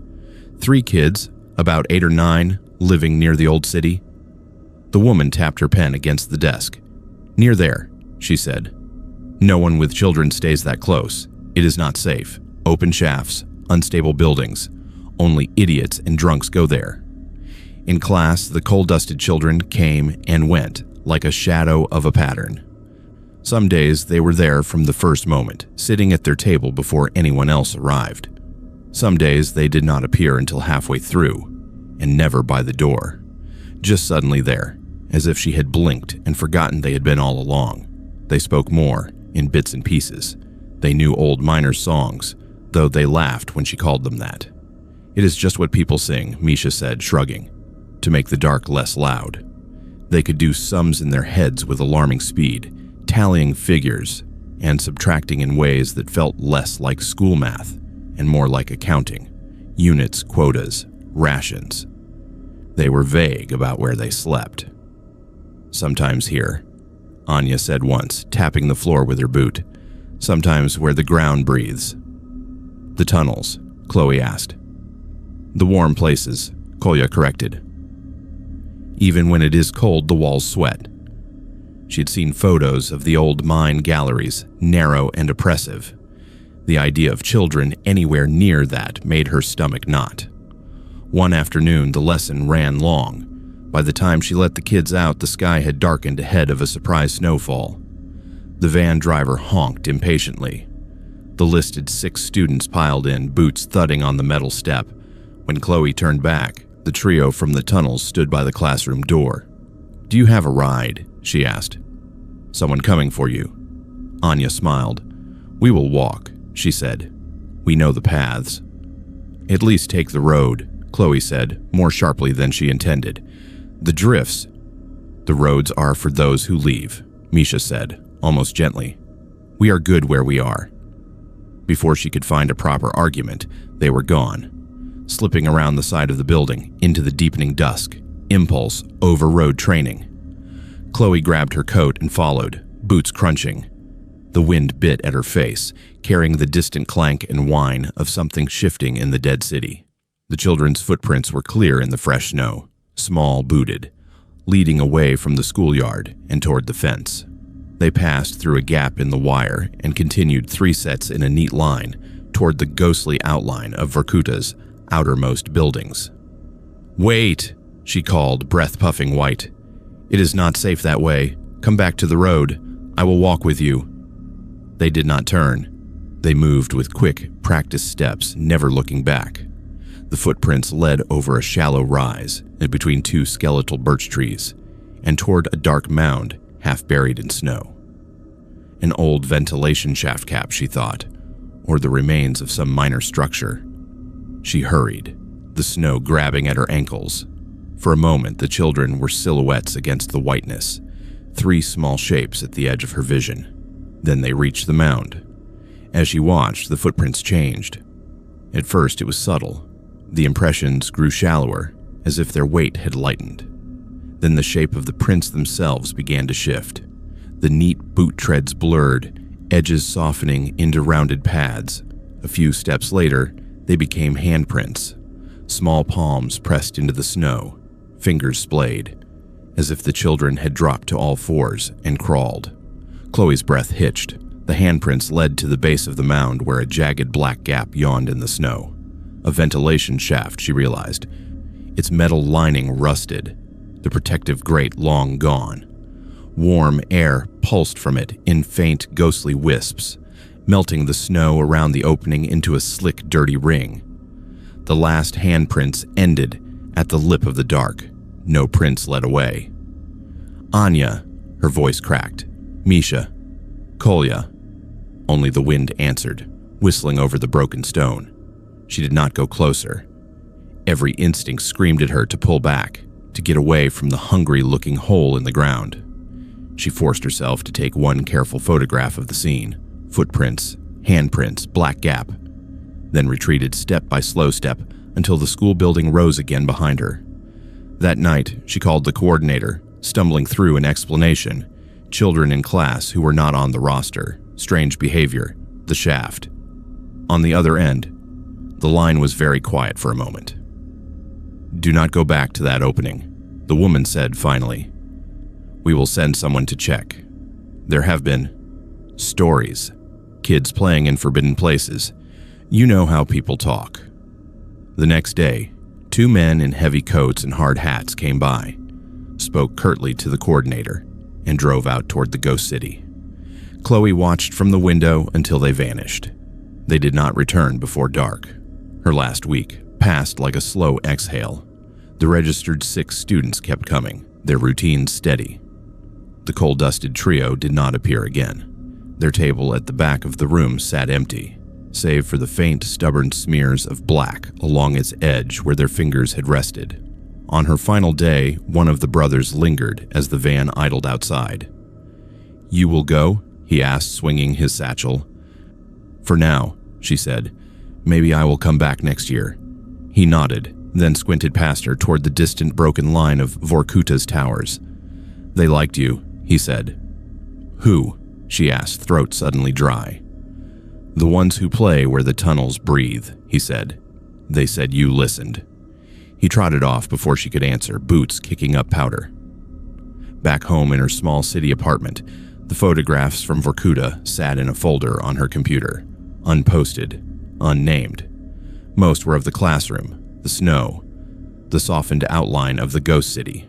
3 kids, about 8 or 9, living near the old city." The woman tapped her pen against the desk. "Near there," she said. "No one with children stays that close. It is not safe. Open shafts, unstable buildings. Only idiots and drunks go there." In class, the coal-dusted children came and went, like a shadow of a pattern. Some days they were there from the first moment, sitting at their table before anyone else arrived. Some days they did not appear until halfway through, and never by the door. Just suddenly there, as if she had blinked and forgotten they had been all along. They spoke more, in bits and pieces. They knew old miner songs, though they laughed when she called them that. "It is just what people sing," Misha said, shrugging, to make the dark less loud. They could do sums in their heads with alarming speed, tallying figures and subtracting in ways that felt less like school math and more like accounting, units, quotas, rations. They were vague about where they slept. "Sometimes here," Anya said once, tapping the floor with her boot. "Sometimes where the ground breathes." "The tunnels?" Chloe asked. "The warm places," Kolya corrected. "Even when it is cold, the walls sweat." She had seen photos of the old mine galleries, narrow and oppressive. The idea of children anywhere near that made her stomach knot. One afternoon, the lesson ran long. By the time she let the kids out, the sky had darkened ahead of a surprise snowfall. The van driver honked impatiently. The listed 6 students piled in, boots thudding on the metal step. When Chloe turned back, the trio from the tunnels stood by the classroom door. "Do you have a ride?" she asked. "Someone coming for you." Anya smiled. "We will walk," she said. "We know the paths." "At least take the road," Chloe said, more sharply than she intended. "The drifts." "The roads are for those who leave," Misha said, almost gently. "We are good where we are." Before she could find a proper argument, they were gone. Slipping around the side of the building, into the deepening dusk, impulse overrode training. Chloe grabbed her coat and followed, boots crunching. The wind bit at her face, carrying the distant clank and whine of something shifting in the dead city. The children's footprints were clear in the fresh snow, small booted, leading away from the schoolyard and toward the fence. They passed through a gap in the wire and continued 3 sets in a neat line toward the ghostly outline of Vorkuta's outermost buildings. "Wait," she called, breath puffing white. "It is not safe that way. Come back to the road. I will walk with you." They did not turn. They moved with quick, practiced steps, never looking back. The footprints led over a shallow rise and between 2 skeletal birch trees, and toward a dark mound half buried in snow. An old ventilation shaft cap, she thought, or the remains of some minor structure. She hurried, the snow grabbing at her ankles. For a moment, the children were silhouettes against the whiteness, 3 small shapes at the edge of her vision. Then they reached the mound. As she watched, the footprints changed. At first, it was subtle. The impressions grew shallower, as if their weight had lightened. Then the shape of the prints themselves began to shift. The neat boot treads blurred, edges softening into rounded pads. A few steps later, they became handprints, small palms pressed into the snow, fingers splayed, as if the children had dropped to all 4s and crawled. Chloe's breath hitched. The handprints led to the base of the mound where a jagged black gap yawned in the snow. A ventilation shaft, she realized. Its metal lining rusted, the protective grate long gone. Warm air pulsed from it in faint, ghostly wisps, melting the snow around the opening into a slick, dirty ring. The last handprints ended at the lip of the dark. No prints led away. "Anya," her voice cracked. "Misha. Kolya." Only the wind answered, whistling over the broken stone. She did not go closer. Every instinct screamed at her to pull back, to get away from the hungry-looking hole in the ground. She forced herself to take one careful photograph of the scene. Footprints, handprints, black gap. Then retreated step by slow step until the school building rose again behind her. That night, she called the coordinator, stumbling through an explanation. Children in class who were not on the roster, strange behavior, the shaft. On the other end, the line was very quiet for a moment. "Do not go back to that opening," the woman said finally. "We will send someone to check. There have been stories, kids playing in forbidden places. You know how people talk." The next day, 2 men in heavy coats and hard hats came by, spoke curtly to the coordinator, and drove out toward the ghost city. Chloe watched from the window until they vanished. They did not return before dark. Her last week passed like a slow exhale. The registered 6 students kept coming, their routines steady. The coal-dusted trio did not appear again. Their table at the back of the room sat empty, save for the faint, stubborn smears of black along its edge where their fingers had rested. On her final day, one of the brothers lingered as the van idled outside. "You will go?" he asked, swinging his satchel. "For now," she said. "Maybe I will come back next year." He nodded, then squinted past her toward the distant broken line of Vorkuta's towers. "They liked you," he said. "Who?" she asked, throat suddenly dry. "The ones who play where the tunnels breathe," he said. "They said you listened." He trotted off before she could answer, boots kicking up powder. Back home in her small city apartment, the photographs from Vorkuta sat in a folder on her computer, unposted, unnamed. Most were of the classroom, the snow, the softened outline of the ghost city.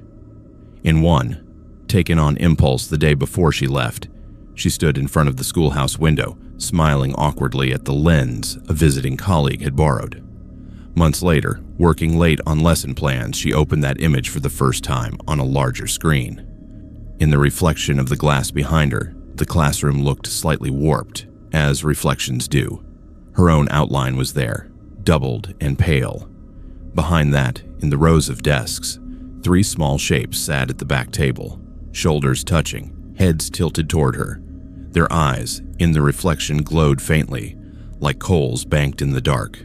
In one, taken on impulse the day before she left, she stood in front of the schoolhouse window, smiling awkwardly at the lens a visiting colleague had borrowed. Months later, working late on lesson plans, she opened that image for the first time on a larger screen. In the reflection of the glass behind her, the classroom looked slightly warped, as reflections do. Her own outline was there, doubled and pale. Behind that, in the rows of desks, 3 small shapes sat at the back table, shoulders touching, heads tilted toward her. Their eyes, in the reflection, glowed faintly, like coals banked in the dark.